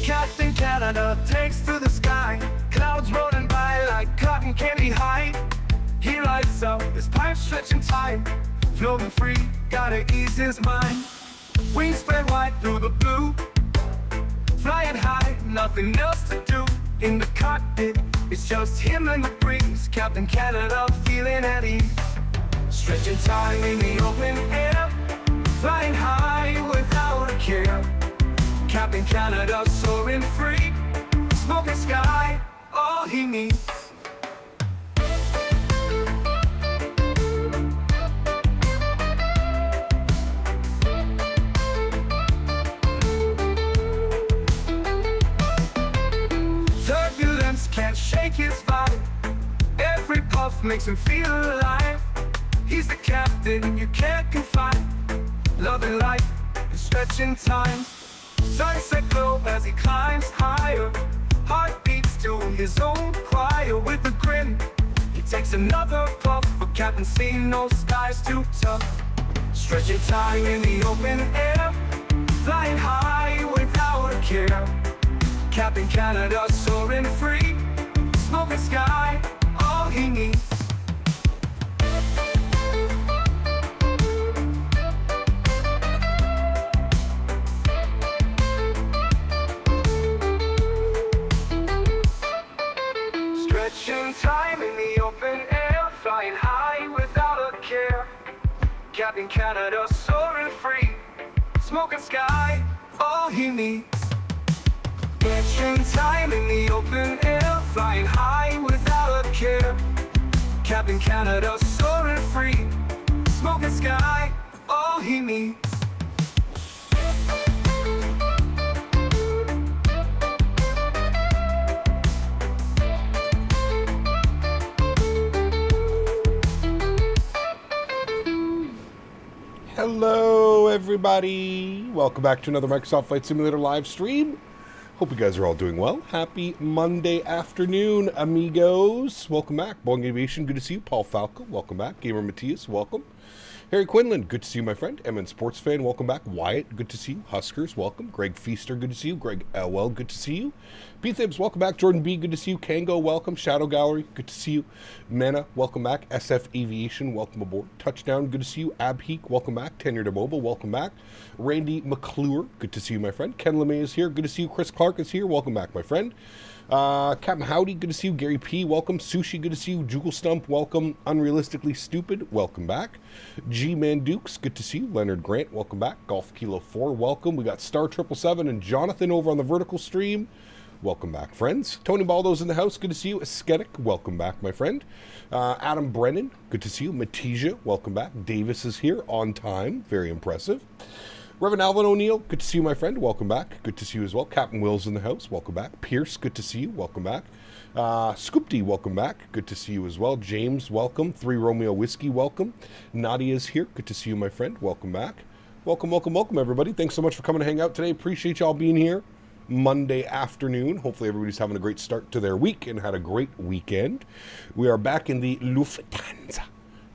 Captain Canada takes to the sky, clouds rolling by like cotton candy high. He lights up, his pipes stretching time, floating free, gotta ease his mind. Wings spread wide through the blue, flying high, nothing else to do. In the cockpit, it's just him and the breeze, Captain Canada feeling at ease. Stretching time in the open air, flying high without a care. Captain Canada soaring free, smoking sky, all he needs. Turbulence can't shake his vibe, every puff makes him feel alive. He's the captain you can't confide, loving life and stretching time. Sunset glow as he climbs higher, heart beats to his own choir. With a grin, he takes another puff, for Captain seen no skies too tough. Stretching time in the open air, flying high without a care. Captain Canada soaring free, smoking sky, all he needs. Stretching time in the open air, flying high without a care. Captain Canada soaring free, smoking sky, all he needs. Stretching time in the open air, flying high without a care. Captain Canada soaring free, smoking sky, all he needs. Hello everybody, welcome back to another Microsoft Flight Simulator live stream. Hope you guys are all doing well. Happy Monday afternoon, amigos. Welcome back. Boeing Aviation, good to see you. Paul Falco, welcome back. Gamer Matthias, welcome. Harry Quinlan, good to see you, my friend. MN Sports Fan, welcome back. Wyatt, good to see you. Huskers, welcome. Greg Feaster, good to see you. Greg Elwell, good to see you. B-Thibs, welcome back. Jordan B, good to see you. Kango, welcome. Shadow Gallery, good to see you. Mana, welcome back. SF Aviation, welcome aboard. Touchdown, good to see you. Abheek, welcome back. Tenured Mobile, welcome back. Randy McClure, good to see you, my friend. Ken LeMay is here, good to see you. Chris Clark is here, welcome back, my friend. Captain Howdy, good to see you. Gary P, welcome. Sushi, good to see you. Juggle Stump, welcome. Unrealistically Stupid, welcome back. G-Man Dukes, good to see you. Leonard Grant, welcome back. Golf Kilo 4, welcome. We got Star 777 and Jonathan over on the vertical stream. Welcome back, friends. Tony Baldo's in the house, good to see you. Ascetic, welcome back, my friend. Adam Brennan, good to see you. Matija, welcome back. Davis is here on time, very impressive. Reverend Alvin O'Neill, good to see you, my friend. Welcome back. Good to see you as well. Captain Will's in the house. Welcome back. Pierce, good to see you. Welcome back. Scoopty, welcome back. Good to see you as well. James, welcome. 3 Romeo Whiskey, welcome. Nadia is here. Good to see you, my friend. Welcome back. Welcome, welcome, welcome, everybody. Thanks so much for coming to hang out today. Appreciate y'all being here. Monday afternoon. Hopefully everybody's having a great start to their week and had a great weekend. We are back in the Lufthansa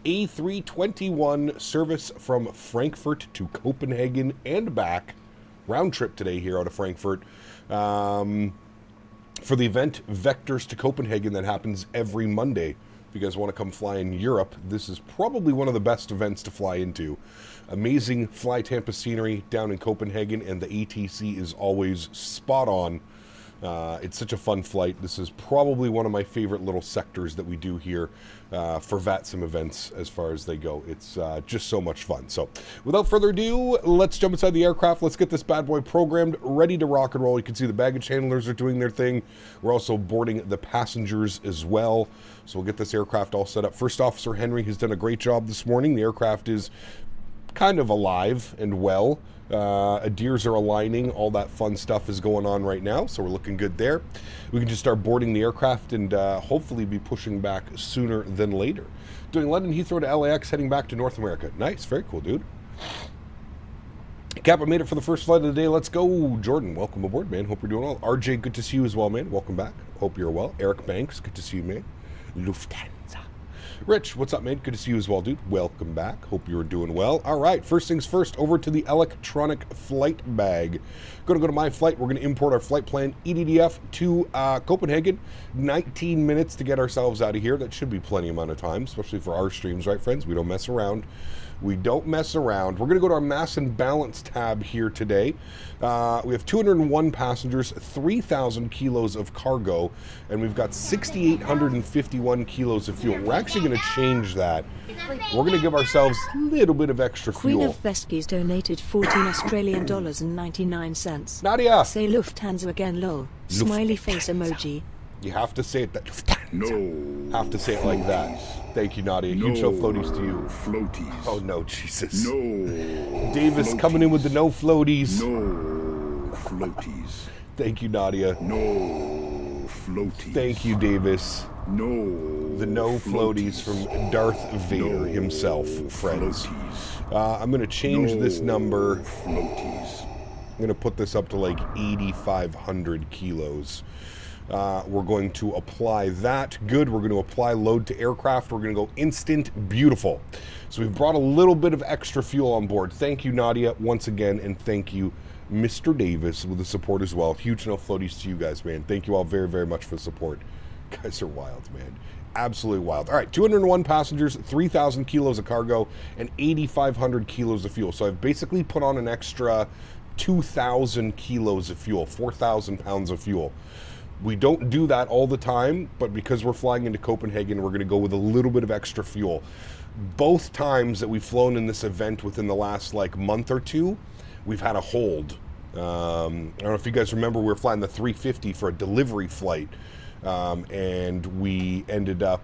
A321 service from Frankfurt to Copenhagen and back. Round trip today here out of Frankfurt for the event Vectors to Copenhagen that happens every Monday. If you guys want to come fly in Europe, this is probably one of the best events to fly into. Amazing Fly Tampa scenery down in Copenhagen, and the ATC is always spot on. It's such a fun flight. This is probably one of my favorite little sectors that we do here for VATSIM events as far as they go. It's just so much fun. So without further ado, let's jump inside the aircraft. Let's get this bad boy programmed, ready to rock and roll. You can see the baggage handlers are doing their thing. We're also boarding the passengers as well. So we'll get this aircraft all set up. First Officer Henry has done a great job this morning. The aircraft is kind of alive and well. Adheres are aligning, all that fun stuff is going on right now, so we're looking good there. We can just start boarding the aircraft and hopefully be pushing back sooner than later. Doing London Heathrow to LAX, heading back to North America. Nice, very cool, dude. Cap, I made it for the first flight of the day. Let's go. Jordan, welcome aboard, man. Hope you're doing well. RJ, good to see you as well, man. Welcome back. Hope you're well. Eric Banks, good to see you, man. Lufthansa. Rich, what's up, man? Good to see you as well, dude. Welcome back. Hope you're doing well. All right, first things first, over to the electronic flight bag. Going to go to my flight. We're going to import our flight plan EDDF to Copenhagen. 19 minutes to get ourselves out of here. That should be plenty amount of time, especially for our streams, right, friends? We don't mess around. We don't mess around. We're going to go to our mass and balance tab here today. We have 201 passengers, 3,000 kilos of cargo, and we've got 6,851 kilos of fuel. We're actually going to change that. We're going to give ourselves a little bit of extra fuel. Queen of Veskies donated 14 Australian dollars and 99 cents. Nadia! Say Lufthansa again, lol. Smiley face emoji. You have to say it that. No. Have to say it like that. Thank you, Nadia. Huge no floaties to you. Floaties. Oh no, Jesus. No. Davis floaties. Coming in with the no floaties. No floaties. Thank you, Nadia. No floaties. Thank you, Davis. No. The no floaties from Darth Vader himself, friends. I'm going to change this number. Floaties. I'm going to put this up to like 8,500 kilos. We're going to apply that. Good. We're going to apply load to aircraft. We're going to go instant. Beautiful. So we've brought a little bit of extra fuel on board. Thank you, Nadia, once again, and thank you, Mr. Davis, with the support as well. Huge no floaties to you guys, man. Thank you all very, very much for the support. You guys are wild, man. Absolutely wild. All right, 201 passengers, 3,000 kilos of cargo, and 8,500 kilos of fuel. So I've basically put on an extra 2,000 kilos of fuel, 4,000 pounds of fuel. We don't do that all the time, but because we're flying into Copenhagen, we're going to go with a little bit of extra fuel. Both times that we've flown in this event within the last like month or two, we've had a hold. I don't know if you guys remember, we were flying the 350 for a delivery flight, and we ended up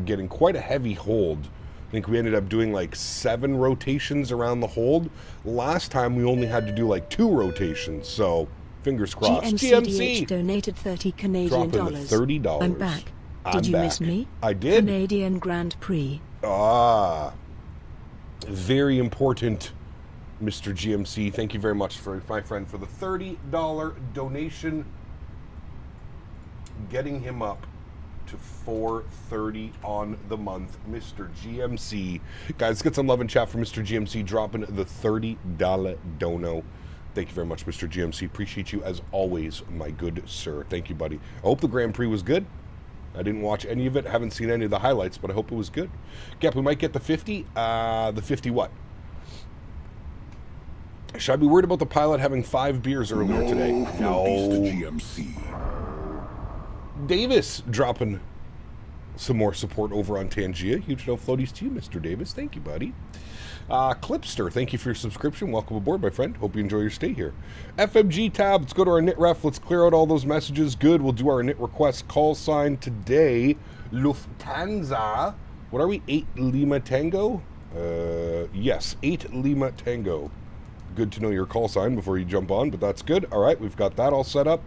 getting quite a heavy hold. I think we ended up doing like 7 rotations around the hold. Last time we only had to do like 2 rotations, so fingers crossed. GMC donated 30 Canadian dollars. $30. I'm back. Did you miss me? I did. Canadian Grand Prix. Ah, very important, Mr. GMC. Thank you very much, for my friend, for the $30 donation, getting him up to $430 on the month, Mr. GMC. Guys, let's get some love and chat for Mr. GMC dropping the $30 dono. Thank you very much, Mr. GMC. Appreciate you as always, my good sir. Thank you, buddy. I hope the Grand Prix was good. I didn't watch any of it. Haven't seen any of the highlights, but I hope it was good. Gap, we might get the 50. The 50 what? Should I be worried about the pilot having 5 beers earlier today? No. GMC. Davis dropping some more support over on Tangia. Huge no floaties to you, Mr. Davis. Thank you, buddy. Clipster, thank you for your subscription. Welcome aboard, my friend. Hope you enjoy your stay here. FMG tab, let's go to our knit ref. Let's clear out all those messages. Good, we'll do our knit request call sign today. Lufthansa. What are we? 8 Lima Tango? Yes, 8 Lima Tango. Good to know your call sign before you jump on, but that's good. All right, we've got that all set up.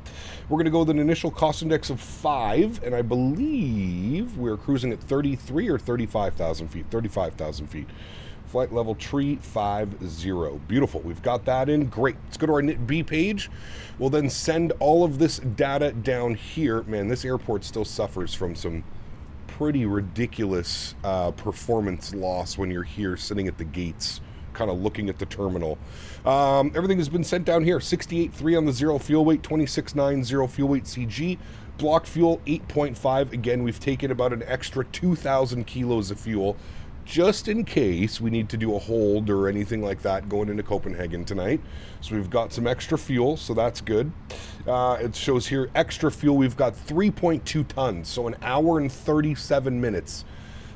We're going to go with an initial cost index of 5, and I believe we're cruising at 33 or 35,000 feet. 35,000 feet. Flight level tree 50. Beautiful. We've got that in. Great. Let's go to our knit B page. We'll then send all of this data down here. Man, this airport still suffers from some pretty ridiculous performance loss when you're here sitting at the gates, kind of looking at the terminal. Everything has been sent down here. 68.3 on the 0 fuel weight, 26.9 0 fuel weight CG. Blocked fuel 8.5. Again, we've taken about an extra 2,000 kilos of fuel, just in case we need to do a hold or anything like that going into Copenhagen tonight. So we've got some extra fuel, so that's good. It shows here extra fuel. We've got 3.2 tons, so an hour and 37 minutes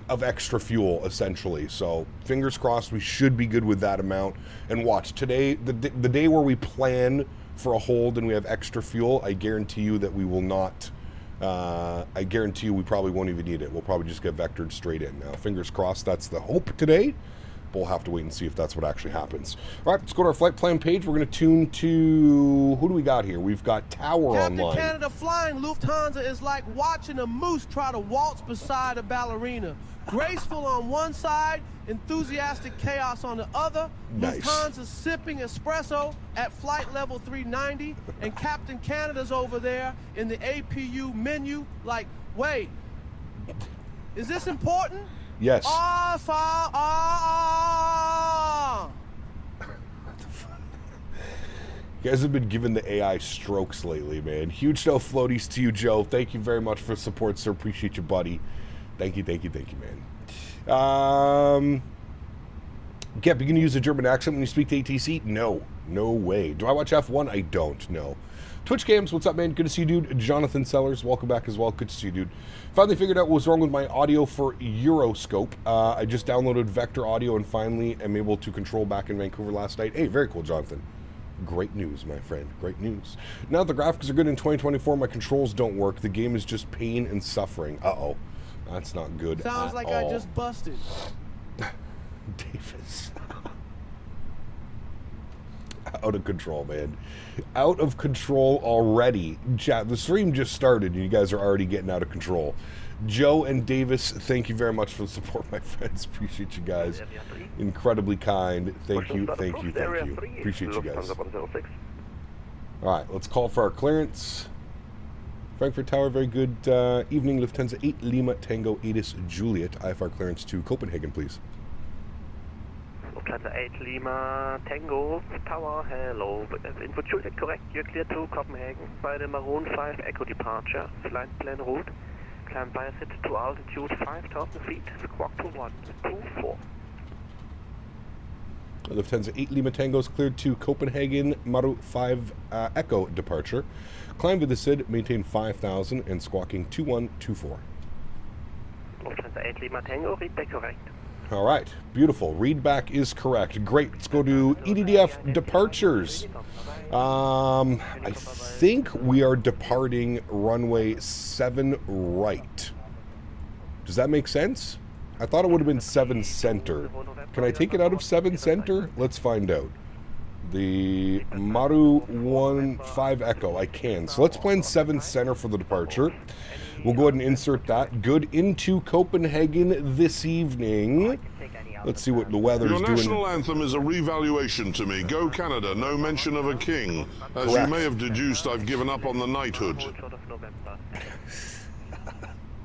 of extra fuel, essentially. So fingers crossed we should be good with that amount. And watch, today, the day where we plan for a hold and we have extra fuel, I guarantee you that we will not... I guarantee you we probably won't even need it. We'll probably just get vectored straight in. Now, fingers crossed, that's the hope today. But we'll have to wait and see if that's what actually happens. All right, let's go to our flight plan page. We're going to tune to... Who do we got here? We've got Tower Captain online. Canada flying Lufthansa is like watching a moose try to waltz beside a ballerina. Graceful on one side, enthusiastic chaos on the other. Nice. Lufthansa sipping espresso at flight level 390, and Captain Canada's over there in the APU menu like, wait, is this important? Yes. You guys have been giving the AI strokes lately, man. Huge no floaties to you, Joe. Thank you very much for support, sir. Appreciate you, buddy. Thank you, man. Gep, you gonna use a German accent when you speak to ATC? No. No way. Do I watch F1? I don't. No. Twitch Cams, what's up, man? Good to see you, dude. Jonathan Sellers, welcome back as well. Good to see you, dude. Finally figured out what was wrong with my audio for Euroscope. I just downloaded Vector Audio and finally am able to control back in Vancouver last night. Hey, very cool, Jonathan. Great news, my friend. Great news. Now that the graphics are good in 2024, my controls don't work. The game is just pain and suffering. Uh-oh. That's not good. Sounds like all. I just busted. Davis. Out of control, man. Out of control already. Chat, the stream just started and you guys are already getting out of control. Joe and Davis, thank you very much for the support, my friends. Appreciate you guys. Incredibly kind. Thank you. Appreciate you guys. Alright, let's call for our clearance. Frankfurt Tower, very good evening. Lufthansa 8 Lima Tango Adis Juliet. IFR clearance to Copenhagen, please. Lufthansa 8 Lima Tango Tower, hello. Info Juliet, correct. You're clear to Copenhagen by the Maroon 5 Echo departure. Flight plan route. Climb by sit to altitude 5,000 feet. Squawk to 124. Lufthansa 8 Lima Tango is cleared to Copenhagen Maru 5 Echo departure. Climb to the SID, maintain 5,000 and squawking 2124. Lufthansa 8 Lima Tango, read back correct. All right, beautiful. Read back is correct. Great. Let's go to EDDF departures. I think we are departing runway 7 right. Does that make sense? I thought it would have been 7 center. Can I take it out of 7 center? Let's find out. The Maru 15 Echo, I can. So let's plan 7 center for the departure. We'll go ahead and insert that. Good into Copenhagen this evening. Let's see what the weather's doing. Your national anthem is a revaluation to me. Go Canada, no mention of a king. As Correct. you may have deduced, I've given up on the knighthood.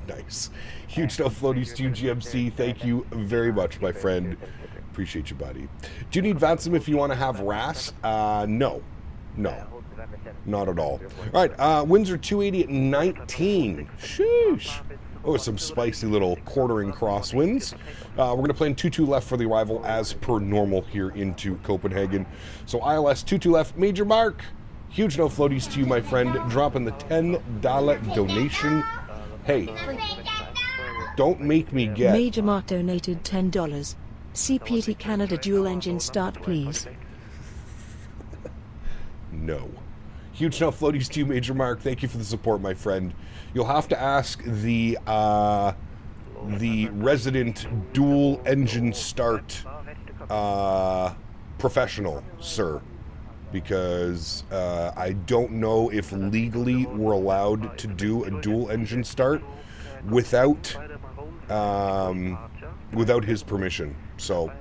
Nice. Huge no floaties to you, GMC. Thank you very much, my friend. Appreciate you, buddy. Do you need VATSIM if you want to have RAS? No. No. Not at all. All right, Windsor 280 at 19. Sheesh. Oh, some spicy little quartering crosswinds. We're going to plan 22 left for the arrival as per normal here into Copenhagen. So ILS 22 left, Major Mark. Huge no floaties to you, my friend. Dropping the $10 donation. Hey, don't make me get... Major Mark donated $10. CPT Canada dual engine start, please. No. Huge no floaties to you, Major Mark. Thank you for the support, my friend. You'll have to ask the resident dual engine start professional, sir, because I don't know if legally we're allowed to do a dual engine start without without his permission. So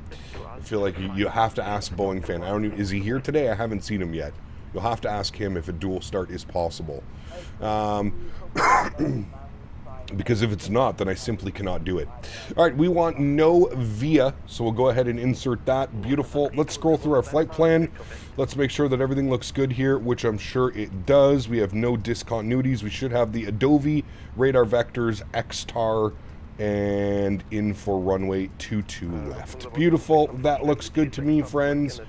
I feel like you have to ask Boeing fan. I don't even, is he here today? I haven't seen him yet. You'll have to ask him if a dual start is possible. Because if it's not, then I simply cannot do it. All right, we want no via, so we'll go ahead and insert that. Beautiful. Let's scroll through our flight plan. Let's make sure that everything looks good here, which I'm sure it does. We have no discontinuities. We should have the Adobe radar vectors, XTAR, and in for runway 22 left. Beautiful. That looks good to me, friends.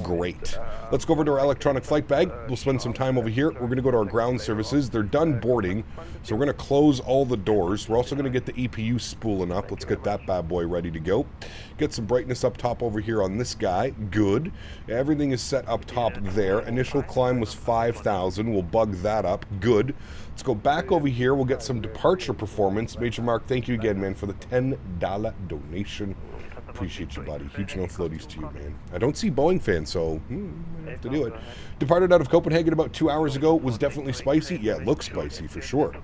Great. Let's go over to our electronic flight bag. We'll spend some time over here. We're going to go to our ground services. They're done boarding, so we're going to close all the doors. We're also going to get the EPU spooling up. Let's get that bad boy ready to go. Get some brightness up top over here on this guy. Good. Everything is set up top there. Initial climb was 5,000. We'll bug that up. Good. Let's go back over here. We'll get some departure performance. Major Mark, thank you again, man, for the $10 donation. Appreciate you, buddy. Huge no floaties to you, man. I don't see Boeing fans, so I have to do it. Departed out of Copenhagen about 2 hours ago. Was definitely spicy. Yeah, it looks spicy for sure.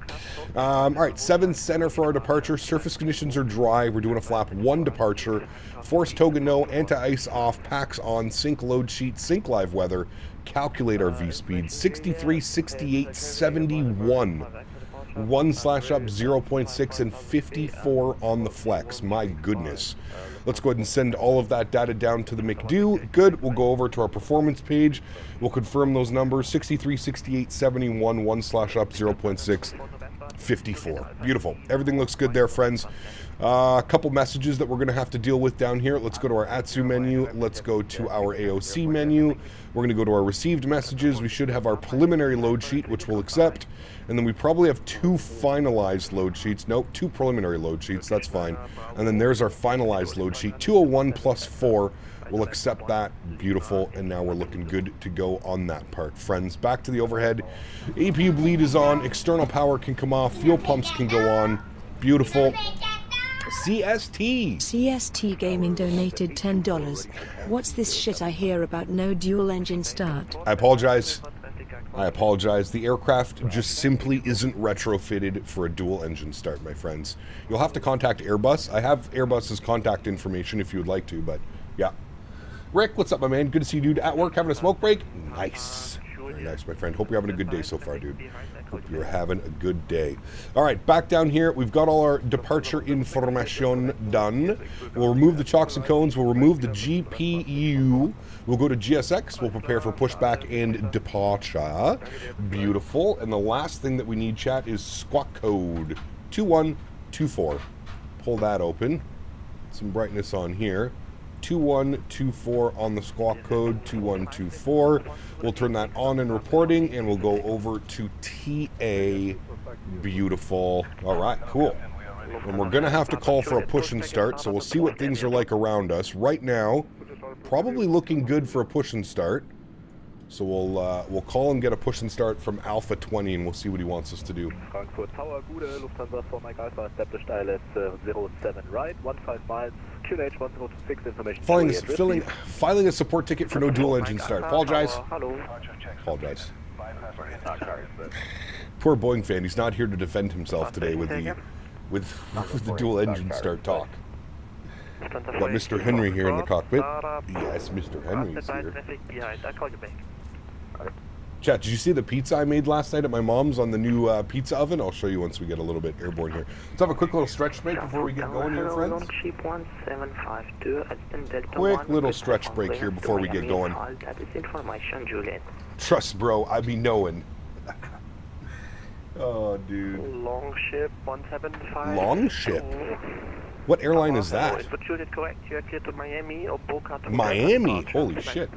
All right, 7 center for our departure. Surface conditions are dry. We're doing a flap 1 departure. Force toga no, anti-ice off, packs on, sync load sheet, sync live weather. Calculate our V speed. 63, 68, 71. 1/up 0.6 and 54 on the flex. My goodness. Let's go ahead and send all of that data down to the McDo. Good. We'll go over to our performance page. We'll confirm those numbers. 63, 68, 71, 1/up 0.6, 54. Beautiful. Everything looks good there, friends. A couple messages that we're going to have to deal with down here. Let's go to our AtSiu menu. Let's go to our AOC menu. We're going to go to our received messages. We should have our preliminary load sheet, which we'll accept. And then we probably have 2 finalized load sheets. Nope, 2 preliminary load sheets. That's fine. And then there's our finalized load sheet. 201 plus 4. We'll accept that. Beautiful. And now we're looking good to go on that part. Friends, back to the overhead. APU bleed is on. External power can come off. Fuel pumps can go on. Beautiful. CST Gaming donated $10. What's this shit I hear about no dual engine start? I apologize. The aircraft just simply isn't retrofitted for a dual engine start, my friends. You'll have to contact Airbus. I have Airbus's contact information if you would like to, but yeah. Rick, what's up, my man? Good to see you, dude. At work, having a smoke break? Nice. Very nice, my friend. Hope you're having a good day so far, dude. Hope you're having a good day. All right, back down here. We've got all our departure information done. We'll remove the chocks and cones. We'll remove the GPU. We'll go to GSX. We'll prepare for pushback and departure. Beautiful. And the last thing that we need, chat, is squawk code 2124. Pull that open. Some brightness on here. 2124 on the squawk code, 2124. We'll turn that on in reporting, and we'll go over to TA. Beautiful. All right, cool. And we're going to have to call for a push and start, so we'll see what things are like around us. Right now, probably looking good for a push and start. So we'll call and get a push and start from Alpha 20, and we'll see what he wants us to do. Frankfurt Tower, Gude, Lufthansa for Mike Alpha, established ILS 07 right, 15 miles, QNH 1026, information. Filing a support ticket for no dual engine start. Apologize. Apologize. Poor Boeing fan, he's not here to defend himself today with the dual engine start talk. Got Mr. Henry here in the cockpit. Yes, Mr. Henry is here. Chat, did you see the pizza I made last night at my mom's on the new pizza oven? I'll show you once we get a little bit airborne here. Let's have a quick little stretch break before we get going here, friends. Quick little stretch break here before we get going. Trust, bro, I be knowing. Oh, dude. Longship 175. Longship? What airline is that? Miami? Holy shit.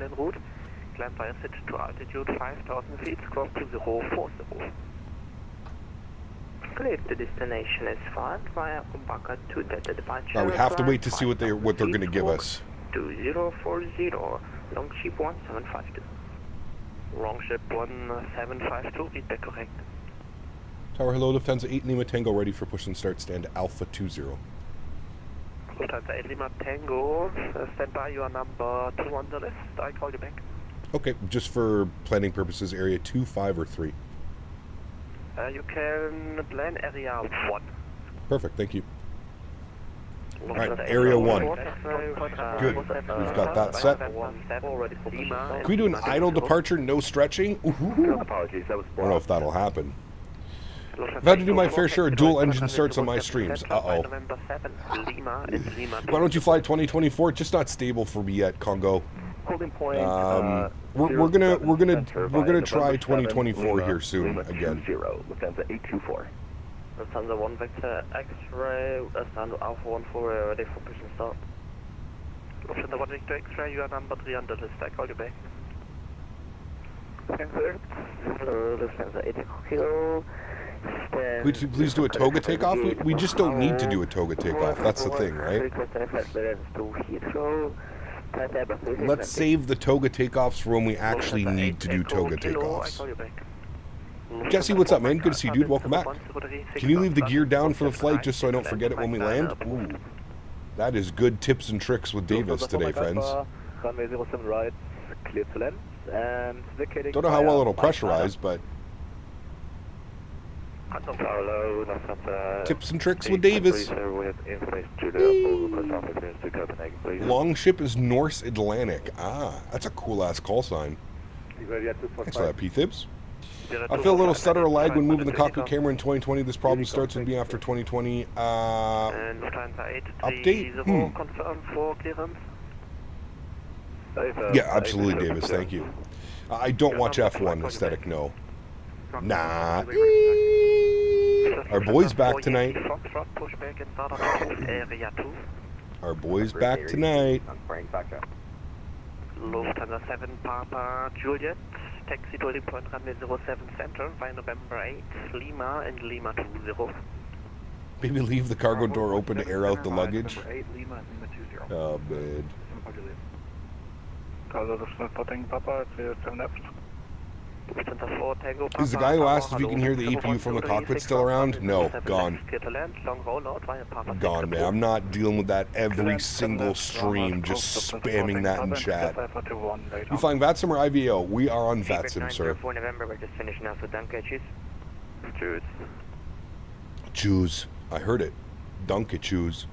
Climb by a sit to altitude 5,000 feet, squawk 2040. Clear to destination is 5 via Ubaka to Delta departure. Now we have to wait to see what they're going to give us. 2040, Longship 1752. Longship 1752, read back correct. Tower, hello, Lufthansa 8 Lima Tango, ready for push and start, stand Alpha 20. Lufthansa 8 Lima Tango, stand by, your number 2 on the list, I call you back. Okay, just for planning purposes, area 2, 5, or 3? You can plan area 1. Perfect, thank you. Alright, area 1. Good, we've got that set. Can we do an idle departure, no stretching? Ooh. I don't know if that'll happen. I've had to do my fair share of dual engine starts on my streams. Uh-oh. Why don't you fly 2024? It's just not stable for me yet, Congo. We're gonna try 2024 here soon again. Lufthansa 824. Lufthansa 1 Vector X-ray, stand Alpha 1 for ready for push and start. Lufthansa 1 Vector X-ray, you are number 3 on the list, I call you back. Hello, Lufthansa 8 Kilo. Could you please do a toga takeoff? We just don't need to do a toga takeoff. That's the thing, right? Let's save the toga takeoffs for when we actually need to do toga takeoffs. Jesse, what's up, man? Good to see you, dude. Welcome back. Can you leave the gear down for the flight just so I don't forget it when we land? Ooh. That is good tips and tricks with Davis today, friends. Don't know how well it'll pressurize, but... Tips and tricks with Davis. Longship is Norse Atlantic. Ah, that's a cool-ass call sign. Thanks for that, P-Thibs. I feel a little stutter or lag when moving the cockpit camera in 2020. This problem starts with me after 2020. Update? Confirm for clearance. Yeah, absolutely, Davis. Thank you. I don't watch F1 aesthetic, no. Nah. Our boys back tonight. Our boys back tonight. Lufthansa 7 Papa Juliet, taxi to point runway 07 center by November 8, Lima and Lima 20. Maybe leave the cargo door open to air out the luggage. Oh, man. Is the guy who asked if you can hear the EPU from the cockpit still around? No, gone. Gone, man. I'm not dealing with that every single stream, just spamming that in chat. You flying VATSIM or IVO? We are on VATSIM, sir. For November, we're just finishing off with Danke, choose. Choose. I heard it. Danke, choose.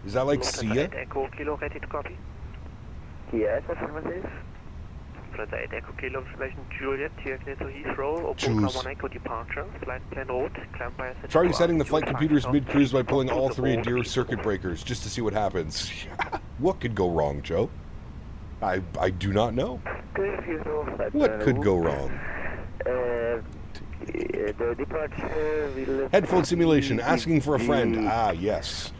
Is that like Sia? Echo Kilo ready to copy. Yes, affirmative. Flight 8 Echo Kilo information Juliet, here clear to Heathrow, Obuka 1 Echo departure, flight plan route, climb by a Try resetting the flight computers mid-cruise by pulling all 3 Adair circuit breakers, just to see what happens. What could go wrong, Joe? I do not know. What could go wrong? The departure will... Headphone simulation, asking for a friend. Ah, yes.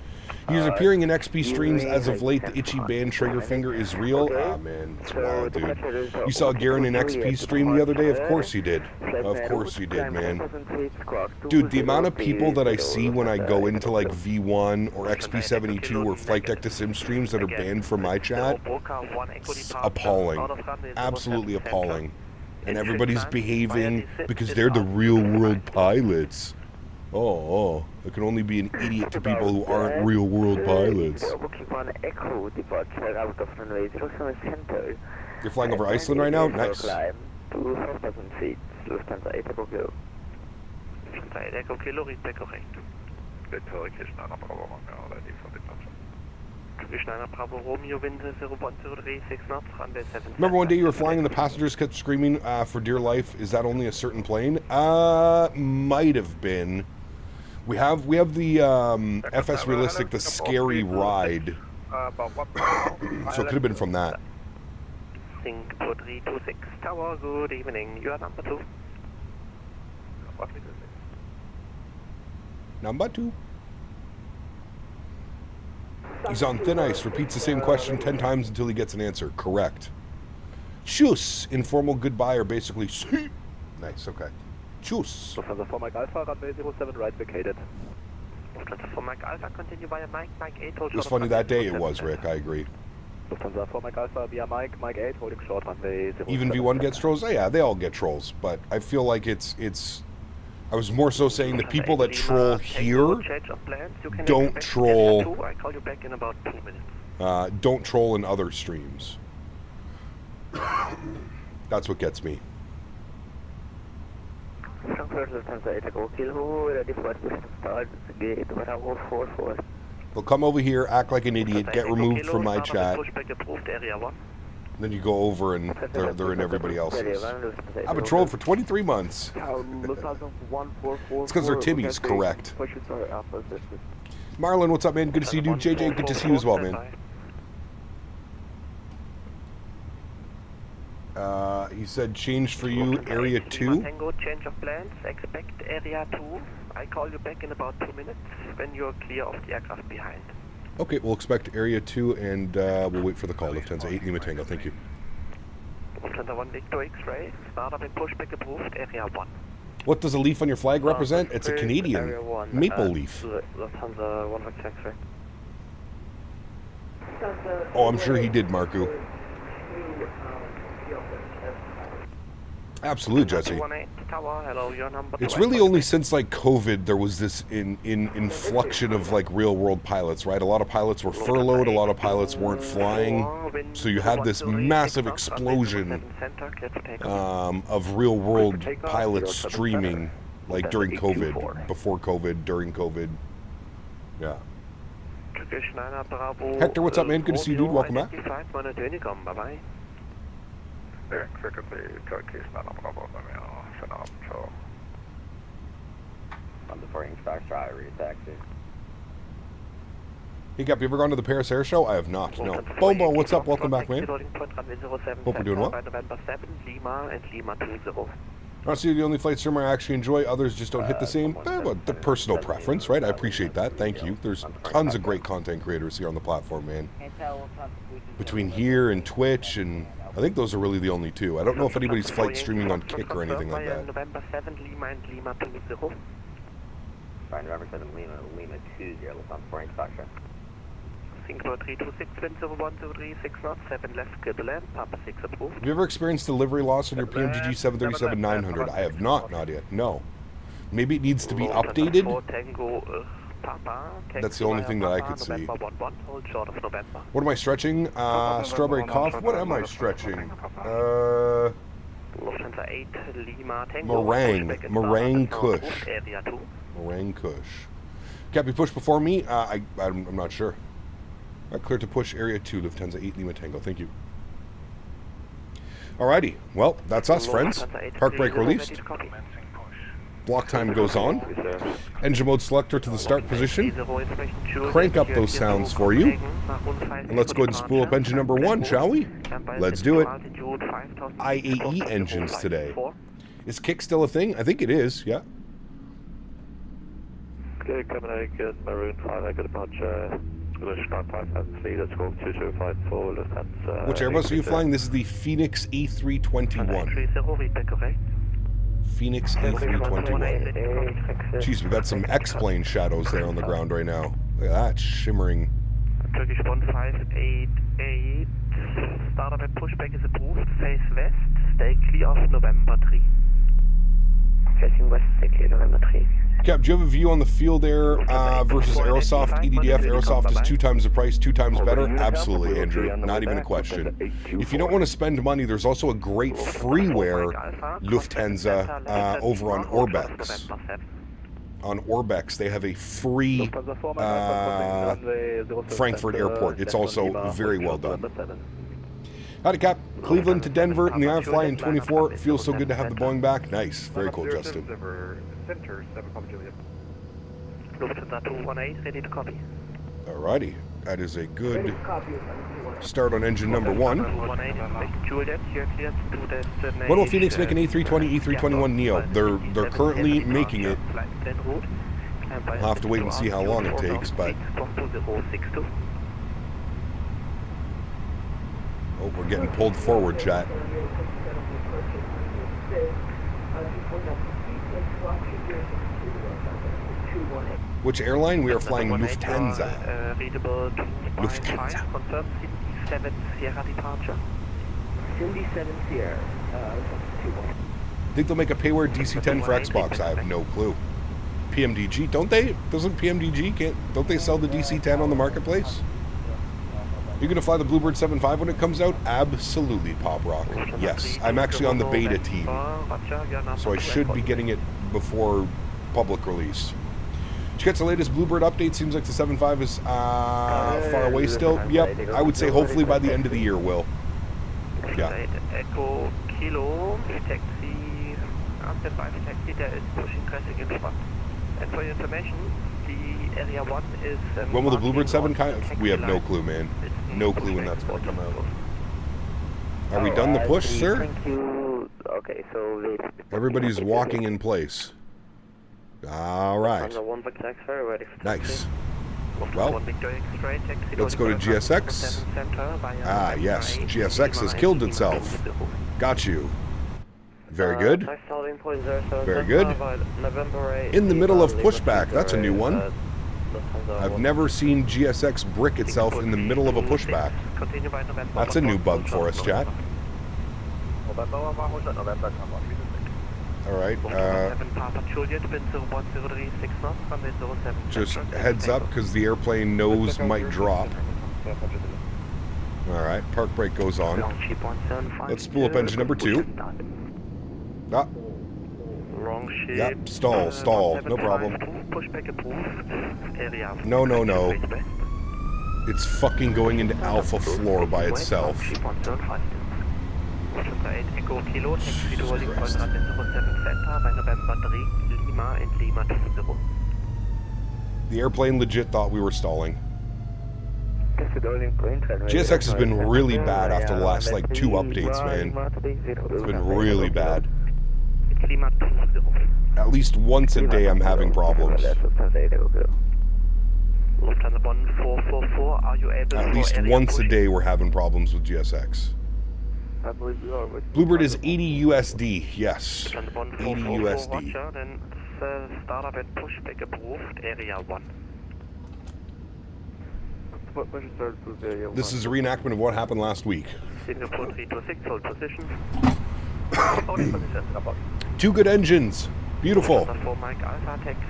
He was appearing in XP streams as of late. The itchy band trigger finger is real. Ah, man, it's wild, dude. You saw Garen in XP stream the other day? Of course you did. Of course you did, man. Dude, the amount of people that I see when I go into like V1 or XP72 or Flight Deck to Sim streams that are banned from my chat, it's appalling. Absolutely appalling. And everybody's behaving because they're the real world pilots. Oh, I can only be an idiot to people who aren't real world pilots. You're flying over Iceland right now? Nice. Remember one day you were flying and the passengers kept screaming for dear life? Is that only a certain plane? Might have been. We have the FS Realistic, the scary ride. So it could have been from that. Singapore 326 Tower, good evening. You are number 2. Number 2. He's on thin ice. Repeats the same question 10 times until he gets an answer. Correct. Tschüss. Informal goodbye or basically nice, okay. Tschüss. Lufthansa 4 Mike Alpha, runway 07 right vacated. Lufthansa 4 Mike Alpha, continue via Mike 8. It was funny that day, it was, Rick, I agree. Lufthansa 4 Mike Alpha via Mike 8, holding short runway 07. Even V1 gets trolls? Oh, yeah, they all get trolls, but I feel like it's I was more so saying the people that troll here don't troll. I call you back in about 2 minutes. Don't troll in other streams. That's what gets me. They'll come over here, act like an idiot, get removed from my chat. Then you go over and they're in everybody else's. I've been trolled for 23 months. It's because they're Timmy's, correct. Marlon, what's up, man? Good to see you, dude. JJ, good to see you as well, man. He said change for you, area 2. Tango, change of plans, expect area 2. I call you back in about 2 minutes when you're clear of the aircraft behind. Okay, we'll expect area 2 and we'll wait for the call. Lufthansa 8 Lima Tango, thank you. Lufthansa 1 Victor X-ray, start up and pushback approved, area 1. What does a leaf on your flag represent? It's a Canadian maple leaf. Lufthansa 1 Victor X-ray. Oh, I'm sure he did, Marku. Absolutely, Jesse. It's really only since like COVID there was this inflection of like real world pilots, right? A lot of pilots were furloughed, a lot of pilots weren't flying, so you had this massive explosion of real world pilots streaming, like during COVID, before COVID, during COVID. Yeah. Hector, what's up, man? Good to see you, dude. Welcome back. On the Fenix Foxtrot, retaxi. Hey, Cap, you ever gone to the Paris Air Show? I have not, no. Bobo, what's up? Welcome back, man. Hope we're doing well. Honestly, the only flight streamer I actually enjoy, others just don't hit the same. But the personal preference, right? I appreciate that. Thank you. There's tons of great content creators here on the platform, man. Between here and Twitch, and I think those are really the only two. I don't know if anybody's flight streaming on Kick or anything like that. November 7, Lima and Lima 20. Fine, November 7, Lima, Lima 20, Lufthansa Fenix Foxtrot. Singapore 326, wind 0103, 6 knots, 7 left, clear to land, Papa 6 approved. Have you ever experienced delivery loss on your PMGG 737-900? I have not, Nadya. No. Maybe it needs to be updated. That's the only thing that I could see. What am I stretching? Strawberry cough? What am I stretching? Lufthansa 8, Lima, Meringue. Meringue Kush. Meringue Kush. Can't be pushed before me? I'm not sure. Clear to push area 2, Lufthansa 8 Lima Tango. Thank you. Alrighty. Well, that's us, friends. Park brake released. Block time goes on. Engine mode selector to the start position. Crank up those sounds for you. And let's go ahead and spool up engine number 1, shall we? Let's do it. IAE engines today. Is Kick still a thing? I think it is, yeah. Okay, Copenhagen, Maroon 5, I got a bunch Which Airbus are you flying? This is the Fenix A321. Fenix A321. Jeez, we got some X-plane shadows there on the ground right now. Look at that, shimmering. Turkish 1588. Startup and pushback is approved. Face west. Stay clear of November 3. Facing west, stay clear November 3. Cap, do you have a view on the Field Air versus Aerosoft EDDF? Aerosoft is 2 times the price, 2 times better? Absolutely, Andrew. Not even a question. If you don't want to spend money, there's also a great freeware Lufthansa over on Orbex. On Orbex, they have a free Frankfurt airport. It's also very well done. Howdy, Cap. Cleveland to Denver and the AlwaysFlying 24. It feels so good to have the Boeing back. Nice. Very cool, Justin. Lufthansa 218, ready to copy. Alrighty. That is a good start on engine number 1. When will Phoenix make an A320, A321 Neo? They're currently making it. I'll have to wait and see how long it takes, but... Oh, we're getting pulled forward, chat. Which airline? We are flying Lufthansa. Lufthansa. Confirm 7 Sierra departure. 77 Sierra. Think they'll make a payware DC-10 for Xbox? I have no clue. PMDG, don't they? Doesn't PMDG, don't they sell the DC-10 on the marketplace? You're going to fly the Bluebird 7.5 when it comes out? Absolutely, Pop Rock. Yes, I'm actually on the beta team, so I should be getting it before public release. Did you get the latest Bluebird update? Seems like the 7.5 is far away still. Yep, I would say hopefully by the end of the year, Will. Yeah. Echo Kilo, taxi, after 5 taxi, there is pushing traffic in front. And for your information, the area 1 is... when will the Bluebird 7 we have no clue, man. No clue when that's going to come out. Are we done the push, sir? Thank you. Okay, so... Everybody's walking in place. Alright. Nice. Well, let's go to GSX. Ah, yes. GSX has killed itself. Got you. Very good. Very good. In the middle of pushback. That's a new one. I've never seen GSX brick itself in the middle of a pushback. That's a new bug for us, chat. Alright, just heads up because the airplane nose might drop. Alright, park brake goes on. Let's spool up engine number 2. Ah. Yep, stall, no problem. No. It's fucking going into alpha floor by itself. Lufthansa 8 Echo Kilo, taxi to holding point runway 07 center by November 3, Lima and Lima 20. The airplane legit thought we were stalling. GSX has been really bad after the last, like, 2 updates, man. It's been really bad. It's Lima 20. At least once a day I'm having problems. Lufthansa 1444, are you able At least once a day we're having problems with GSX. Bluebird is 80 USD, yes. 80 USD. Roger, then startup and pushback approved, area 1. This is a reenactment of what happened last week. Singapore 326, hold position. 2 good engines. Beautiful.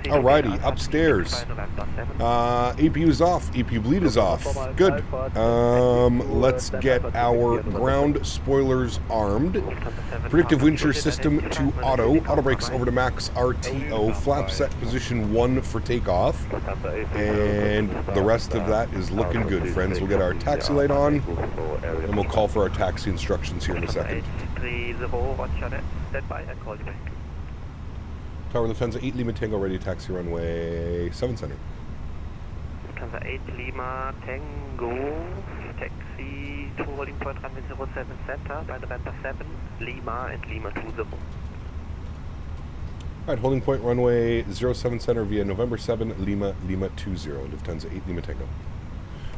Alrighty, upstairs. APU's off. APU bleed is off. Good. Let's get our ground spoilers armed. Predictive wind shear system to auto. Auto brakes over to max RTO. Flap set position 1 for takeoff. And the rest of that is looking good, friends. We'll get our taxi light on. And we'll call for our taxi instructions here in a second. 830, roger, stand by, I call you back. Tower Lufthansa 8 Lima Tango ready taxi runway 7 center. Lufthansa 8 Lima Tango taxi to holding point runway 07 center by November 7 Lima and Lima 20. Alright, holding point runway 07 center via November 7 Lima 20 Lufthansa 8 Lima Tango.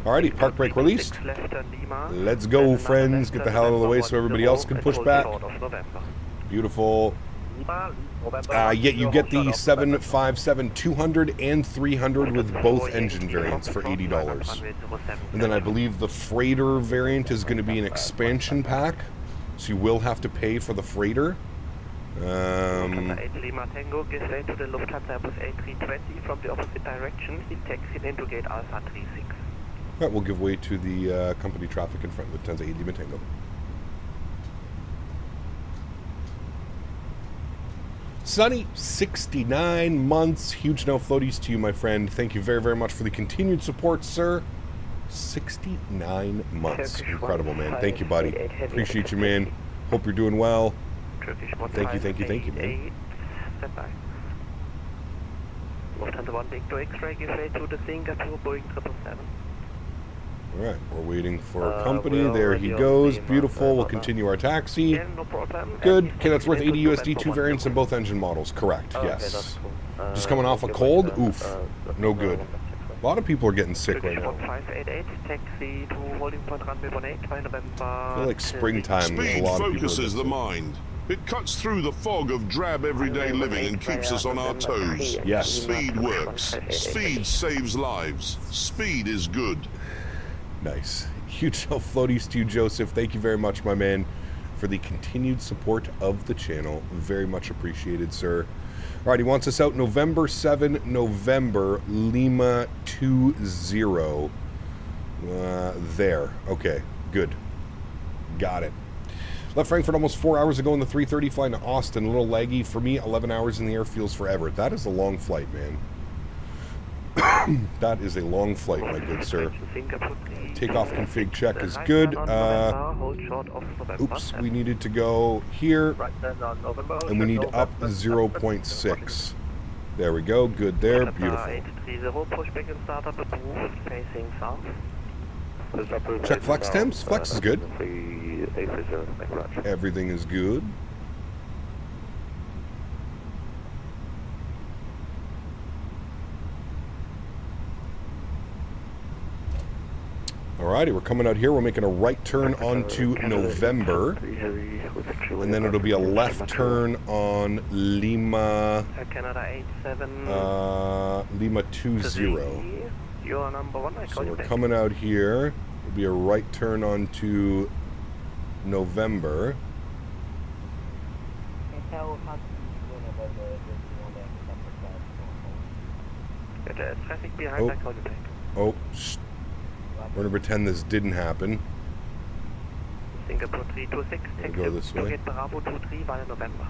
Alrighty, park brake released. Let's go, friends. Get the hell out of the way so everybody else can push back. Beautiful. Yet you get the 757 200 and 300 with both engine variants for $80. And then I believe the freighter variant is going to be an expansion pack, so you will have to pay for the freighter. Lufthansa 8 Lima Tango gives way to the Lufthansa Airbus A320 from the opposite direction. He taxied into gate Alpha 36. Alright, we'll give way to the company traffic in front, Lufthansa 8 Lima Tango. Sunny, 69 months. Huge no floaties to you, my friend. Thank you very, very much for the continued support, sir. 69 months. Incredible, man. Thank you, buddy. Appreciate you, man. Hope you're doing well. Thank you, man. Lufthansa 1 Victor X-ray, give way to the Singapore Boeing 777. Alright, we're waiting for our company. There he goes. Beautiful. We'll continue our taxi. Yeah, no problem. Good. Okay, that's worth 80 USD, 2 variants in both engine models. Correct, yes. Just coming off a cold? Oof. No good. A lot of people are getting sick right now. 1588, taxi to holding point runway 18 by November. I feel like springtime. There's a Speed lot of people focuses the mind. It cuts through the fog of drab everyday living and keeps us on our toes. Yes. Speed works. Speed saves lives. Speed is good. Nice. Huge floaties to you, Joseph. Thank you very much, my man, for the continued support of the channel. Very much appreciated, sir. All right, he wants us out November 7, November, Lima 20. There. Okay, good. Got it. Left Frankfurt almost 4 hours ago in the 3:30 flying to Austin. A little laggy. For me, 11 hours in the air feels forever. That is a long flight, man. That is a long flight, my good sir. Takeoff config check is good. Oops, we needed to go here. And we need up 0.6. There we go. Good there. Beautiful. Check flex temps. Flex is good. Everything is good. Alrighty, we're coming out here. We're making a right turn onto November. And then it'll be a left turn on Lima. Lima 20. You're number 1. So we're coming out here. It'll be a right turn onto November. Oh, we're going to pretend this didn't happen. Singapore 326, go this way. Bravo 23 via November.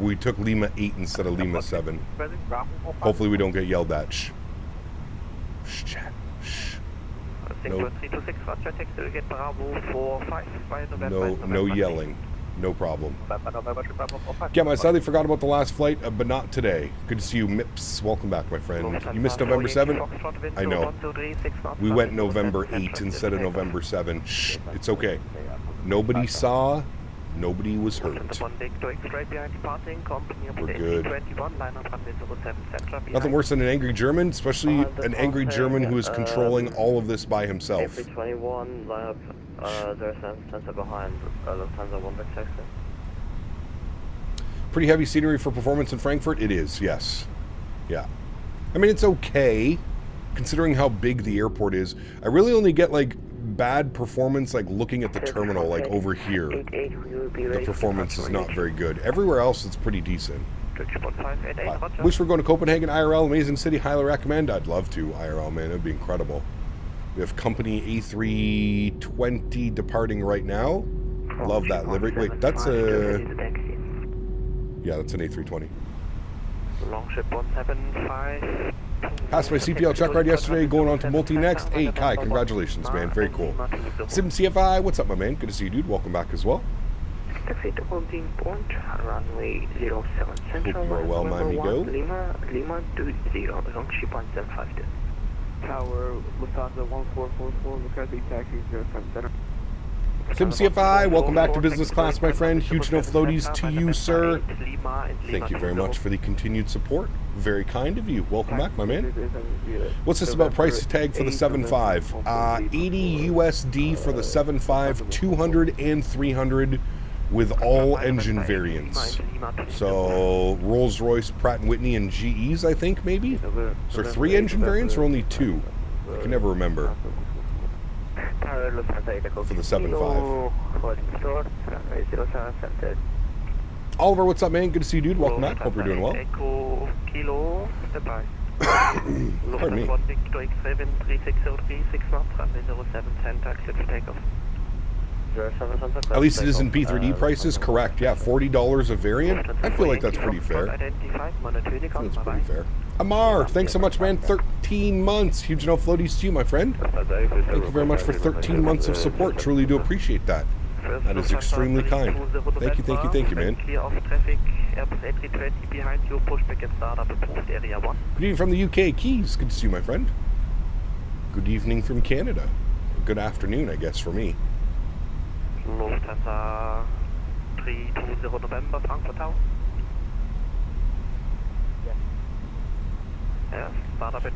We took Lima 8 instead of Lima 7. Hopefully we don't get yelled at. Shh. Shh, chat. Shh. No, 326, Roger, text to get Bravo 45 by November. no yelling. No problem. Yeah, I sadly forgot about the last flight, but not today. Good to see you, Mips. Welcome back, my friend. You missed November 7? I know. We went November 8 instead of November 7. Shh, it's okay. Nobody saw, nobody was hurt. We're good. Nothing worse than an angry German, especially an angry German who is controlling all of this by himself. A321, line up 07 behind Lufthansa 1 back taxi. Pretty heavy scenery for performance in Frankfurt? It is, yes. Yeah. I mean, it's okay, considering how big the airport is. I really only get, like, bad performance, like, looking at the terminal, like, over here. The performance is not very good. Everywhere else, it's pretty decent. Wish we're going to Copenhagen, IRL, amazing city, highly recommend. I'd love to, IRL, man. It'd be incredible. We have company A320 departing right now. Love that livery. Wait, that's a... Yeah, that's an A320. Longship 175. Passed my CPL check ride yesterday, going on to multi next. Hey, Kai, congratulations, man. Very cool. Sim CFI, what's up, my man? Good to see you, dude. Welcome back as well. Taxi to holding point, runway 07 Central. Hope you are well, my amigo. Lima 20, longship 1752. Tower, Lufthansa 1444, McCarthy taxi 07 Center. Sim CFI, welcome back to business class, my friend. Huge no floaties to you, sir. Thank you very much for the continued support. Very kind of you. Welcome back, my man. What's this about price tag for the 7.5? 80 USD for the 7.5, 200 and 300 with all engine variants. So Rolls-Royce, Pratt & Whitney, and GEs, I think, maybe? Is there 3 engine variants or only 2? I can never remember. For the 7.5. Oliver, what's up, man? Good to see you, dude. Welcome back. Hope you're doing well. Pardon me. At least it isn't P3D prices, correct? Yeah, $40 a variant. I feel like that's pretty fair. That's pretty fair. Amar, thanks so much, man. 13 months. Huge no floaties to you, my friend. Thank you very much for 13 months of support. Truly do appreciate that. That is extremely kind. Thank you, thank you, thank you, man. Good evening from the UK, Keys. Good to see you, my friend. Good evening from Canada. Good afternoon, I guess, for me. Lufthansa 320 November, Frankfurt Tower.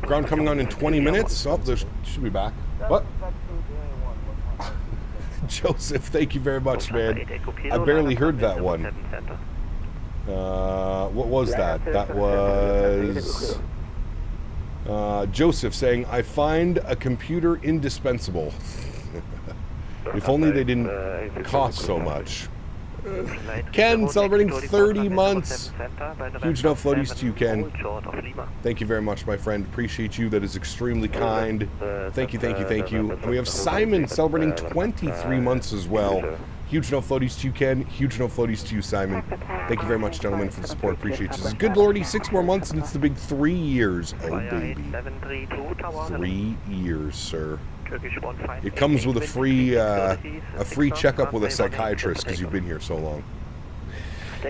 Ground coming on in 20 minutes. Oh, there should be back. What? Joseph, thank you very much, man. I barely heard that one. What was that? That was Joseph saying, I find a computer indispensable. If only they didn't cost so much. Ken, celebrating 30 months. Huge no floaties to you, Ken. Thank you very much, my friend. Appreciate you. That is extremely kind. Thank you, thank you, thank you. And we have Simon celebrating 23 months as well. Huge no floaties to you, Ken. Huge no floaties to you, Simon. Thank you very much, gentlemen, for the support. Appreciate you. Good lordy, 6 more months and it's the big 3 years. Oh, baby. 3 years, sir. It comes with a free checkup with a psychiatrist because you've been here so long.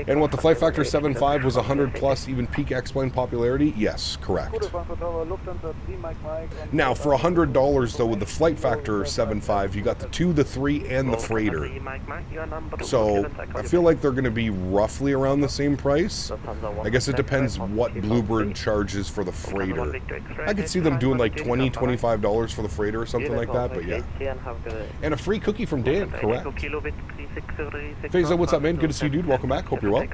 And what, the Flight Factor 7.5 was 100 plus, even peak X-Plane popularity? Yes, correct. Now, for $100 though, with the Flight Factor 7.5, you got the 2, the 3, and the freighter. So, I feel like they're going to be roughly around the same price. I guess it depends what Bluebird charges for the freighter. I could see them doing like $20, $25 for the freighter or something like that, but yeah. And a free cookie from Dan, correct. Faisal, what's up, man? Good to see you, dude. Welcome back. Hope you're well.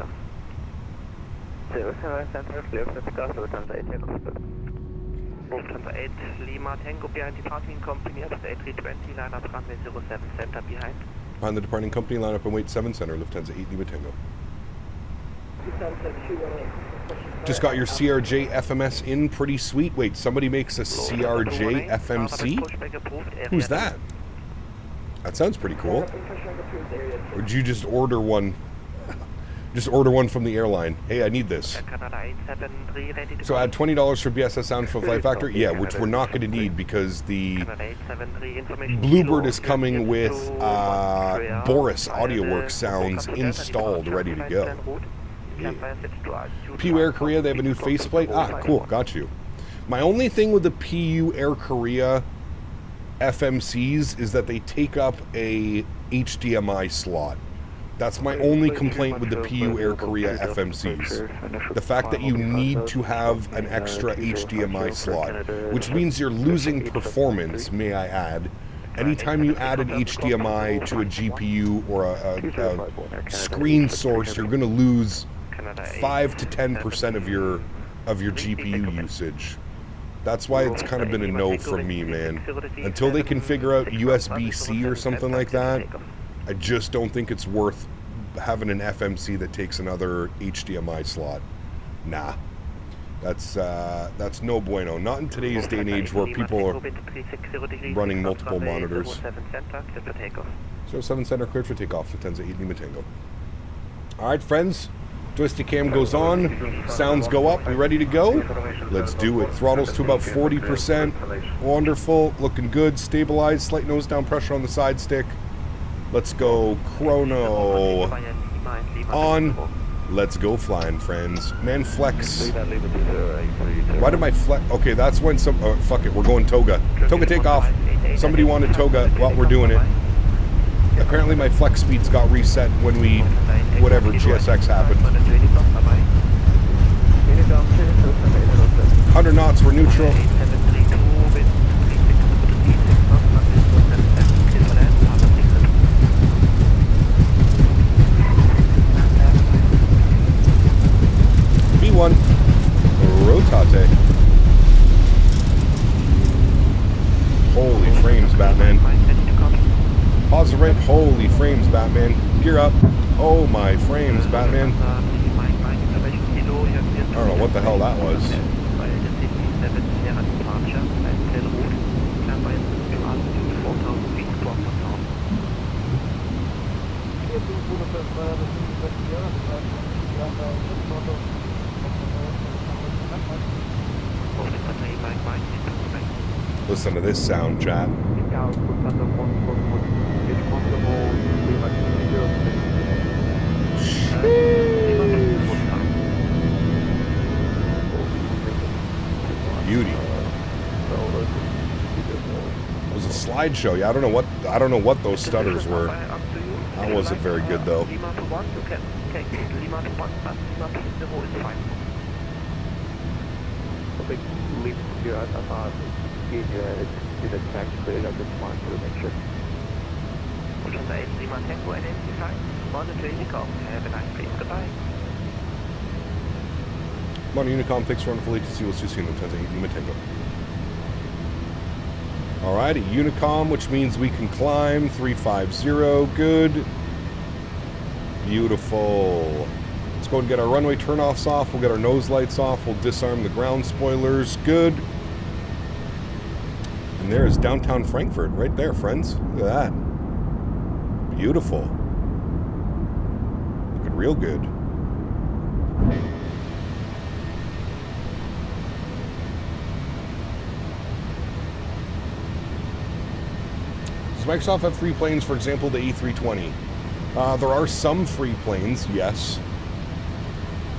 Lufthansa 8, Lima Tango behind departing company at the A320, line up runway 07 center behind. Behind the departing company, line up and wait 7 center, Lufthansa 8, Lima Tango. Just got your CRJ FMS in, pretty sweet. Wait, somebody makes a CRJ FMC? Who's that? That sounds pretty cool. Or did you just order one? Just order one from the airline. Hey, I need this. So add $20 for BSS sound for Flight Factor? Yeah, which we're not going to need because the Bluebird is coming with Boris AudioWorks sounds installed, ready to go. Yeah. PU Air Korea, they have a new faceplate. Ah, cool, got you. My only thing with the PU Air Korea FMCs is that they take up a HDMI slot. That's my only complaint with the PU Air Korea FMCs. The fact that you need to have an extra HDMI slot, which means you're losing performance, may I add. Anytime you add an HDMI to a GPU or a screen source, you're going to lose 5 to 10% of your GPU usage. That's why it's kind of been a no from me, man. Until they can figure out USB-C or something like that, I just don't think it's worth having an FMC that takes another HDMI slot. Nah. That's no bueno. Not in today's day and age where people are running multiple monitors. 07 center cleared for takeoff. Lufthansa 8 Lima Tango. Alright, friends. Joystick cam goes on. Sounds go up. We ready to go? Let's do it. Throttles to about 40%. Wonderful. Looking good. Stabilized. Slight nose down pressure on the side stick. Let's go. Chrono on. Let's go flying, friends. Man, flex. Why did my flex? Okay, that's when some... Oh, fuck it. We're going toga. Toga takeoff. Somebody wanted toga while we're doing it. Apparently my flex speeds got reset when we... Whatever GSX happened. 100 knots, we're neutral. V1. Rotate. Holy frames, Batman. Pause the ramp. Holy frames, Batman. Gear up. Oh my frames, Batman. I don't know what the hell that was. Listen to this sound, chat. Beauty. It was a slideshow. Yeah, I don't know what those stutters were. That wasn't very good though. Mono Unicom, thanks for running for Flite. We'll see you soon. Lufthansa 8 Lima Tango. Alright, a Unicom, which means we can climb 350. Good. Beautiful. Let's go and get our runway turnoffs off. We'll get our nose lights off. We'll disarm the ground spoilers. Good. And there's downtown Frankfurt right there, friends. Look at that. Beautiful. Looking real good. Does Microsoft have free planes, for example, the A320? There are some free planes, yes.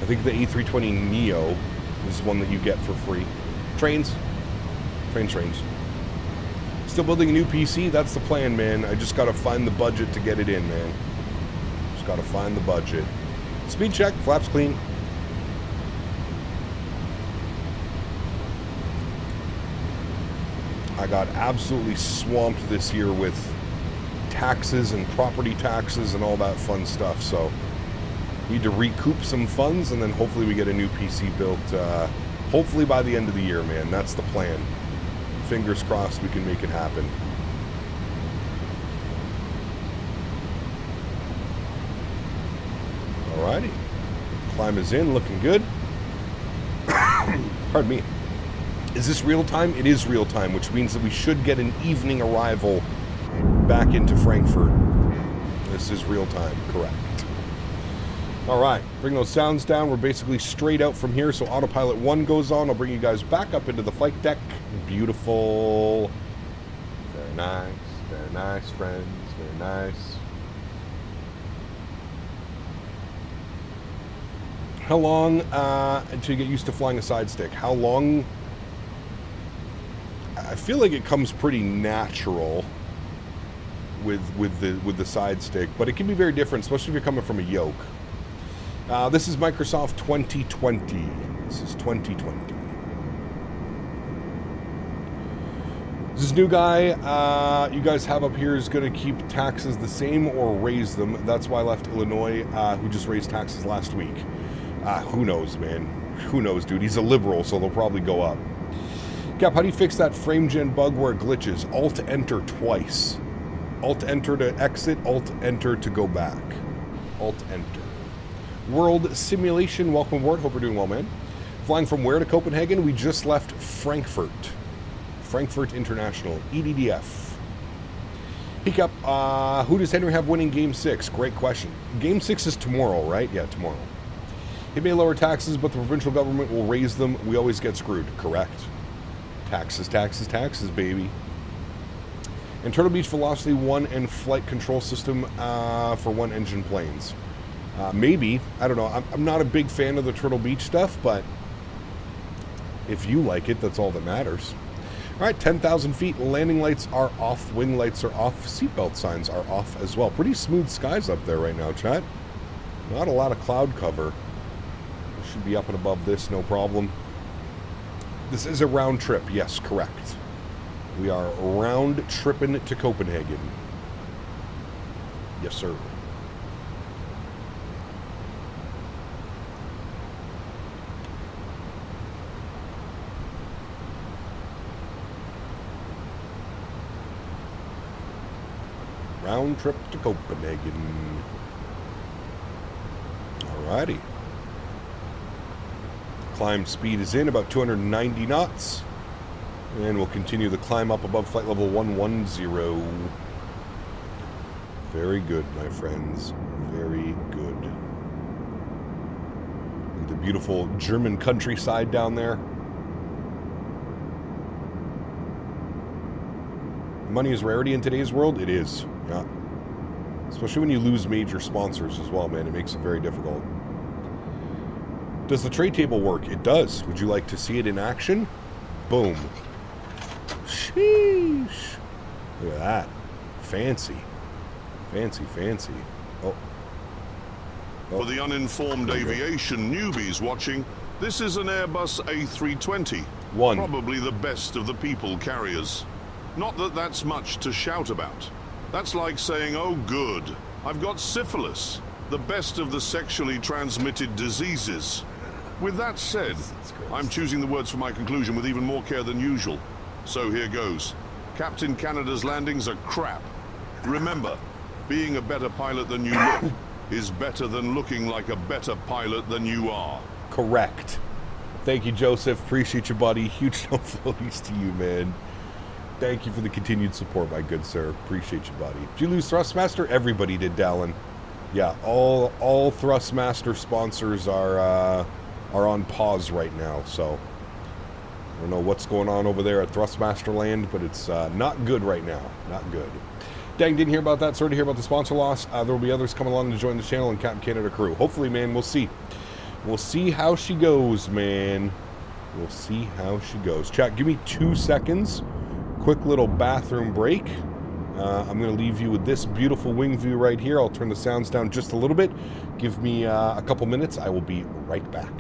I think the A320 Neo is one that you get for free. Trains. Trains. Still building a new PC? That's the plan, man. I just gotta find the budget to get it in, man. Just gotta find the budget. Speed check, flaps clean. I got absolutely swamped this year with taxes and property taxes and all that fun stuff, so need to recoup some funds and then hopefully we get a new PC built hopefully by the end of the year, man. That's the plan. Fingers crossed we can make it happen. Alrighty. Climb is in, looking good. Pardon me. Is this real time? It is real time, which means that we should get an evening arrival back into Frankfurt. This is real time, correct. All right, bring those sounds down. We're basically straight out from here, so autopilot 1 goes on. I'll bring you guys back up into the flight deck. Beautiful. Very nice, friends. Very nice. How long until you get used to flying a side stick? How long? I feel like it comes pretty natural with the side stick, but it can be very different, especially if you're coming from a yoke. This is Microsoft 2020. This is 2020. This new guy you guys have up here is going to keep taxes the same or raise them. That's why I left Illinois, who just raised taxes last week. Who knows, man? Who knows, dude? He's a liberal, so they'll probably go up. Cap, how do you fix that frame gen bug where it glitches? Alt-enter twice. Alt-enter to exit, Alt-enter to go back. Alt-enter. World Simulation, welcome aboard. Hope you're doing well, man. Flying from where to Copenhagen? We just left Frankfurt. Frankfurt International, EDDF. Hey, Cap, who does Henry have winning Game 6? Great question. Game 6 is tomorrow, right? Yeah, tomorrow. He may lower taxes, but the provincial government will raise them. We always get screwed. Correct. Taxes, taxes, taxes, baby. And Turtle Beach Velocity 1 and flight control system for one-engine planes. Maybe. I don't know. I'm not a big fan of the Turtle Beach stuff, but if you like it, that's all that matters. All right, 10,000 feet. Landing lights are off. Wing lights are off. Seatbelt signs are off as well. Pretty smooth skies up there right now, chat. Not a lot of cloud cover. Should be up and above this, no problem. This is a round trip. Yes, correct. We are round tripping to Copenhagen. Yes, sir. Round trip to Copenhagen. Alrighty. Climb speed is in about 290 knots. And we'll continue the climb up above flight level 110. Very good, my friends. Very good. Look at the beautiful German countryside down there. Money is rarity in today's world? It is, yeah. Especially when you lose major sponsors as well, man. It makes it very difficult. Does the tray table work? It does. Would you like to see it in action? Boom. Sheesh. Look at that. Fancy. Fancy, fancy. Oh. For the uninformed aviation newbies watching, this is an Airbus A320. Probably the best of the people carriers. Not that that's much to shout about. That's like saying, oh good, I've got syphilis. The best of the sexually transmitted diseases. With that said, I'm choosing the words for my conclusion with even more care than usual. So here goes. Captain Canada's landings are crap. Remember, being a better pilot than you look is better than looking like a better pilot than you are. Correct. Thank you, Joseph. Appreciate you, buddy. Huge no floaties to you, man. Thank you for the continued support, my good sir. Appreciate you, buddy. Did you lose Thrustmaster? Everybody did, Dallin. Yeah, all Thrustmaster sponsors are on pause right now, so I don't know what's going on over there at Thrustmaster Land, but it's not good right now. Not good. Dang, didn't hear about that. Sorry to hear about the sponsor loss. There will be others coming along to join the channel and Captain Canada crew. Hopefully, man, we'll see. We'll see how she goes, man. We'll see how she goes. Chat, give me 2 seconds. Quick little bathroom break. I'm going to leave you with this beautiful wing view right here. I'll turn the sounds down just a little bit. Give me a couple minutes. I will be right back.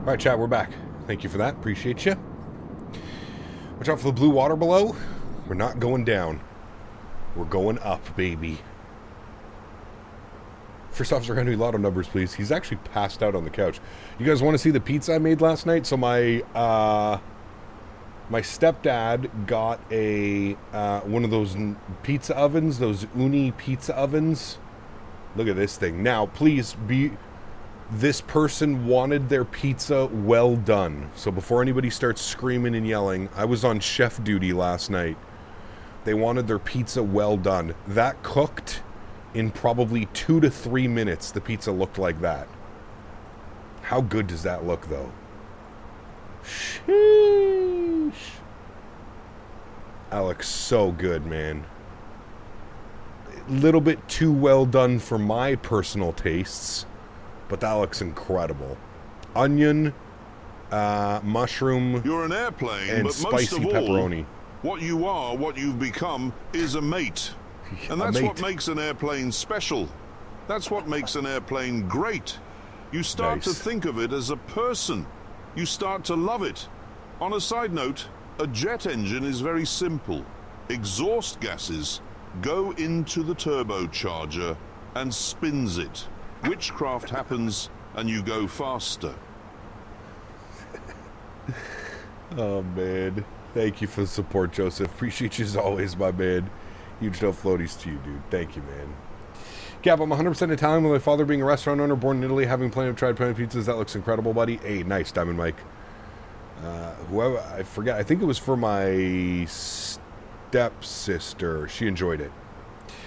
All right, chat, we're back. Thank you for that. Appreciate you. Watch out for the blue water below. We're not going down. We're going up, baby. First Officer Henry, lotto numbers, please. He's actually passed out on the couch. You guys want to see the pizza I made last night? So my stepdad got a one of those pizza ovens, those uni pizza ovens. Look at this thing. Now, please be... This person wanted their pizza well done. So before anybody starts screaming and yelling, I was on chef duty last night. They wanted their pizza well done. That cooked in probably 2 to 3 minutes. The pizza looked like that. How good does that look, though? Sheesh. Alex, so good, man. A little bit too well done for my personal tastes. But that looks incredible. Onion, mushroom, you're an airplane, and but spicy most of all, pepperoni. What you are, what you've become, is a mate. And that's what makes an airplane special. That's what makes an airplane great. You start to think of it as a person. You start to love it. On a side note, a jet engine is very simple. Exhaust gases go into the turbocharger and spins it. Witchcraft happens and you go faster. Oh, man. Thank you for the support, Joseph. Appreciate you as always, my man. Huge no floaties to you, dude. Thank you, man. Gab, I'm 100% Italian with my father being a restaurant owner, born in Italy, having plenty of tried plenty of pizzas. That looks incredible, buddy. Hey, nice, Diamond Mike. Whoever, I forget. I think it was for my stepsister. She enjoyed it.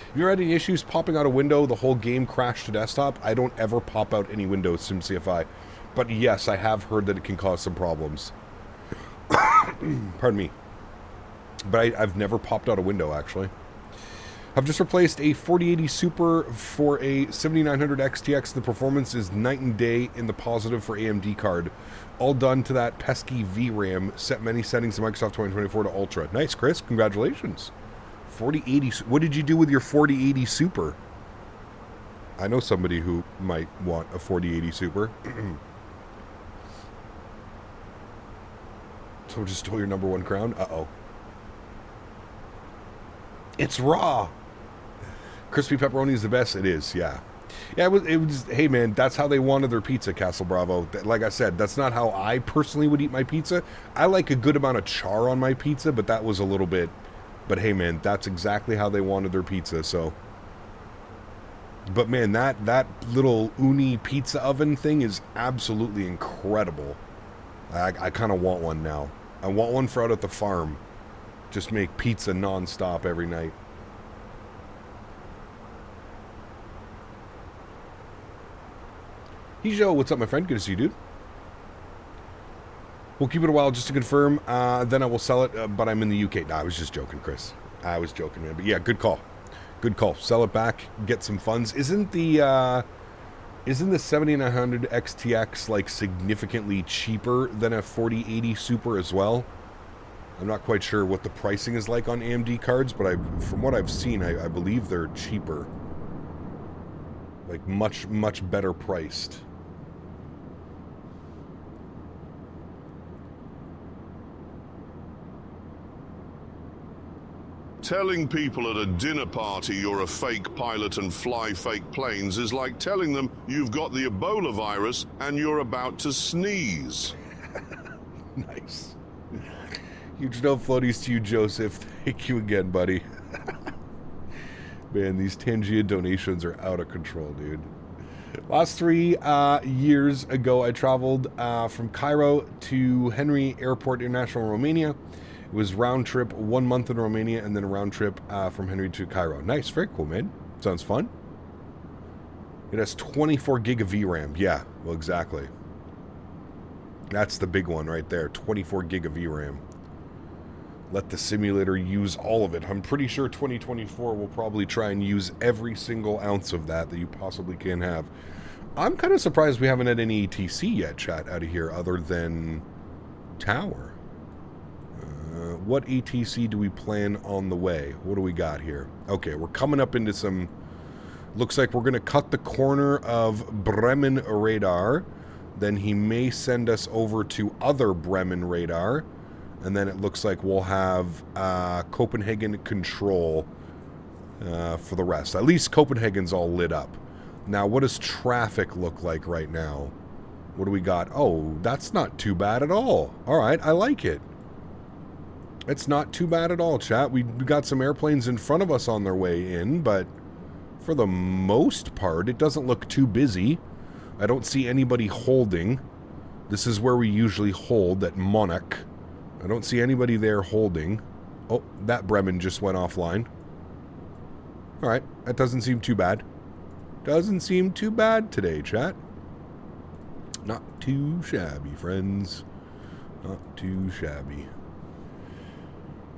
Have you had any issues popping out a window? The whole game crashed to desktop. I don't ever pop out any windows SimCFI. But yes, I have heard that it can cause some problems. Pardon me. But I've never popped out a window, actually. I've just replaced a 4080 Super for a 7900 XTX. The performance is night and day in the positive for AMD card. All done to that pesky VRAM. Set many settings in Microsoft 2024 to Ultra. Nice, Chris. Congratulations. 4080. What did you do with your 4080 Super? I know somebody who might want a 4080 Super. Someone just stole your #1 crown? Uh-oh. It's raw. Crispy pepperoni is the best. It is, yeah. Yeah, it was, hey, man, that's how they wanted their pizza, Castle Bravo. Like I said, that's not how I personally would eat my pizza. I like a good amount of char on my pizza, but that was a little bit... But hey, man, that's exactly how they wanted their pizza, so... But man, that little uni pizza oven thing is absolutely incredible. I kind of want one now. I want one for out at the farm. Just make pizza non-stop every night. Hijo, what's up, my friend? Good to see you, dude. We'll keep it a while just to confirm. Then I will sell it, but I'm in the UK. Nah, I was just joking, Chris. I was joking, man. But yeah, good call. Good call. Sell it back, get some funds. Isn't the 7900 XTX like significantly cheaper than a 4080 Super as well? I'm not quite sure what the pricing is like on AMD cards, but from what I've seen, I believe they're cheaper. Like much, much better priced. Telling people at a dinner party you're a fake pilot and fly fake planes is like telling them you've got the Ebola virus and you're about to sneeze. Nice. Huge no floaties to you, Joseph. Thank you again, buddy. Man, these Tangia donations are out of control, dude. Last 3 years ago, I traveled from Cairo to Henry Airport International, Romania. It was round trip, 1 month in Romania, and then a round trip from Henry to Cairo. Nice, very cool, man. Sounds fun. It has 24 gig of VRAM. Yeah, well, exactly. That's the big one right there, 24 gig of VRAM. Let the simulator use all of it. I'm pretty sure 2024 will probably try and use every single ounce of that you possibly can have. I'm kind of surprised we haven't had any ATC yet, chat, out of here, other than Tower. What ATC do we plan on the way? What do we got here? Okay, we're coming up into some... Looks like we're going to cut the corner of Bremen radar. Then he may send us over to other Bremen radar. And then it looks like we'll have Copenhagen control for the rest. At least Copenhagen's all lit up. Now, what does traffic look like right now? What do we got? Oh, that's not too bad at all. All right, I like it. It's not too bad at all, chat. We got some airplanes in front of us on their way in, but for the most part, it doesn't look too busy. I don't see anybody holding. This is where we usually hold, at Monarch. I don't see anybody there holding. Oh, that Bremen just went offline. Alright, that doesn't seem too bad. Doesn't seem too bad today, chat. Not too shabby, friends. Not too shabby.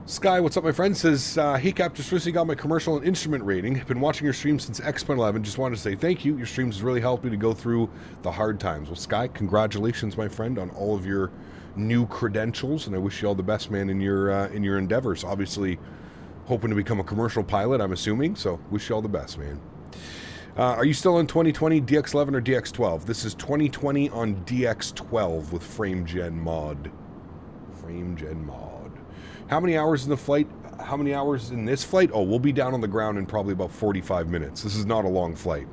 Sky, what's up, my friend? Says, hey, Cap, just recently got my commercial and instrument rating. Been watching your stream since X-Men 11. Just wanted to say thank you. Your streams has really helped me to go through the hard times. Well, Sky, congratulations, my friend, on all of your new credentials, and I wish you all the best, man, in your endeavors. Obviously, hoping to become a commercial pilot, I'm assuming, so wish you all the best, man. Are you still on 2020 DX11 or DX12? This is 2020 on DX12 with FrameGen mod. FrameGen mod. How many hours in the flight? How many hours in this flight? Oh, we'll be down on the ground in probably about 45 minutes. This is not a long flight.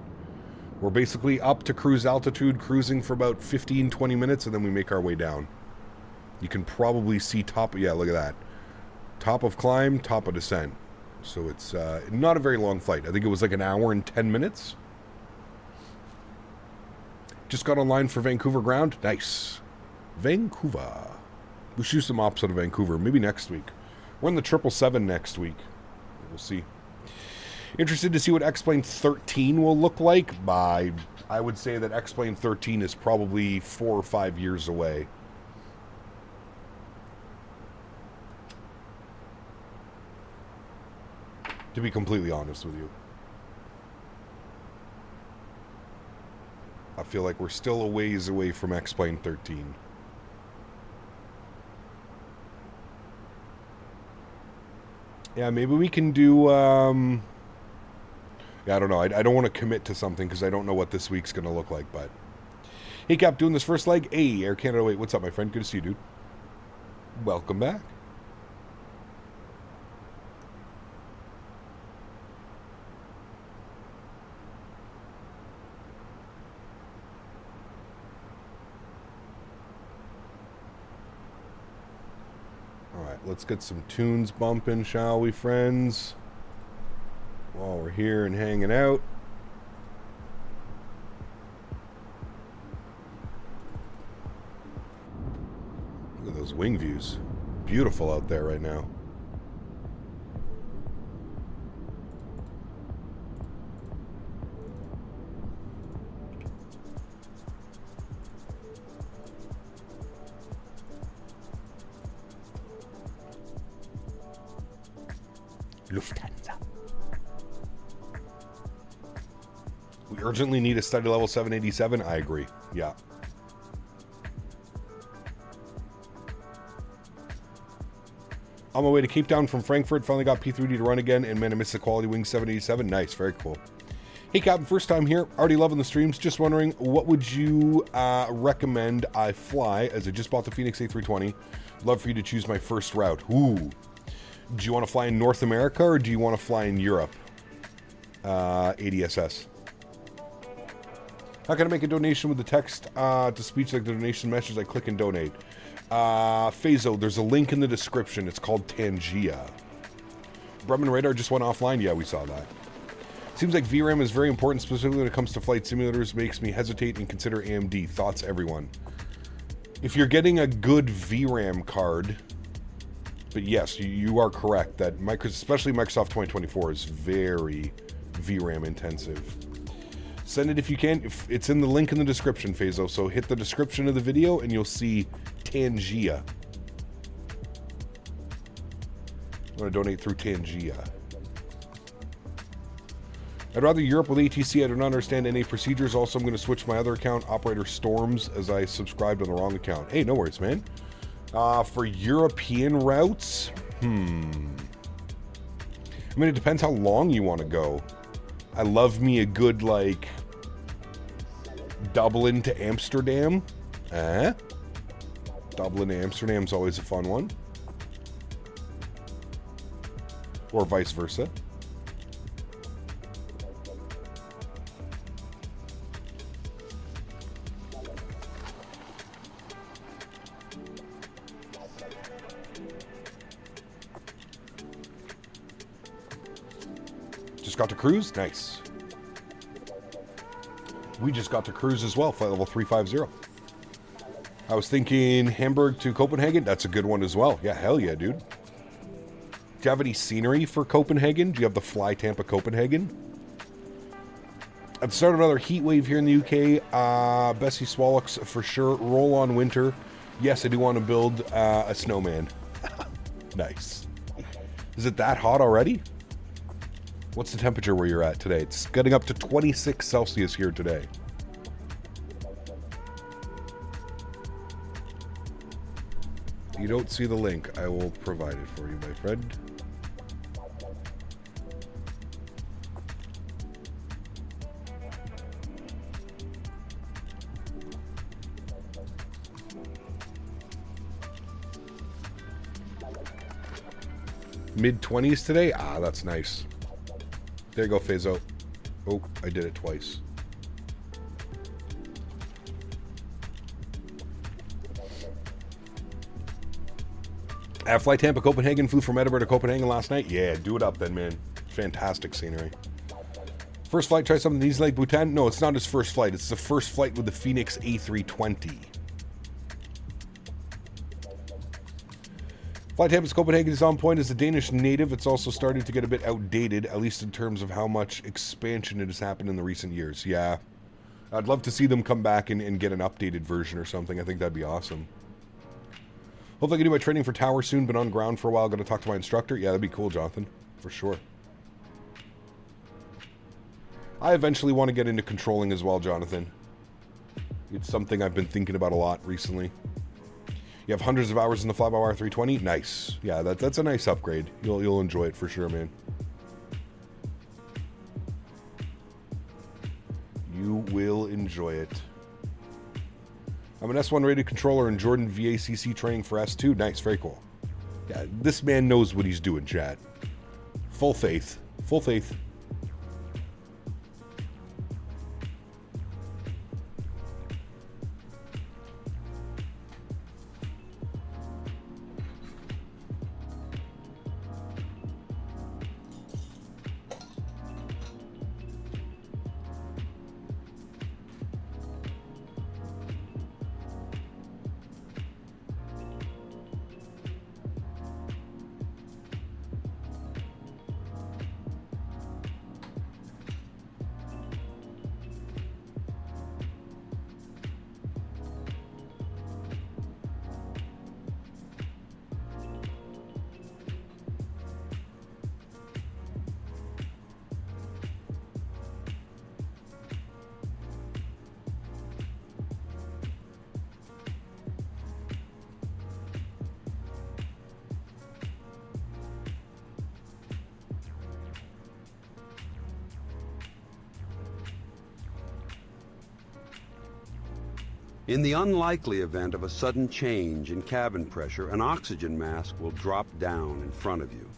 We're basically up to cruise altitude, cruising for about 15-20 minutes, and then we make our way down. You can probably see top... Yeah, look at that. Top of climb, top of descent. So it's not a very long flight. I think it was like an hour and 10 minutes. Just got online for Vancouver ground. Nice. Vancouver. We should do some ops out of Vancouver. Maybe next week. We're in the 777 next week. We'll see. Interested to see what X-Plane 13 will look like. I would say that X-Plane 13 is probably 4 or 5 years away. To be completely honest with you. I feel like we're still a ways away from X-Plane 13. Yeah, maybe we can do, yeah, I don't know. I don't want to commit to something because I don't know what this week's going to look like, but... Hey, Cap, doing this first leg? Hey, Air Canada, wait, what's up, my friend? Good to see you, dude. Welcome back. Let's get some tunes bumping, shall we, friends? While we're here and hanging out. Look at those wing views. Beautiful out there right now. Lufthansa. We urgently need a study level 787. I agree. Yeah. On my way to Cape Town from Frankfurt. Finally got P3D to run again. And man, I missed the quality wing 787. Nice. Very cool. Hey, Captain. First time here. Already loving the streams. Just wondering, what would you recommend I fly, as I just bought the Fenix A320. Love for you to choose my first route. Ooh. Do you want to fly in North America or do you want to fly in Europe? ADSS. How can I make a donation with the text to speech like the donation message? I click and donate. Fazo, there's a link in the description. It's called Tangia. Bremen radar just went offline. Yeah, we saw that. Seems like VRAM is very important, specifically when it comes to flight simulators. Makes me hesitate and consider AMD. Thoughts, everyone? If you're getting a good VRAM card... But yes, you are correct that especially Microsoft 2024 is very VRAM intensive. Send it if you can. It's in the link in the description, Fazo. So hit the description of the video and you'll see Tangia. I'm going to donate through Tangia. I'd rather Europe with ATC. I do not understand NA procedures. Also, I'm going to switch my other account, Operator Storms, as I subscribed on the wrong account. Hey, no worries, man. For European routes, I mean, it depends how long you want to go. I love me a good, like, Dublin to Amsterdam. Dublin to Amsterdam's always a fun one. Or vice versa. Just got to cruise? Nice. We just got to cruise as well, flight level 350. I was thinking Hamburg to Copenhagen. That's a good one as well. Yeah, hell yeah, dude. Do you have any scenery for Copenhagen? Do you have the Fly Tampa Copenhagen? At the start of another heat wave here in the UK. Bessie Swallocks for sure. Roll on winter. Yes, I do want to build a snowman. Nice. Is it that hot already? What's the temperature where you're at today? It's getting up to 26 Celsius here today. You don't see the link. I will provide it for you, my friend. Mid-20s today? Ah, that's nice. There you go, Fazo. Oh, I did it twice. Flight Tampa Copenhagen, flew from Edinburgh to Copenhagen last night. Yeah, do it up then, man. Fantastic scenery. First flight, try something easy like Bhutan? No, it's not his first flight. It's the first flight with the Fenix A320. Flight Tampa's Copenhagen is on point as a Danish native. It's also starting to get a bit outdated, at least in terms of how much expansion it has happened in the recent years. Yeah. I'd love to see them come back and get an updated version or something. I think that'd be awesome. Hopefully I can do my training for tower soon. Been on ground for a while. Got to talk to my instructor. Yeah, that'd be cool, Jonathan. For sure. I eventually want to get into controlling as well, Jonathan. It's something I've been thinking about a lot recently. You have hundreds of hours in the fly-by-wire 320. Nice. Yeah, that's a nice upgrade. You'll enjoy it for sure, man. You will enjoy it. I'm an S1 rated controller in Jordan VACC training for S2. Nice, very cool. Yeah, this man knows what he's doing, chat. Full faith. Full faith. In the unlikely event of a sudden change in cabin pressure, an oxygen mask will drop down in front of you.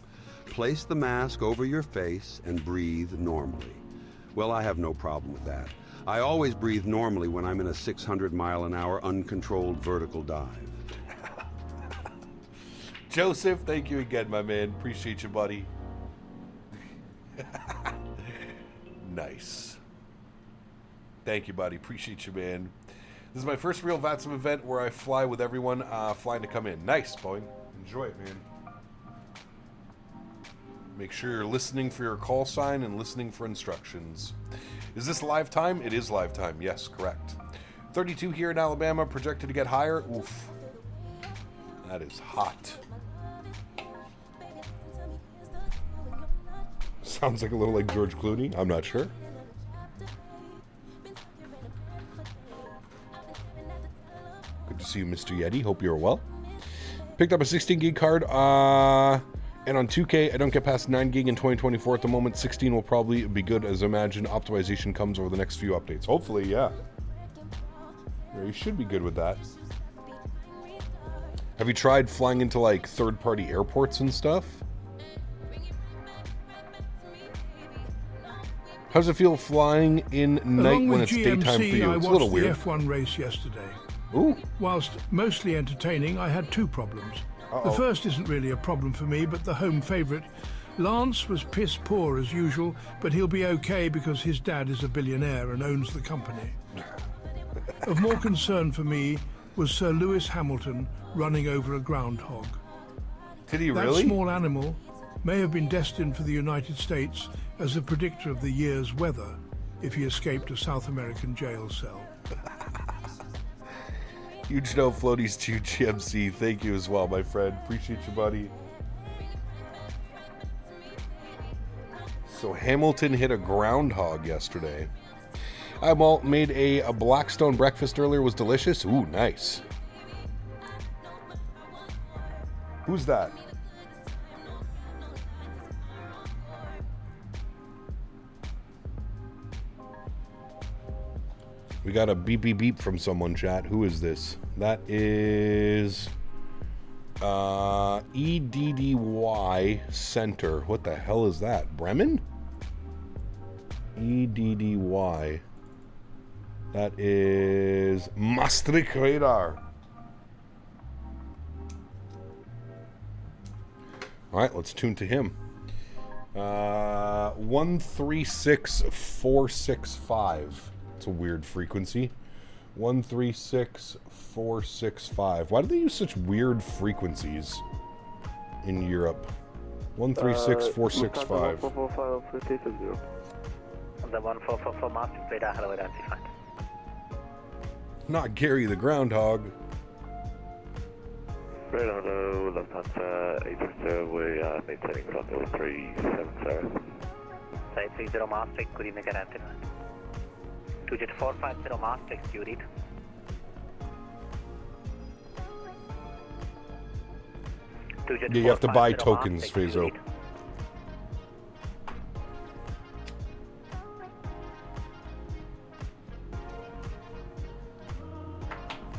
Place the mask over your face and breathe normally. Well, I have no problem with that. I always breathe normally when I'm in a 600-mile-an-hour uncontrolled vertical dive. Joseph, thank you again, my man. Appreciate you, buddy. Nice. Thank you, buddy. Appreciate you, man. This is my first real VATSIM event where I fly with everyone flying to come in. Nice, Boeing. Enjoy it, man. Make sure you're listening for your call sign and listening for instructions. Is this live time? It is live time. Yes, correct. 32 here in Alabama, projected to get higher. Oof. That is hot. Sounds like a little like George Clooney. I'm not sure. Good to see you, Mr. Yeti. Hope you're well. Picked up a 16 gig card. And on 2K, I don't get past 9 gig in 2024 at the moment. 16 will probably be good, as I imagine optimization comes over the next few updates. Hopefully, yeah. You should be good with that. Have you tried flying into like third-party airports and stuff? How does it feel flying in night when it's daytime for you? It's a little weird. I watched the F1 race yesterday. Ooh. Whilst mostly entertaining, I had two problems. The first isn't really a problem for me, but the home favourite. Lance was piss poor as usual, but he'll be okay because his dad is a billionaire and owns the company. Of more concern for me was Sir Lewis Hamilton running over a groundhog. Did he really? That small animal may have been destined for the United States as a predictor of the year's weather if he escaped a South American jail cell. Huge no floaties to GMC. Thank you as well, my friend. Appreciate you, buddy. So Hamilton hit a groundhog yesterday. I made a Blackstone breakfast earlier. Was delicious. Ooh, nice. Who's that? We got a beep beep beep from someone, chat. Who is this? That is EDDY Center. What the hell is that? Bremen? EDDY. That is Maastricht Radar. All right, let's tune to him. 136465. It's a weird frequency. 136465. Why do they use such weird frequencies in Europe? 136465. The 1444 Maastricht radar, hello, identified. Not Gary the groundhog. Radar, hello, Lufthansa, A321, we are maintaining flight level 370. Site 30 Maastricht, good evening, identified. 2Jet450 Maastricht, you read. Yeah, you have to buy tokens, Fazo.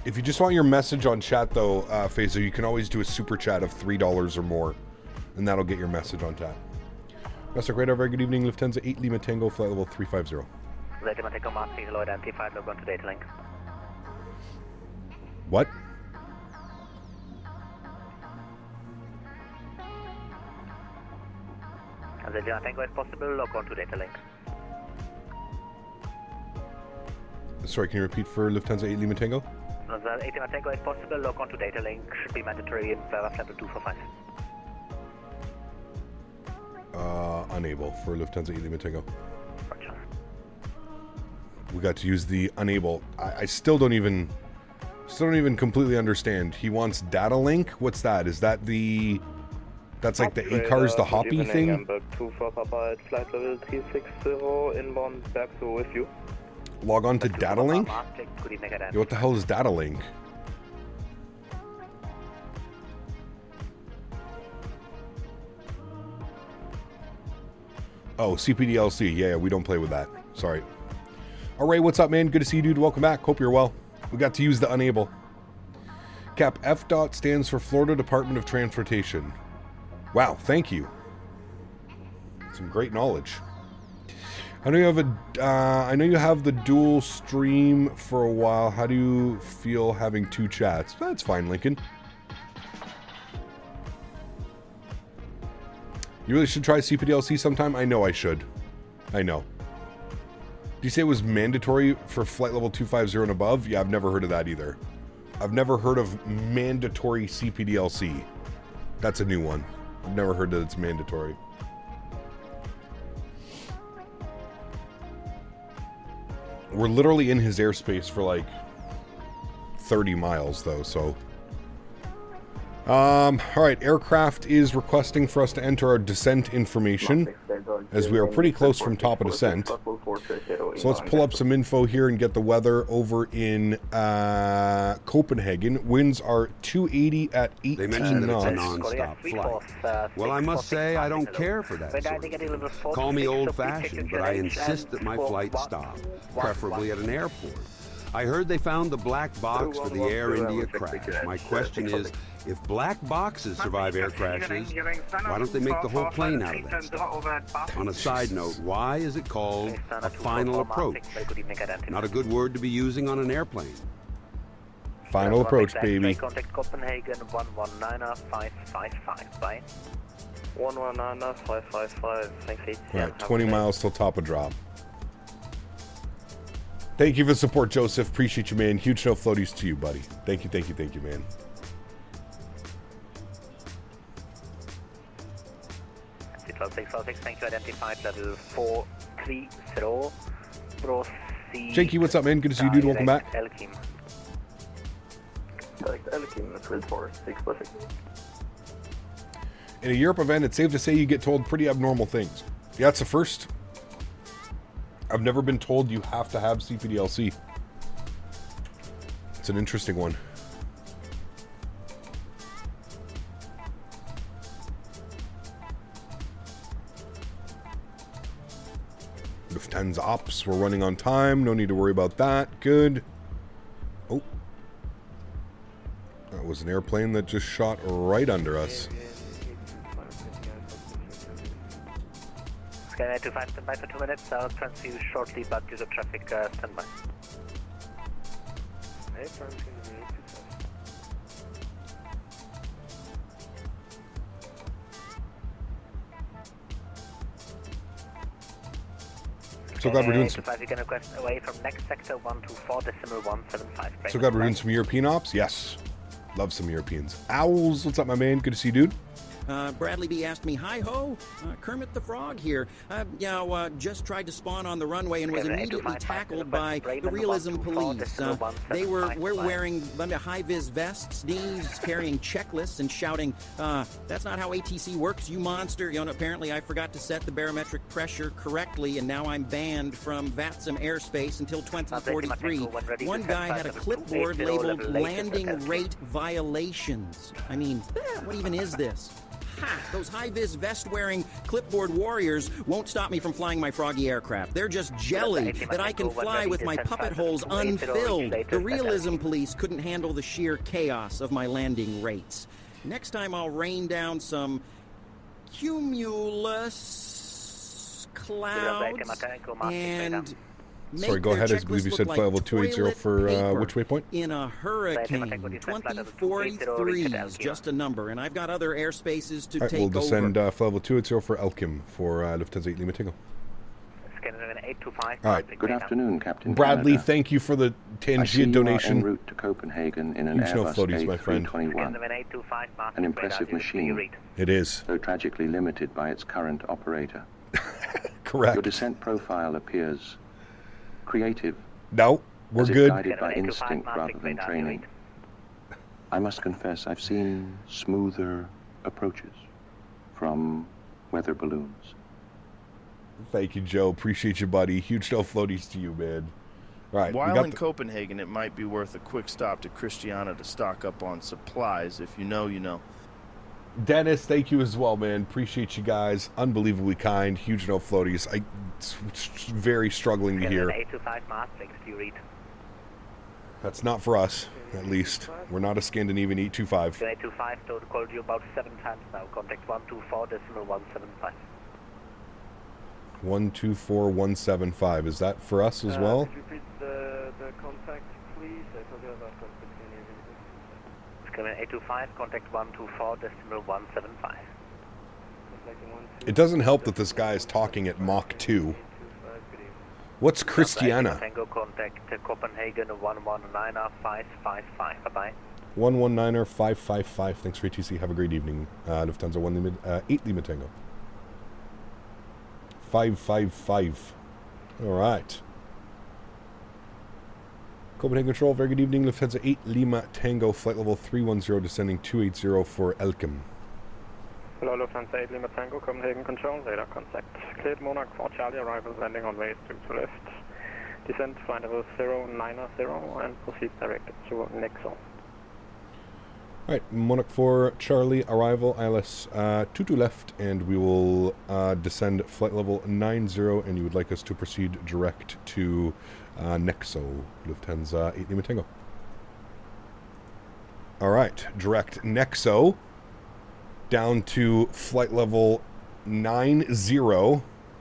If you just want your message on chat, though, Fazo, you can always do a super chat of $3 or more, and that'll get your message on chat. Master Radar, very good evening. Lufthansa 8 Lima Tango, flight level 350. Lima Tango Maastricht, hello, identified, log on to data link. What? As the Lima Tango is possible, log on to data link. Sorry, can you repeat for Lufthansa 8 Lima Tango? As the 8 Lima Tango is possible, log on to data link. Should be mandatory in flight level 245. Unable for Lufthansa 8 Lima Tango. Roger. We got to use the unable. I still don't even completely understand. He wants data link. What's that? Is that the? That's like the ACARS, the hoppy thing. Hamburg 24 Papa at flight level 360 inbound back to with you. Log on to data link. Yo, what the hell is data link? Oh, CPDLC. Yeah, we don't play with that. Sorry. All right, what's up, man? Good to see you, dude. Welcome back. Hope you're well. We got to use the unable. Cap, FDOT stands for Florida Department of Transportation. Wow, thank you. Some great knowledge. I know you have I know you have the dual stream for a while. How do you feel having two chats? That's fine, Lincoln. You really should try CPDLC sometime? I know I should. I know. Did you say it was mandatory for flight level 250 and above? Yeah, I've never heard of that either. I've never heard of mandatory CPDLC. That's a new one. I've never heard that it's mandatory. We're literally in his airspace for like 30 miles though, so. Alright, aircraft is requesting for us to enter our descent information, as we are pretty close from top of descent. So let's pull up some info here and get the weather over in Copenhagen. Winds are 280 at 18 They mentioned that it's a knots. non-stop flight. Well, I must say I don't care for that sort of thing. Call me old-fashioned, but I insist that my flight stop, preferably at an airport. I heard they found the black box for the Air India crash. My question is, if black boxes survive air crashes, why don't they make the whole plane out of that stuff? On a side note, why is it called a final approach? Not a good word to be using on an airplane. Final approach, baby. Contact Copenhagen 119.555. Bye. 119.555. Thanks. All right, 20 miles till top of drop. Thank you for the support, Joseph. Appreciate you, man. Huge no floaties to you, buddy. Thank you, man. Thank you. Identified level 430. Proceed. Jakey, what's up, man? Good to see you, dude. Welcome back. Elkim, that's 4-6. In a Europe event, it's safe to say you get told pretty abnormal things. Yeah, it's the first. I've never been told you have to have CPDLC. It's an interesting one. Lufthansa ops, we're running on time. No need to worry about that. Good. Oh. That was an airplane that just shot right under us. Skyline 25, stand by for 2 minutes. I'll transfer you shortly, but due to traffic, stand by. So glad we're doing some. You can request away from next sector 124.175. So glad we're doing some European ops. Yes, love some Europeans. Owls, what's up, my man? Good to see you, dude. Bradley B asked me, "Hi ho, Kermit the Frog here. Just tried to spawn on the runway and was immediately tackled by the realism police. We're wearing high-vis vests, Denis carrying checklists and shouting, that's not how ATC works, you monster. Apparently I forgot to set the barometric pressure correctly, and now I'm banned from VATSIM airspace until 2043. One guy had a clipboard labeled landing rate violations. I mean, what even is this? Ha! Those high-vis vest-wearing clipboard warriors won't stop me from flying my froggy aircraft. They're just jelly that I can fly with my puppet holes unfilled. The realism police couldn't handle the sheer chaos of my landing rates. Next time I'll rain down some cumulus clouds and... Sorry, go ahead. I believe you said flight level 280 for which waypoint? In a hurricane, 2043 is just a number, and I've got other airspaces to take over. We'll descend flight level 280 for Elkim for Lufthansa 8 Lima Tango. All right. Good afternoon, Captain Bradley, Canada. Thank you for the Tangier donation. En route to Copenhagen in an Airbus A321. An impressive machine. It is. Though tragically limited by its current operator. Correct. Your descent profile appears creative. No, we're good. Guided by instinct rather than training. I must confess, I've seen smoother approaches from weather balloons. Thank you, Joe. Appreciate you, buddy. Huge no floaties to you, man. All right. While in Copenhagen, it might be worth a quick stop to Christiana to stock up on supplies. If you know, you know. Dennis, thank you as well, man. Appreciate you guys. Unbelievably kind. Huge no floaties. It's very struggling to hear. 825 Mars, thanks to you, read. That's not for us, at least. We're not a Scandinavian 825. 825, told called you about 7 times now. Contact 124.175. 124.175. Is that for us as well? Could you repeat the contact, please? I forgot about that. 825, contact 124.175. It doesn't help that this guy is talking at Mach 2. What's Christiana? Tango contact Copenhagen 119.555. Bye-bye. 119.555. Thanks for ATC. Have a great evening. Lufthansa 8 Lima Tango. 555. All right. Copenhagen Control, very good evening. Lufthansa 8 Lima Tango, flight level 310, descending 280 for Elkim. Hello, Lufthansa 8 Lima Tango, Copenhagen Control, radar contact. Cleared Monarch 4 Charlie, arrival landing on way to left. Descent flight level 090 and proceed directed to Nexo. Alright, Monarch 4, Charlie, arrival, ILS 22 left, and we will descend flight level 90, and you would like us to proceed direct to Nexo, Lufthansa 8 Lima Tango. Alright, direct Nexo, down to flight level 90.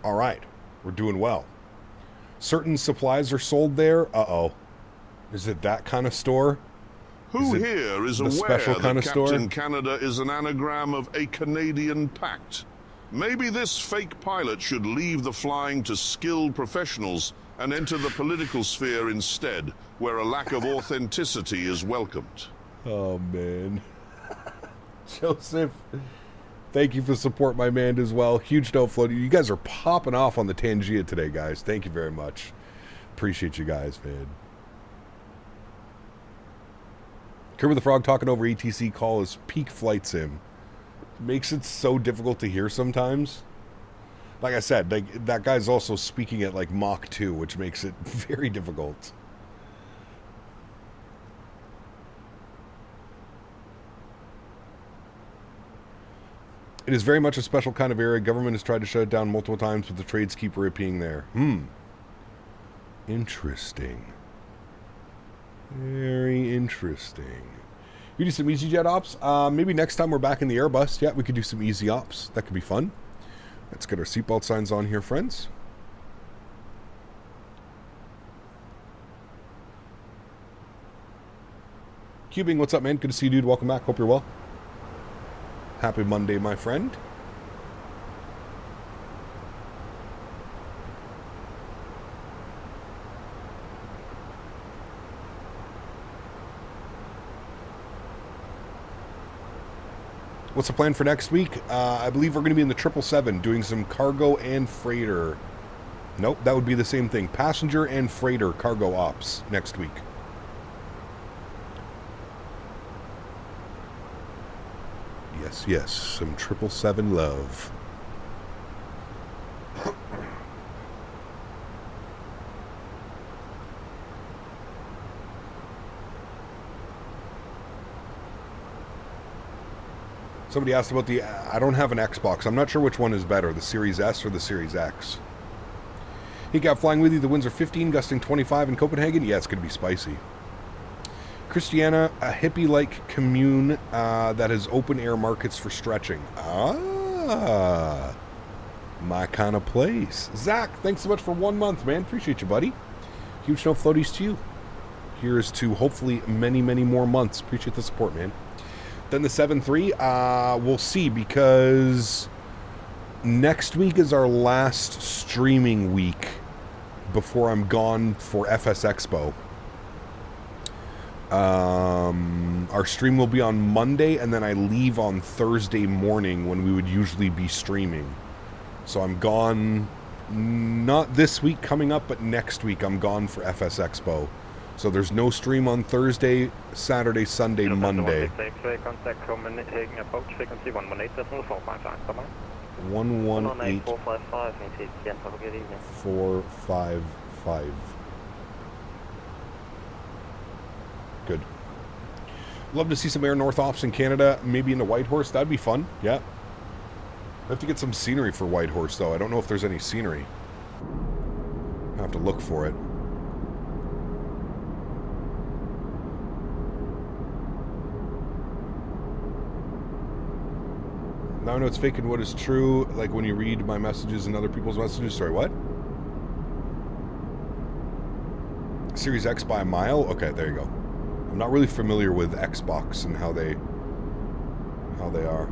Alright, we're doing well. Certain supplies are sold there. Uh-oh. Is it that kind of store? Who here is aware that kind of Captain Canada is an anagram of a Canadian pact? Maybe this fake pilot should leave the flying to skilled professionals and enter the political sphere instead, where a lack of authenticity is welcomed. Oh, man. Joseph, thank you for support, my man, as well. Huge note flow. You guys are popping off on the Tangia today, guys. Thank you very much. Appreciate you guys, man. Kermit the Frog talking over ETC call is peak flight sim. Makes it so difficult to hear sometimes. Like I said, that guy's also speaking at like Mach 2, which makes it very difficult. It is very much a special kind of area. Government has tried to shut it down multiple times, but the trades keep reappearing there. Interesting. Very interesting. You do some EasyJet ops? Maybe next time we're back in the Airbus. Yeah, we could do some easy ops. That could be fun. Let's get our seatbelt signs on here, friends. Cubing, what's up, man? Good to see you, dude. Welcome back. Hope you're well. Happy Monday, my friend. What's the plan for next week? I believe we're going to be in the 777 doing some cargo and freighter. Nope, that would be the same thing. Passenger and freighter cargo ops next week. Yes, yes, some 777 love. Somebody asked about the... I don't have an Xbox. I'm not sure which one is better, the Series S or the Series X. Hey, Cap, flying with you. The winds are 15, gusting 25 in Copenhagen. Yeah, it's going to be spicy. Christiana, a hippie-like commune that has open-air markets for stretching. Ah, my kind of place. Zach, thanks so much for 1 month, man. Appreciate you, buddy. Huge no floaties to you. Here's to hopefully many, many more months. Appreciate the support, man. Then the 7-3, we'll see, because next week is our last streaming week before I'm gone for FS Expo. Our stream will be on Monday, and then I leave on Thursday morning when we would usually be streaming. So I'm gone, not this week coming up, but next week I'm gone for FS Expo. So there's no stream on Thursday, Saturday, Sunday, Monday. Contact Copenhagen approach frequency 118.455. 118.455. Good. Love to see some Air North ops in Canada, maybe in the Whitehorse. That'd be fun. Yeah. I have to get some scenery for Whitehorse, though. I don't know if there's any scenery. I have to look for it. Now I know it's fake and what is true, like when you read my messages and other people's messages. Sorry, what? Series X by a mile? Okay, there you go. I'm not really familiar with Xbox and how they are.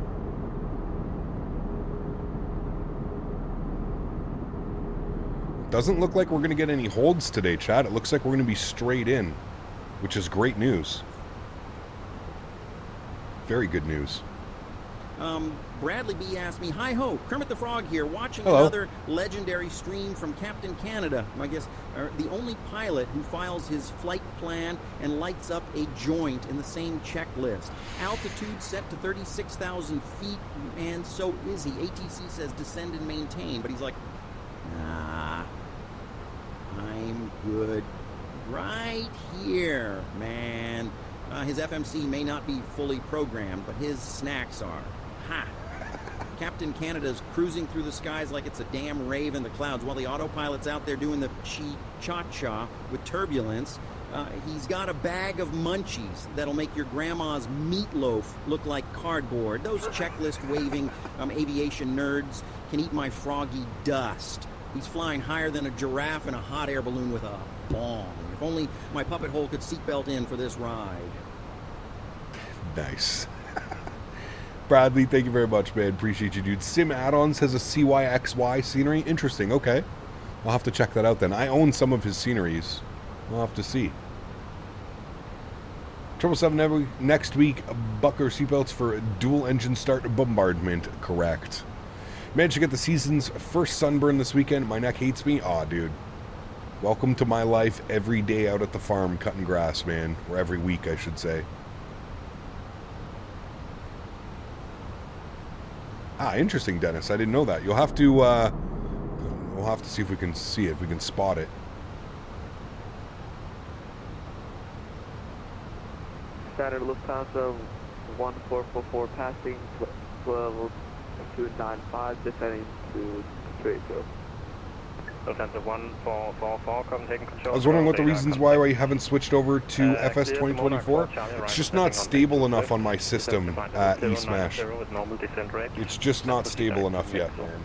Doesn't look like we're going to get any holds today, chat. It looks like we're going to be straight in, which is great news. Very good news. Bradley B asked me, hi ho, Kermit the Frog here, watching Hello. Another legendary stream from Captain Canada. I guess the only pilot who files his flight plan and lights up a joint in the same checklist. Altitude set to 36,000 feet, and so is he. ATC says descend and maintain, but he's like, nah, I'm good right here, man. His FMC may not be fully programmed, but his snacks are. Ha! Captain Canada's cruising through the skies like it's a damn rave in the clouds, while the autopilot's out there doing the cha-cha with turbulence. He's got a bag of munchies that'll make your grandma's meatloaf look like cardboard. Those checklist-waving aviation nerds can eat my froggy dust. He's flying higher than a giraffe in a hot air balloon with a bong. If only my puppet hole could seatbelt in for this ride. Nice. Bradley, thank you very much, man. Appreciate you, dude. Sim Add-ons has a CYXY scenery. Interesting. Okay. I'll have to check that out then. I own some of his sceneries. We'll have to see. 777 next week. Bucker seatbelts for dual engine start bombardment. Correct. Managed to get the season's first sunburn this weekend. My neck hates me. Aw, dude. Welcome to my life every day out at the farm cutting grass, man. Or every week, I should say. Ah, interesting, Dennis. I didn't know that. You'll have to, we'll have to see if we can see it, if we can spot it. Standard Lufthansa 1444 passing, level 295, descending to 380. Lufthansa 1444, Copenhagen control. I was wondering what the reasons why you haven't switched over to FS 2024. It's just not stable enough on my system, eSmash. It's just not stable enough yet, man.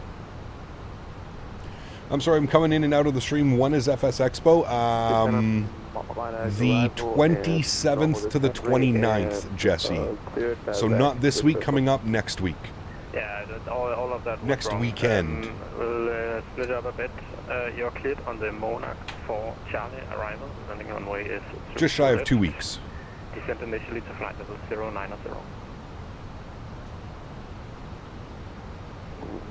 I'm sorry, I'm coming in and out of the stream. When is FS Expo? The 27th to the 29th, Jesse. So not this week, coming up next week. Yeah, all of that. Next weekend. We'll split up a bit. You're cleared on the Monarch for Charlie arrival. Landing runway is just shy of 2 weeks. Descent initially to flight level 090.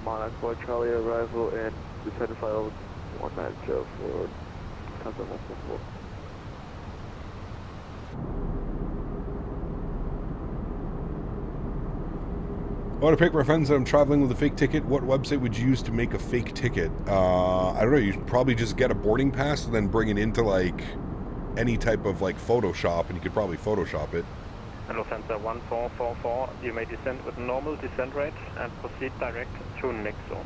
Monarch for Charlie arrival and descent flight level 190 for Lufthansa 144. I want to pick my friends that I'm traveling with a fake ticket. What website would you use to make a fake ticket? I don't know. You should probably just get a boarding pass and then bring it into like any type of like Photoshop, and you could probably Photoshop it. Lufthansa 1444, you may descend with normal descent rate and proceed direct to next zone.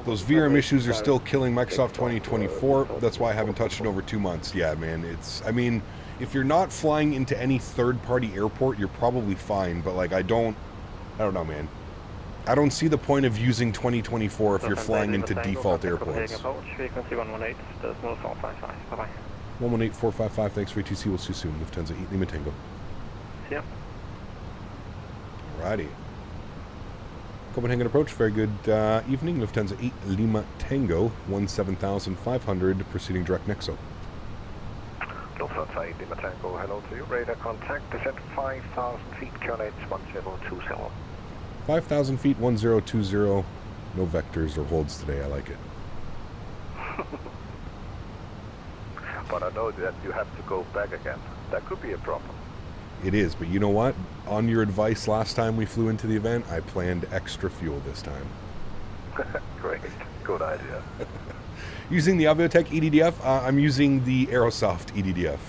Those VRM issues are still killing Microsoft 2024. That's why I haven't touched it over 2 months. Yeah, man. I mean, if you're not flying into any third-party airport, you're probably fine. But like, I don't know, man. I don't see the point of using 2024 if you're flying into default airports. Frequency 118, decimal 455. Bye-bye. 118455. Thanks for ATC. We'll see you soon. Lufthansa 8 Lima Tango. See ya. Alrighty. Copenhagen approach, very good evening. Lufthansa 8 Lima Tango, 17,500, proceeding direct Nexo. Lufthansa 8 Lima Tango, hello to you. Radar contact, descent 5,000 feet, QNH 1020. 5,000 feet, 1020. No vectors or holds today, I like it. But I know that you have to go back again. That could be a problem. It is, but you know what? On your advice last time we flew into the event, I planned extra fuel this time. Great. Good idea. Using the Aviotech EDDF, I'm using the Aerosoft EDDF.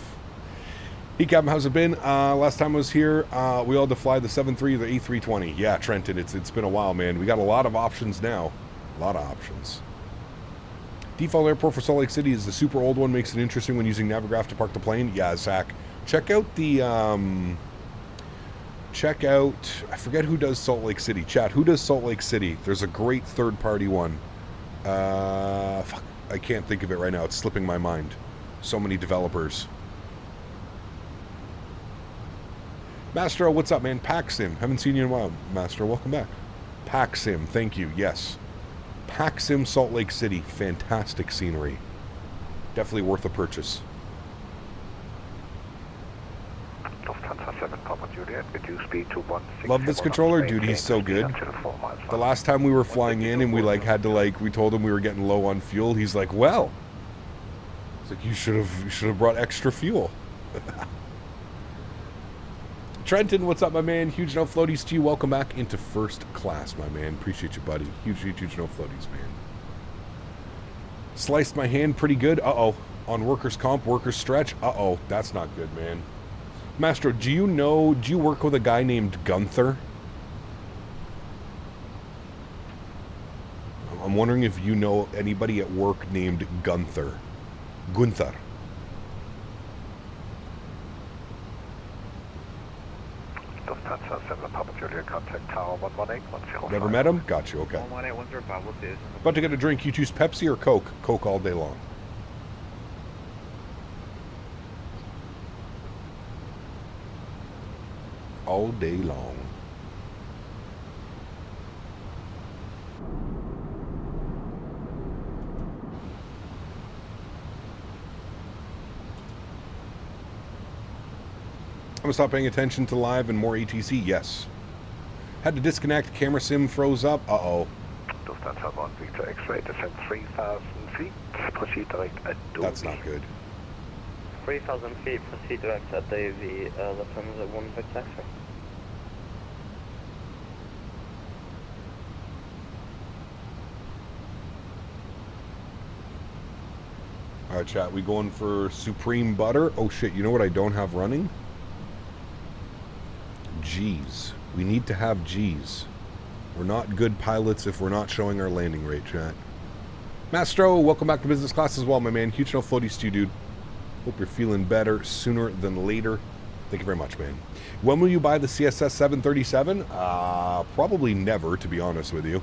Hey, Captain, how's it been? Last time I was here, we all had to fly the 7.3 or the A320. Yeah, Trenton, it's been a while, man. We got a lot of options now. A lot of options. Default airport for Salt Lake City is the super old one. Makes it interesting when using Navigraph to park the plane. Yeah, Zach. Check out the, I forget who does Salt Lake City. Chat, who does Salt Lake City? There's a great third-party one. Fuck, I can't think of it right now. It's slipping my mind. So many developers. Mastro, what's up, man? PackSim. Haven't seen you in a while. Mastro, welcome back. PackSim, thank you. Yes. PackSim Salt Lake City. Fantastic scenery. Definitely worth a purchase. Lufthansa 7 Papa Juliet, reduce speed to 16. Love this controller, dude. He's so good. The last time we were flying in and we like had to like, we told him we were getting low on fuel. He's like, well, it's like you should have brought extra fuel. Trenton, what's up, my man? Huge no floaties to you. Welcome back into first class, my man. Appreciate you, buddy. Huge no floaties, man. Sliced my hand pretty good. Uh-oh. On workers' comp, workers' stretch. Uh-oh, that's not good, man. Mastro, do you work with a guy named Gunther? I'm wondering if you know anybody at work named Gunther. Gunther. Lufthansa 7 Papa Julia, contact Tower 11810. Never met him? Got you, okay. 11810 Papa, please. About to get a drink, you choose Pepsi or Coke? Coke all day long. All day long. I'm gonna stop paying attention to live and more ATC. Yes. Had to disconnect. Camera sim froze up. Uh-oh. Lufthansa 1 Victor X-ray, descent 3,000 feet. Proceed direct at Dover. That's not good. 3,000 feet, proceed direct at Davy, Lufthansa 1 Victor X-ray. Alright, chat. We going for Supreme Butter? Oh, shit. You know what I don't have running? G's. We need to have G's. We're not good pilots if we're not showing our landing rate, chat. Mastro, welcome back to business class as well, my man. Huge no floaties to you, dude. Hope you're feeling better sooner than later. Thank you very much, man. When will you buy the CSS 737? Probably never, to be honest with you.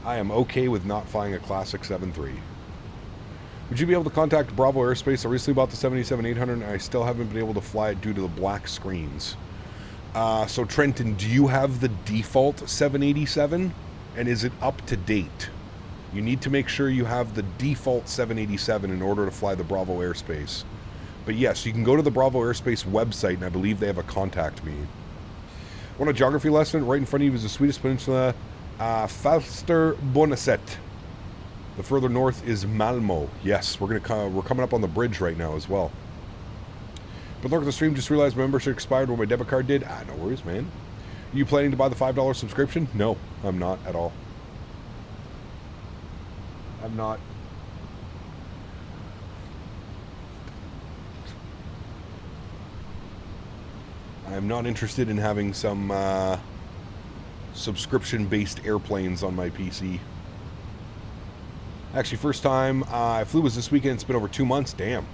I am okay with not flying a classic 7.3. Would you be able to contact Bravo Aerospace? I recently bought the 77-800 and I still haven't been able to fly it due to the black screens. So Trenton, do you have the default 787? And is it up to date? You need to make sure you have the default 787 in order to fly the Bravo Airspace. But yes, you can go to the Bravo Airspace website and I believe they have a contact me. Want a geography lesson? Right in front of you is the Swedish peninsula, Falsterboneset. The further north is Malmo. Yes, we're coming up on the bridge right now as well. But look at the stream, just realized my membership expired when my debit card did. No worries, man. Are you planning to buy the $5 subscription? No, I'm not at all. I'm not. I'm not interested in having some subscription-based airplanes on my PC. Actually, first time I flew was this weekend. It's been over 2 months. Damn.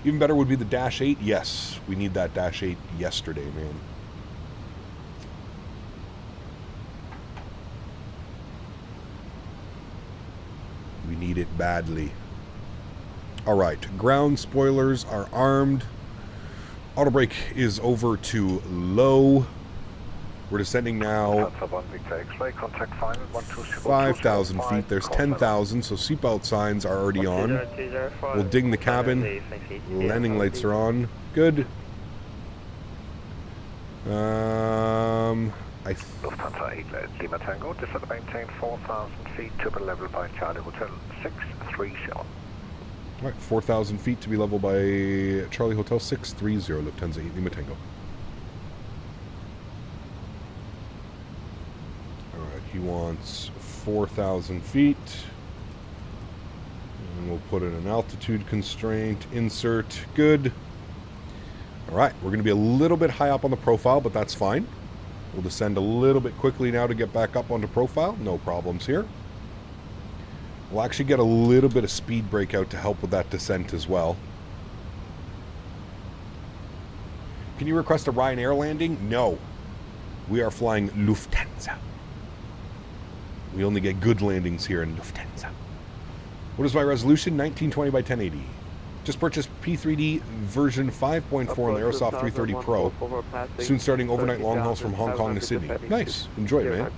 Even better would be the Dash 8. Yes, we need that Dash 8 yesterday, man. We need it badly. All right, ground spoilers are armed. Auto brake is over to low. We're descending now 5,000 feet. There's 10,000, so seatbelt signs are already on. We'll ding the cabin. Landing lights are on. Good. Lufthansa 8 Lima Tango, descend to maintain 4,000 feet to be level by Charlie Hotel 630. Alright, 4,000 feet to be level by Charlie Hotel 630, Lufthansa 8 Lima Tango. Alright, he wants 4,000 feet. And we'll put in an altitude constraint. Insert. Good. Alright, we're going to be a little bit high up on the profile, but that's fine. We'll descend a little bit quickly now to get back up onto profile. No problems here. We'll actually get a little bit of speed breakout to help with that descent as well. Can you request a Ryanair landing? No. We are flying Lufthansa. We only get good landings here in Lufthansa. What is my resolution? 1920 by 1080. Just purchased P3D version 5.4 on the Aerosoft 330 Pro. Soon starting overnight long hauls from Hong Kong to Sydney. Nice. Enjoy it, man.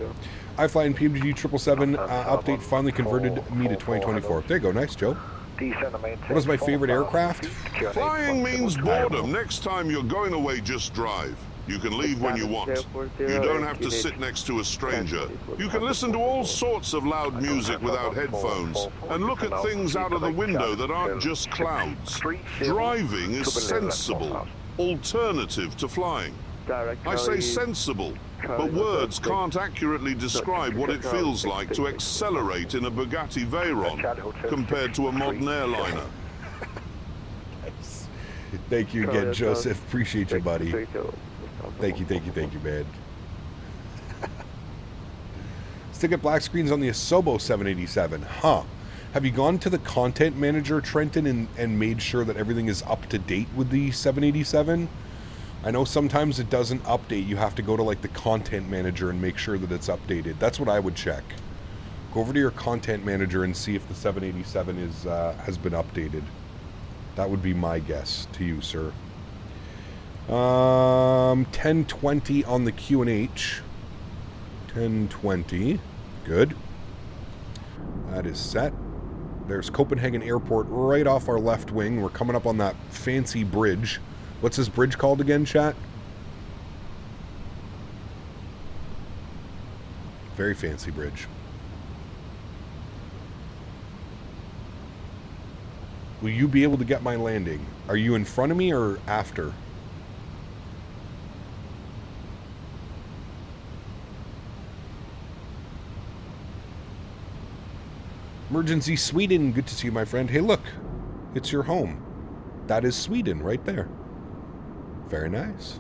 iFly and PMG 777 update finally converted me to 2024. There you go. Nice, Joe. What is my favorite aircraft? Flying means boredom. Next time you're going away, just drive. You can leave when you want. You don't have to sit next to a stranger. You can listen to all sorts of loud music without headphones and look at things out of the window that aren't just clouds. Driving is sensible, alternative to flying. I say sensible, But words can't accurately describe what it feels like to accelerate in a Bugatti Veyron compared to a modern airliner. Thank you again, Joseph. Appreciate you, buddy. Thank you, man. Still get black screens on the Asobo 787. Huh. Have you gone to the content manager, Trenton, and made sure that everything is up to date with the 787? I know sometimes it doesn't update. You have to go to like the content manager and make sure that it's updated. That's what I would check. Go over to your content manager and see if the 787 is has been updated. That would be my guess to you, sir. 1020 on the QNH. 1020. Good. That is set. There's Copenhagen Airport right off our left wing. We're coming up on that fancy bridge. What's this bridge called again, chat? Very fancy bridge. Will you be able to get my landing? Are you in front of me or after? Emergency Sweden. Good to see you, my friend. Hey, look. It's your home. That is Sweden right there. Very nice.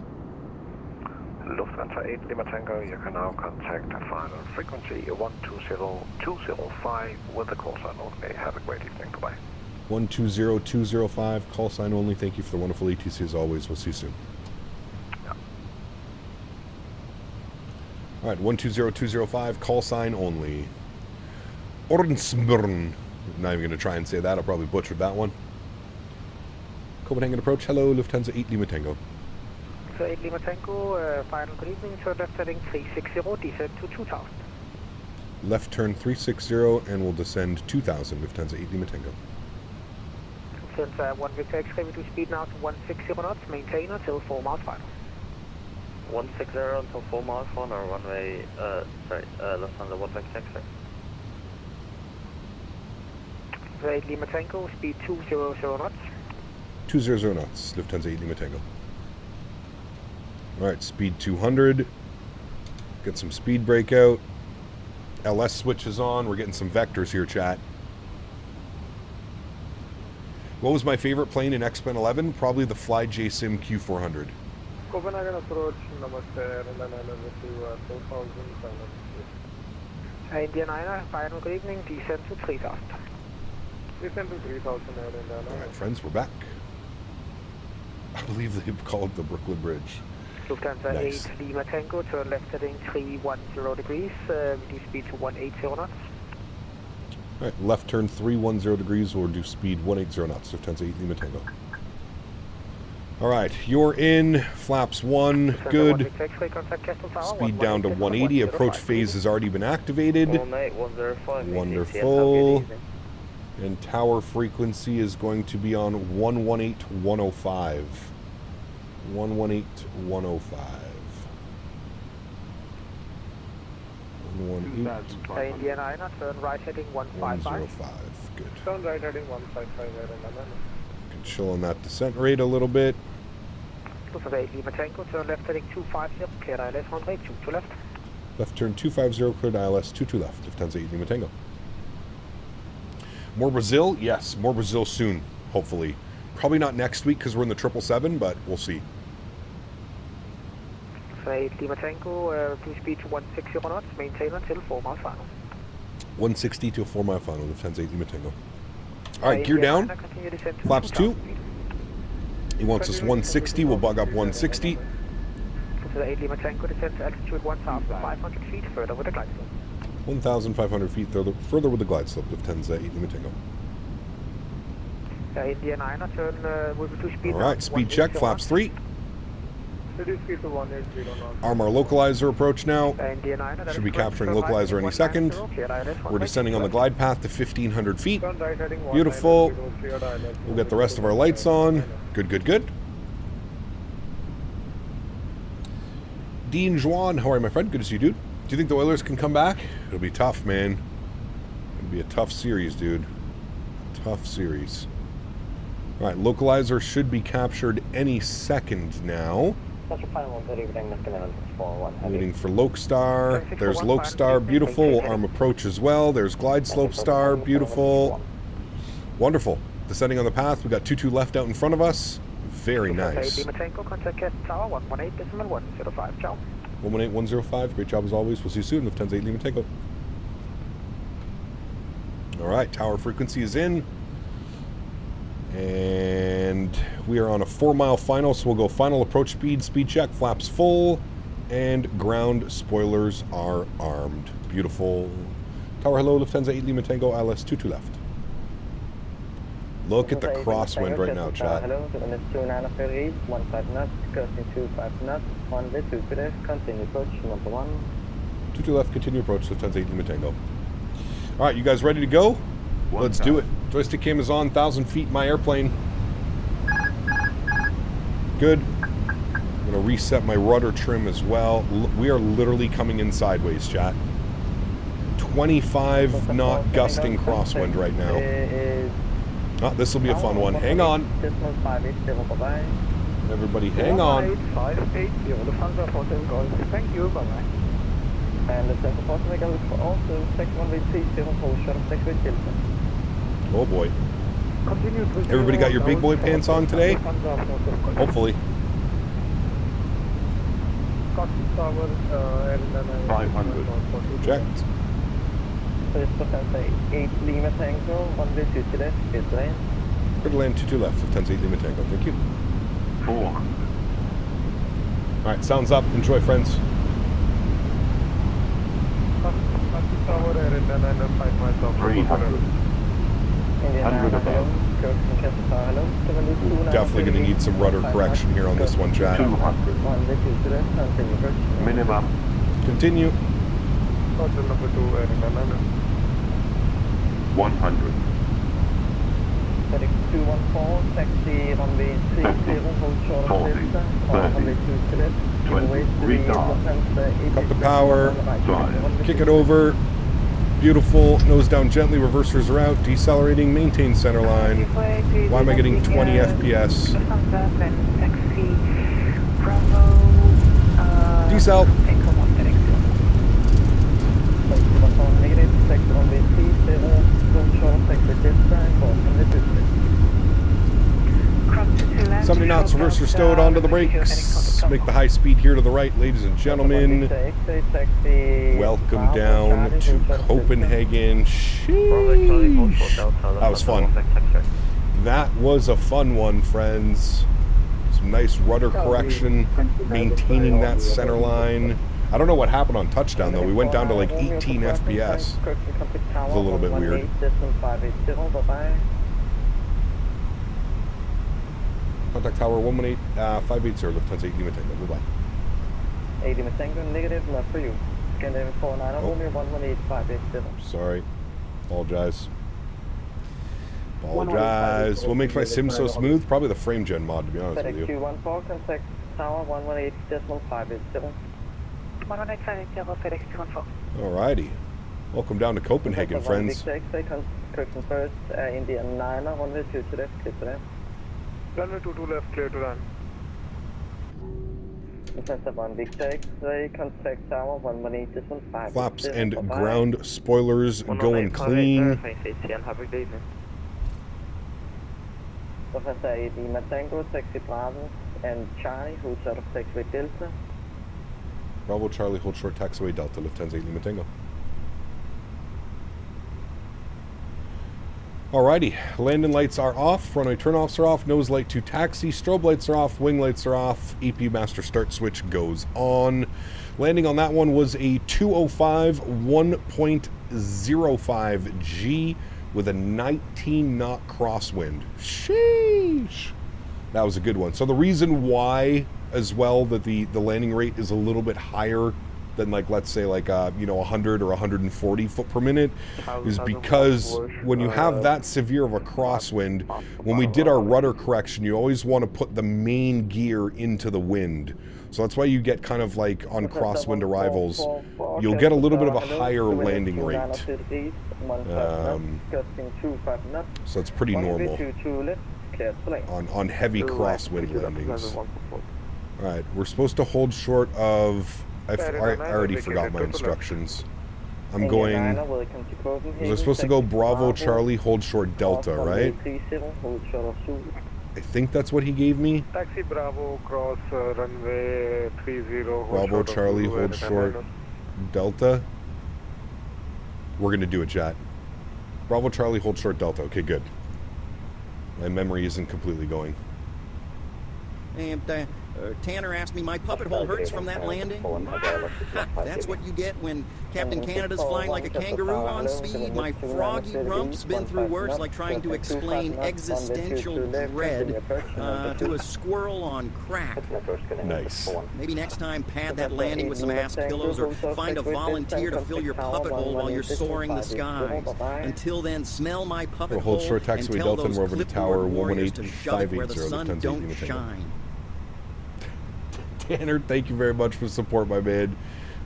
Lufthansa 8 Lima Tango, you can now contact the final frequency 120205 with the call sign only. Have a great evening. Goodbye. 120205, call sign only. Thank you for the wonderful ATC as always. We'll see you soon. Yeah. All right, 120205, call sign only. Ordensburn. Not even going to try and say that. I'll probably butcher that one. Copenhagen approach. Hello, Lufthansa 8 Lima Tango. So 8 Lima Tango, final good evening. So left heading 360, descend to 2000. Left turn 360 and we'll descend 2000, Lufthansa 8 Lima Tango. Since 1 Victor X-ray, we do speed now to 160 knots, maintain until 4 miles final. 160 until 4 miles final, or runway, Lufthansa 1 Victor X-ray. So 8 Lima Tango, speed 200 knots. 200 knots, Lufthansa 8 Lima Tango. Alright, speed 200. Get some speed breakout. LS switches on. We're getting some vectors here, chat. What was my favorite plane in X-Men 11? Probably the Fly JSIM Q400. Copenhagen approach, namaste, India 9, final good evening, descend to 3000. Descend to 3000, Alright, friends, we're back. I believe they've called the Brooklyn Bridge. Lufthansa Nice. 8 Lima Tango, turn left heading 310 degrees, reduce speed to 180 knots. Alright, left turn 310 degrees, we'll do speed 180 knots, Lufthansa 8 Lima Tango. Alright, you're in, flaps 1, good. Speed down to 180, approach phase has already been activated. Wonderful. And tower frequency is going to be on 118.105. 118.105. 118. India 9, turn right heading 155. 105, good. Turn right heading 155, Can chill on that descent rate a little bit. Lufthansa 8 Lima Tango, turn left heading 250, clear ILS runway 22 left. Left turn 250, cleared ILS 22 left, Lufthansa 8 Lima Tango. More Brazil? Yes, more Brazil soon, hopefully. Probably not next week because we're in the 777, but we'll see. 8 Lima Tango, do speed to 160 knots, maintain until 4 miles final. 160 to a 4 mile final, Lufthansa 8 Lima Tango. Alright, gear down. Flaps 2. He wants us 160, we'll bug up 160. So 8 Lima Tango, descend to altitude 1,500 feet, further with the glide slope. 1,500 feet further with the glide slope, Lufthansa 8 Lima Tango. India 9, turn, we'll reduce speed. Alright, speed check, flaps 3. Reduce speed to 180 knots. Arm our localizer approach now. India 9, Should be capturing localizer any second. We're descending on the glide path to 1,500 feet. Beautiful. We'll get the rest of our lights on. Good, good, good. Dean Juan, how are you, my friend? Good to see you, dude. Do you think the Oilers can come back? It'll be tough, man. It'll be a tough series, dude. Tough series. Alright, localizer should be captured any second now. Waiting for Lokestar. There's Lokestar, beautiful. Arm approach as well. There's Glide Slope Star, beautiful. Wonderful. Descending on the path. We got 22 left out in front of us. Very nice. 118.105. Great job as always. We'll see you soon. Lufthansa 8 Lima Tango. All right, tower frequency is in. And we are on a 4-mile final, so we'll go final approach speed, speed check, flaps full, and ground spoilers are armed. Beautiful. Tower hello, Lufthansa 8 Lima Tango, ILS 22 left. Look at the crosswind right now, chat. Hello, 2 knots, 15 knots, crossing 25 knots, runway 2 left, continue approach, number 1. 22 left, continue approach, Lufthansa 8 Lima Tango. All right, you guys ready to go? Let's do it. Joystick cam is on, 1,000 feet, my airplane. Good. I'm going to reset my rudder trim as well. We are literally coming in sideways, chat. 25 knot gusting crosswind right now. Oh, this will be a fun one. Hang on. Everybody, hang on. 580, Lufthansa 14 Golf. Thank you, bye-bye. And the second possible goes for also second one with 30 short of Takeoff Childerz. Oh boy. Everybody got your big boy pants on today? Hopefully. 500. Checked. Lufthansa 8 Lima Tango, 1-2 left, clear to land. Clear to land, 2-2 left, Lufthansa 8 Lima Tango, thank you. 400. Alright, sounds up. Enjoy, friends. 300. 100 above. Definitely going to need some rudder correction here on this one, chat. 200. Minimum. Continue. 100. Fenix 214, taxi runway 30, hold short of 40, Delta, runway 2 left, 20, retard. Cut the power. Kick it over. Beautiful. Nose down gently. Reversers are out. Decelerating. Maintain center line. Why am I getting 20 FPS? Decel. Somebody knots reverser stowed onto the brakes. Make the high speed here to the right, ladies and gentlemen. Welcome down to Copenhagen. Sheesh. That was fun. That was a fun one, friends. Some nice rudder correction, maintaining that center line. I don't know what happened on touchdown though. We went down to like 18 FPS. It was a little bit weird. Contact tower 118, 580, Lufthansa 8 Lima Tango. Goodbye. 8 Lima Tango, negative, not for you. Scandinavian 49, only 118, 580. Sorry. Apologize. Apologize. What makes my sim so smooth? Probably the frame gen mod, to be honest with you. 214, contact tower 118.580. 118.580, FedEx 214. Alrighty. Welcome down to Copenhagen, friends. Correction first, India 9, runway 2 to left, clear to land. Runway 22 left, clear to land. Lufthansa 1 big taxi, contact tower 118.580. Flaps and ground spoilers going clean. Lufthansa 8 Lima Tango, taxi Bravo and Charlie, hold short of taxiway Delta. Bravo Charlie, hold short taxiway Delta, Lufthansa 8 Lima Tango. Alrighty, landing lights are off, runway turnoffs are off, nose light to taxi, strobe lights are off, wing lights are off, AP master start switch goes on. Landing on that one was a 205 1.05 G with a 19 knot crosswind. Sheesh! That was a good one. So the reason why as well that the landing rate is a little bit higher than like, let's say like, 100 or 140 foot per minute is because when you have that severe of a crosswind, when we did our rudder correction, you always want to put the main gear into the wind. So that's why you get kind of like on crosswind arrivals, you'll get a little bit of a higher landing rate. So it's pretty normal on heavy crosswind landings. Alright, we're supposed to hold short of... I already forgot my instructions. I'm going... Was I supposed to go Bravo, Charlie, hold short Delta, right? I think that's what he gave me. Taxi Bravo, cross runway 30. Bravo, Charlie, hold short Delta. We're going to do it, chat. Bravo, Charlie, hold short Delta. Okay, good. My memory isn't completely going. And Tanner asked me, my puppet hole hurts from that landing. That's what you get when Captain Canada's flying like a kangaroo on speed. My froggy rump's been through worse, like trying to explain existential dread to a squirrel on crack. Nice. Maybe next time pad that landing with some ass pillows or find a volunteer to fill your puppet hole while you're soaring the skies. Until then, smell my puppet hole hold short and taxiway tell Delta and those we're over to Tower warriors to shove it where the 118-580, sun don't shine. Tanner, thank you very much for the support, my man.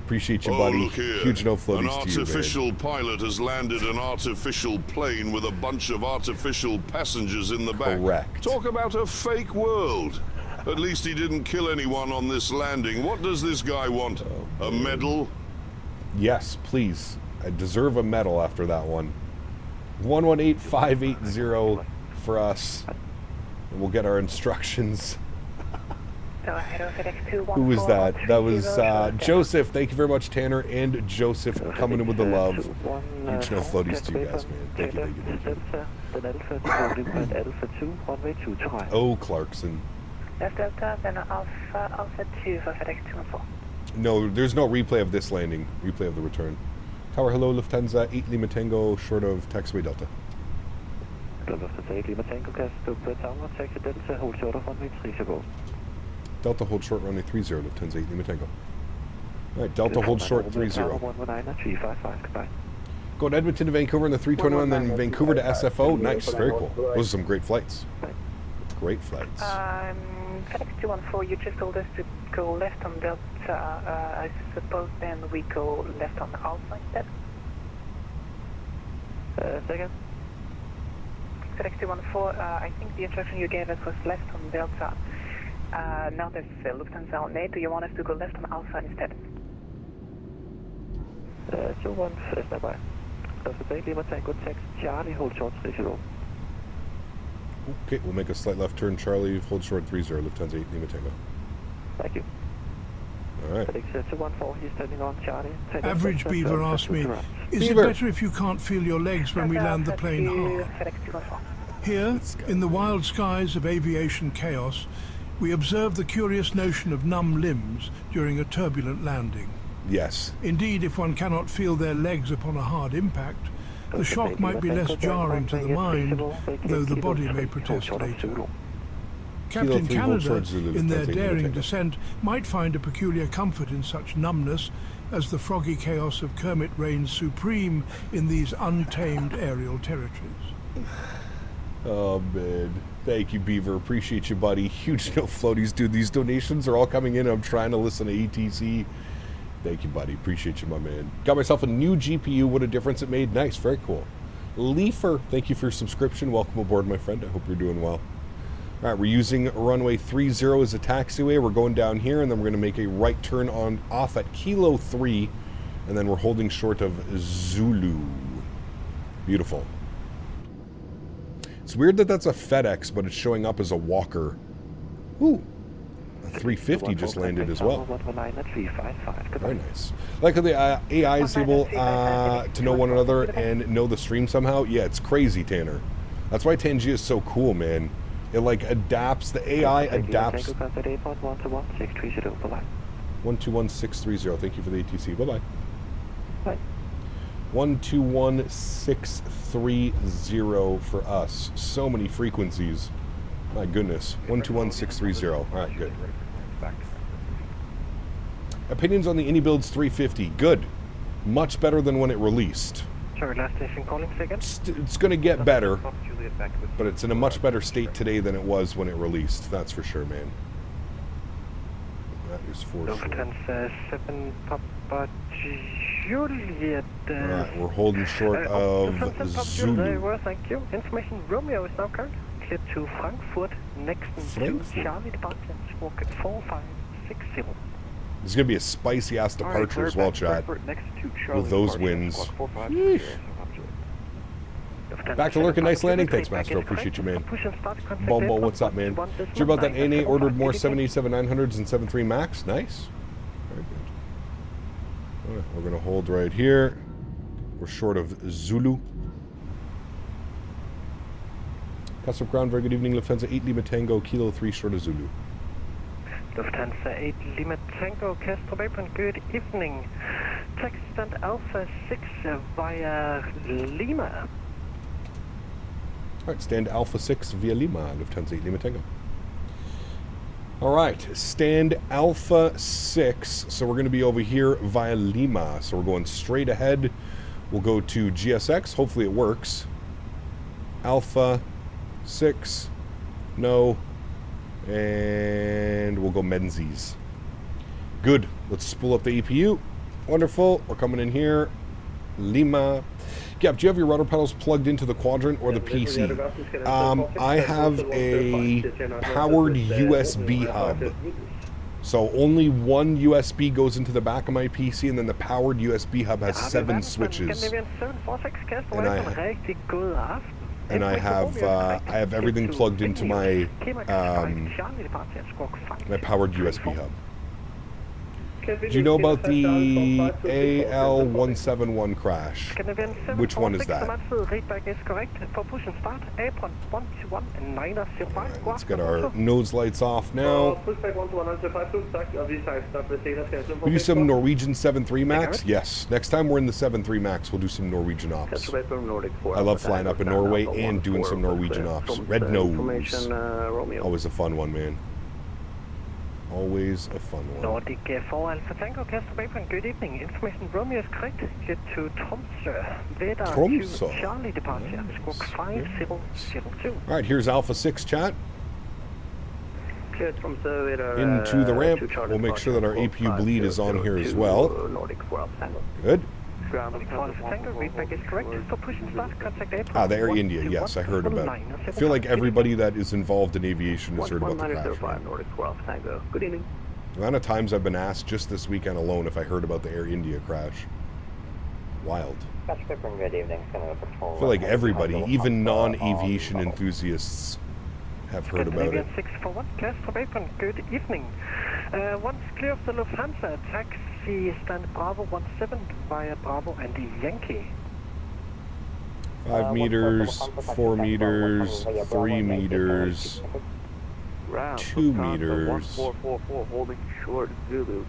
Appreciate you, buddy. Look here. Huge no floaties to you, An man. artificial pilot has landed an artificial plane with a bunch of artificial passengers in the back. Correct. Talk about a fake world. At least he didn't kill anyone on this landing. What does this guy want? A medal? Yes, please. I deserve a medal after that one. 118-580 for us. And we'll get our instructions. Who was that? That was Joseph. Thank you very much, Tanner and Joseph, coming in with the love. Huge no floaties to you guys, man. Thank you, thank you. Oh, Clarkson. No, there's no replay of this landing. Replay of the return. Tower, hello, Lufthansa, 8 Lima Tango, short of taxiway Delta. Lufthansa 8 Lima Tango, gas to Tower, taxi Delta, hold short of runway 30. Delta hold short runway 30, Lufthansa 8 Lima Tango. Alright, Delta hold short 30. Go to Edmonton to Vancouver in the 321, then Vancouver to SFO. Nice, very cool. Those are some great flights. Great flights. FedEx 214, you just told us to go left on Delta. I suppose then we go left on Alpha instead? Second. FedEx 214, I think the instruction you gave us was left on Delta. Now there's Lufthansa on A. Do you want us to go left on Alpha instead? 214, stand by. Lufthansa 8 Lima Tango, taxi Charlie, hold short 30. Okay, we'll make a slight left turn, Charlie, hold short 30, Lufthansa 8 Lima Tango. Thank you. Alright. FedEx 214, he's turning on Charlie. Average Beaver asked me, is it better if you can't feel your legs when we land the plane hard? Here, in the wild skies of aviation chaos, we observe the curious notion of numb limbs during a turbulent landing. Yes. Indeed, if one cannot feel their legs upon a hard impact, the shock might be less jarring to the mind, though the body may protest later. Captain Canada, in their daring descent, might find a peculiar comfort in such numbness as the froggy chaos of Kermit reigns supreme in these untamed aerial territories. Oh, man. Thank you, Beaver. Appreciate you, buddy. Huge no floaties, dude. These donations are all coming in. I'm trying to listen to ATC. Thank you, buddy. Appreciate you, my man. Got myself a new GPU. What a difference it made. Nice. Very cool. Leafer, thank you for your subscription. Welcome aboard, my friend. I hope you're doing well. All right, we're using runway 30 as a taxiway. We're going down here, and then we're going to make a right turn off at Kilo 3, and then we're holding short of Zulu. Beautiful. It's weird that that's a FedEx, but it's showing up as a Walker. Ooh. A 350 just landed as well. Very nice. Like how the AI is able to know one another and know the stream somehow. Yeah, it's crazy, Tanner. That's why Tangia is so cool, man. It like adapts, the AI adapts. 121630. Thank you for the ATC. Bye-bye. Bye. 121630 for us. So many frequencies. My goodness. 121630. All right, good. Opinions on the Indy Builds 350. Good. Much better than when it released. Sorry, last station calling second. It's going to get better, but it's in a much better state today than it was when it released. That's for sure, man. That is for sure. Lufthansa 7 Papa Juliet. Alright, we're holding short of Zulu. Very well, thank you. Information Romeo is now current. Clear to Frankfurt, next to Charlie departure, squawk at 45. 60. There's going to be a spicy-ass departure as well, chat. With those winds. Yeesh. Back to lurking. Nice landing. Thanks, Master. Appreciate you, man. Bombo, what's up, man? Sure about that ANA ordered more 787-900s and 73 Max? Nice. Very good. Right, we're going to hold right here. We're short of Zulu. Custom Ground, very good evening. Lufthansa 8 Lima Tango, Kilo 3 short of Zulu. Lufthansa 8 Lima Tango, Castevens, good evening. Taxi stand Alpha 6 via Lima. Alright, stand Alpha 6 via Lima, Lufthansa 8 Lima Tango. Alright, stand Alpha 6, so we're going to be over here via Lima. So we're going straight ahead. We'll go to GSX, hopefully it works. Alpha 6, no, and we'll go Menzies. Good, let's spool up the EPU. Wonderful, we're coming in here. Lima. Gap, do you have your rudder pedals plugged into the quadrant or the PC? I have a powered USB hub. So only one USB goes into the back of my PC, and then the powered USB hub has 7 switches. And I have everything plugged into my my powered USB hub. Do you know about the AL171 crash? Which one is that? Right, let's get our nose lights off now. We do some Norwegian 7.3 Max? Yes. Next time we're in the 7.3 Max, we'll do some Norwegian ops. I love flying up in Norway and doing some Norwegian ops. Red Nose. Always a fun one, man. Always a fun one. Nordic 4 Alpha Tango, Castevens, good evening. Information Romeo is correct. Get to Tromsø. Tromsø. Charlie departure. Squawk 5002. Alright, here's Alpha 6 chat. Into the ramp. We'll make sure that our APU bleed is on here as well. Good. Ah, the Air India, yes, I heard about it. I feel like everybody that is involved in aviation has heard about the crash. Good evening. The amount of times I've been asked just this weekend alone if I heard about the Air India crash. Wild. I feel like everybody, even non-aviation enthusiasts, have heard about it. 641, Castevens, good evening. Once clear of the Lufthansa, taxi stand Bravo 17 via Bravo and Yankee. 5 meters, 4 meters, 3 meters, 2 meters. 444 holding short Zulu,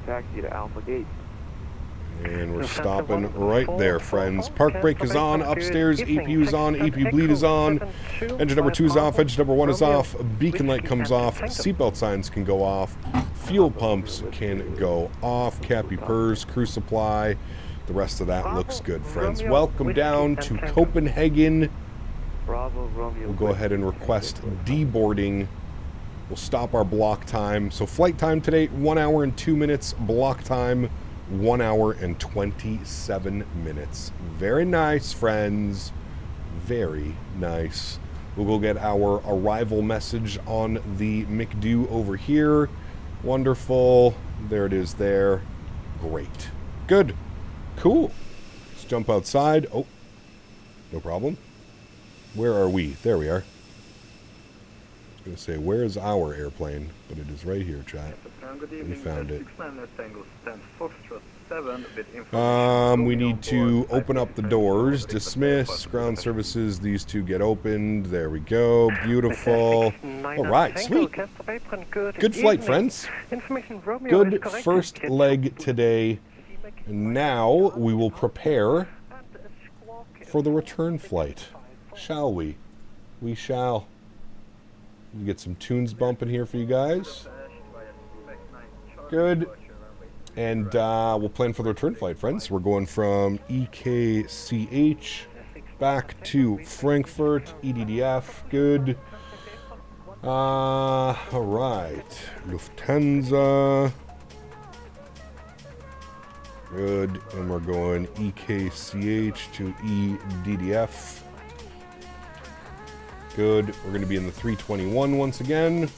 taxi to Alpha Gate. And we're stopping right there, friends. Park brake is on, upstairs, EPU is on, EPU bleed is on, engine number 2 is off, engine number 1 is off, beacon light comes off, seatbelt signs can go off, fuel pumps can go off, Cappy purrs, crew supply, the rest of that looks good, friends. Welcome down to Copenhagen. We'll go ahead and request deboarding. We'll stop our block time. So flight time today, 1 hour and 2 minutes, block time 1 hour and 27 minutes. Very nice, friends. Very nice. We'll go get our arrival message on the McDo over here. Wonderful. There it is there. Great. Good. Cool. Let's jump outside. Oh, no problem. Where are we? There we are. I was going to say, where is our airplane? But it is right here, chat. We found it. We need to open up the doors. Dismiss. Ground services. These two get opened. There we go. Beautiful. All right. Sweet. Good flight, friends. Good first leg today. And now we will prepare for the return flight. Shall we? We shall. We'll get some tunes bumping here for you guys. Good. And we'll plan for the return flight, friends. We're going from EKCH back to Frankfurt, EDDF. Good. All right. Lufthansa. Good. And we're going EKCH to EDDF. Good. We're going to be in the 321 once again.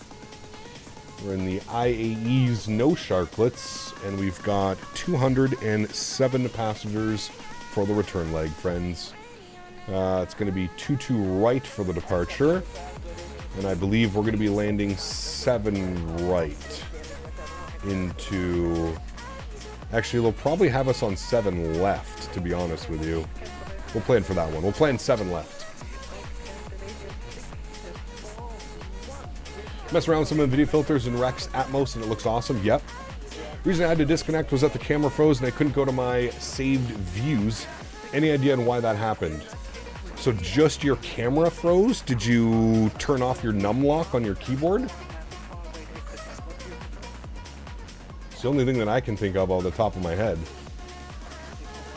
We're in the IAE's no sharklets, and we've got 207 passengers for the return leg, friends. It's going to be 22 right for the departure, and I believe we're going to be landing 7 right into... Actually, they'll probably have us on 7 left, to be honest with you. We'll plan for that one. We'll plan 7 left. Mess around with some of the video filters in Rex Atmos and it looks awesome. Yep. The reason I had to disconnect was that the camera froze and I couldn't go to my saved views. Any idea on why that happened? So just your camera froze? Did you turn off your num lock on your keyboard? It's the only thing that I can think of off the top of my head.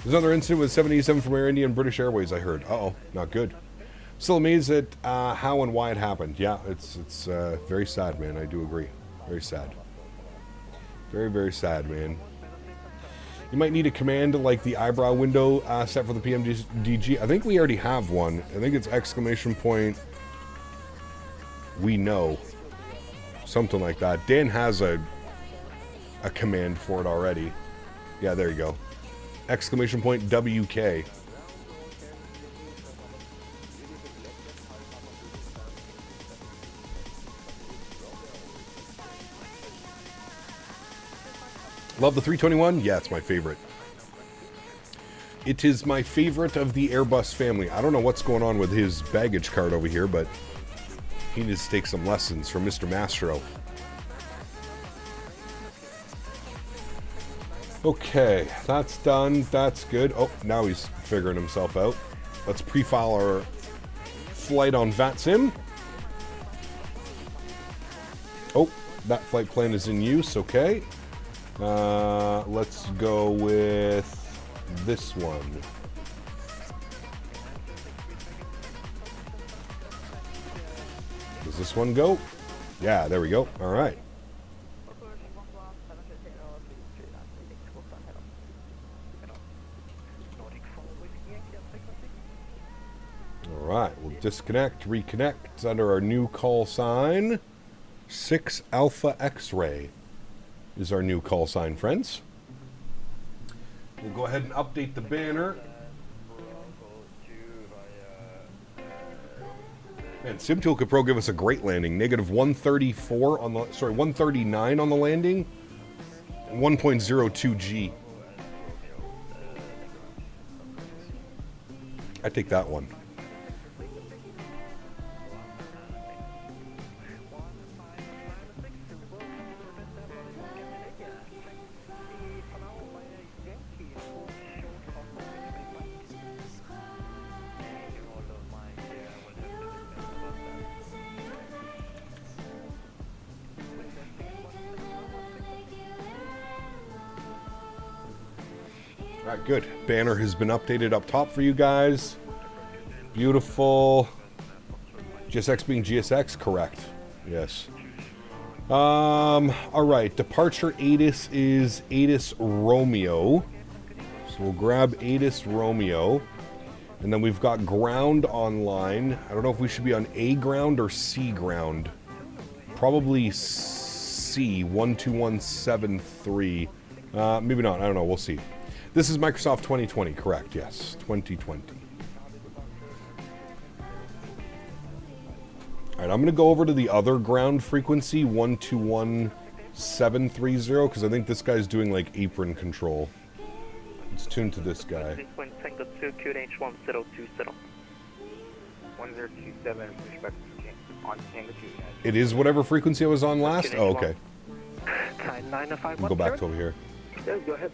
There's another incident with 787 from Air India and British Airways, I heard. Uh-oh, not good. Still amazed at how and why it happened. Yeah, it's very sad, man. I do agree. Very sad. Very, very sad, man. You might need a command like the eyebrow window set for the PMDG. I think we already have one. I think it's exclamation point. We know. Something like that. Dan has a command for it already. Yeah, there you go. Exclamation point WK. Love the 321? Yeah, it's my favorite. It is my favorite of the Airbus family. I don't know what's going on with his baggage card over here, but he needs to take some lessons from Mr. Mastro. Okay, that's done. That's good. Oh, now he's figuring himself out. Let's pre-file our flight on VATSIM. Oh, that flight plan is in use. Okay. Let's go with this one. Does this one go? Yeah, there we go. All right. All right, we'll disconnect, reconnect under our new call sign. 6 Alpha X-Ray is our new call sign, friends. We'll go ahead and update the banner. Man, SimTool could Pro give us a great landing. Negative 134 on the, sorry, 139 on the landing. 1.02 G. I take that one. Alright, good. Banner has been updated up top for you guys. Beautiful. GSX being GSX? Correct. Yes. Alright, departure ATIS is ATIS Romeo. So we'll grab ATIS Romeo. And then we've got ground online. I don't know if we should be on A ground or C ground. Probably C, 12173. Maybe not, I don't know, we'll see. This is Microsoft 2020, correct, yes, 2020. All right, I'm going to go over to the other ground frequency, 121730, because I think this guy's doing like apron control. Let's tune to this guy. 1027, It is whatever frequency I was on last? Oh, okay. We'll go back to over here. Yeah, go ahead.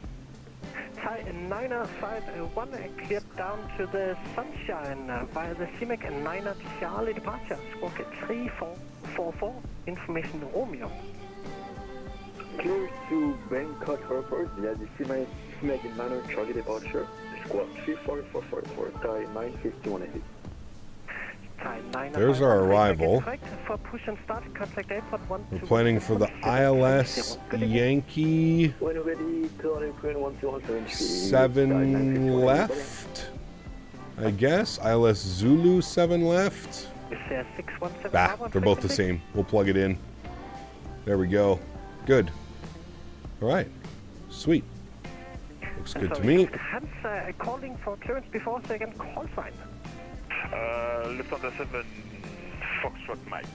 Thai 951 cleared down to the Sunshine via the CIMIC 9 Charlie departure. Squawk 3444, information Romeo. Clear to Bangkok Airport via the CIMIC 9 Charlie departure. Squawk 3444, Thai 951 heavy. There's our arrival. We're planning for the ILS Yankee 7 left, I guess. ILS Zulu 7 left. Bah, they're both the same. We'll plug it in. There we go. Good. All right. Sweet. Looks good to me. Lufthansa calling for clearance before second call sign. Lufthansa 7, Foxtrot Mike.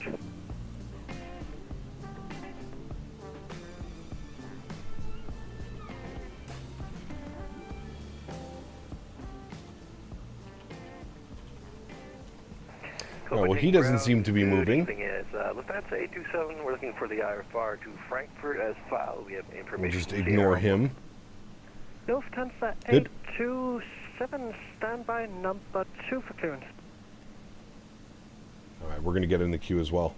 Oh, well, he doesn't seem to be moving. Lufthansa 827, we're looking for the IFR to Frankfurt as filed. We have information. We'll just ignore him. Lufthansa Good. 827, standby number 2 for clearance. All right, we're going to get in the queue as well.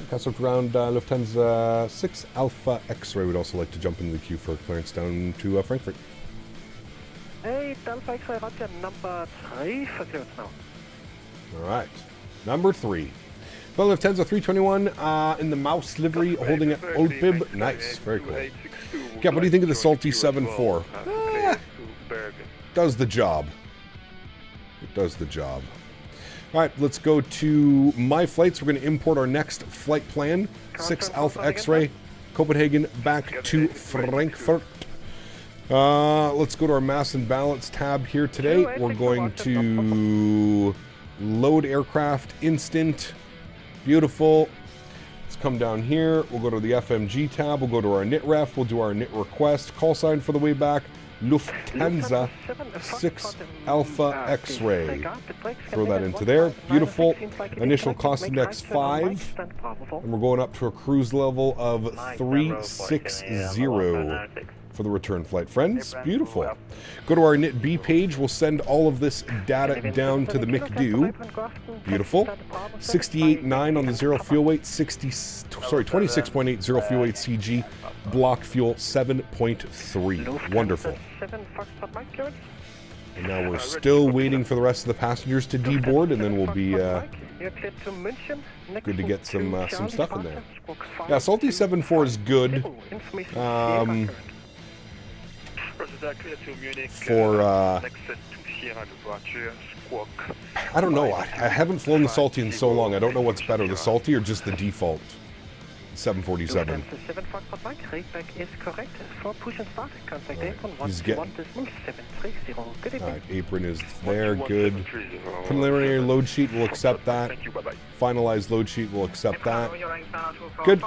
Pass up around Lufthansa 6 Alpha X-Ray. We'd also like to jump into the queue for clearance down to Frankfurt. 8 Alpha X-Ray, roger, number 3 for clearance now. All right, number 3. Well, Lufthansa 321 in the mouse livery, holding an old bib. Nice, very cool. Yeah, what do you think of the Salty 7-4? Does the job. It does the job. All right, let's go to my flights. We're going to import our next flight plan. 6 Alpha X-Ray, Copenhagen back to Frankfurt. Let's go to our mass and balance tab here today. We're going to load aircraft instant. Beautiful. Let's come down here. We'll go to the FMG tab. We'll go to our NIT ref. We'll do our NIT request. Call sign for the way back. Lufthansa 6 Alpha X-Ray. Throw that into there. Beautiful. Initial cost index 5. And we're going up to a cruise level of 360 for the return flight, friends. Beautiful. Go to our NIT B page. We'll send all of this data down to the McDo. Beautiful. 68.9 on the zero fuel weight. 26.8 zero fuel weight CG. Block fuel 7.3. Wonderful. And now we're still waiting for the rest of the passengers to deboard, and then we'll be good to get some stuff in there. Yeah, Salty 7-4 is good. I don't know. I haven't flown the Salty in so long. I don't know what's better, the Salty or just the default 747. He's getting. Alright, apron is there. Good. Preliminary load sheet, we'll accept that. Finalized load sheet, we'll accept that. Good.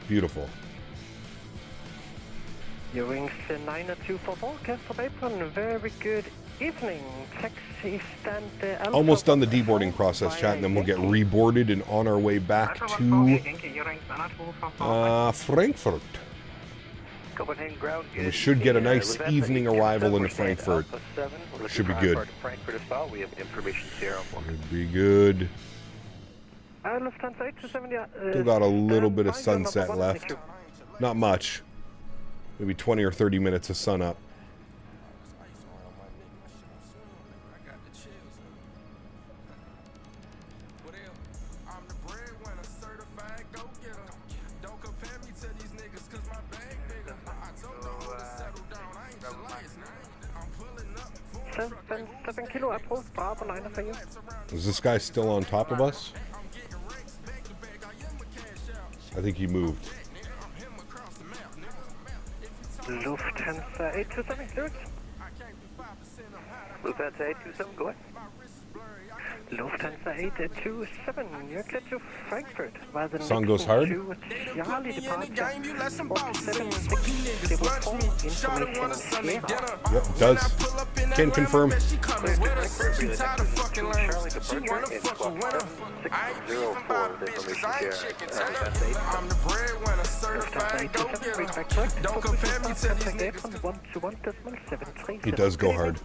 Beautiful. Your wings 924, Castle Apron, very good evening. Taxi stand almost done the deboarding process, chat, and then we'll get reboarded and on our way back to Frankfurt. And we should get a nice evening arrival into Frankfurt. Should be good. Should be good. Still got a little bit of sunset left. Not much. Maybe 20 or 30 minutes of sun up. Is this guy still on top of us? I think he moved. Lufthansa 827, clearance. Lufthansa 827, go ahead. Lufthansa 827, you're clear to Frankfurt. Song goes hard. Charlie departure. Yep, it does. Can confirm. It does go hard.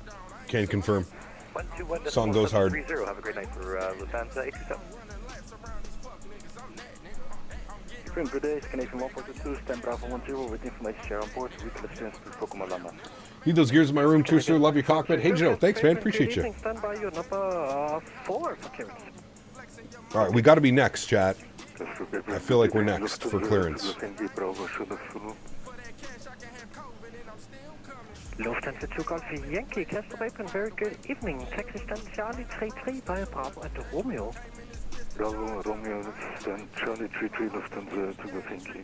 Can confirm. Song goes hard. Have a great night for Lufthansa 827. Good day, Canadian 142, stand Bravo 10 with information share on board. We can experience to Kokomalama. Need those gears in my room too, sir. Love your cockpit. Hey, Joe. Thanks, man. Appreciate you. Stand by your number 4 for clearance. All right, we got to be next, chat. I feel like we're next for clearance. Lufthansa 2 Golf Yankee, Castle Apron, very good evening. Taxi stand Charlie 33 by Bravo and Romeo. Bravo, Romeo, stand Charlie 33 Lufthansa to Helsinki.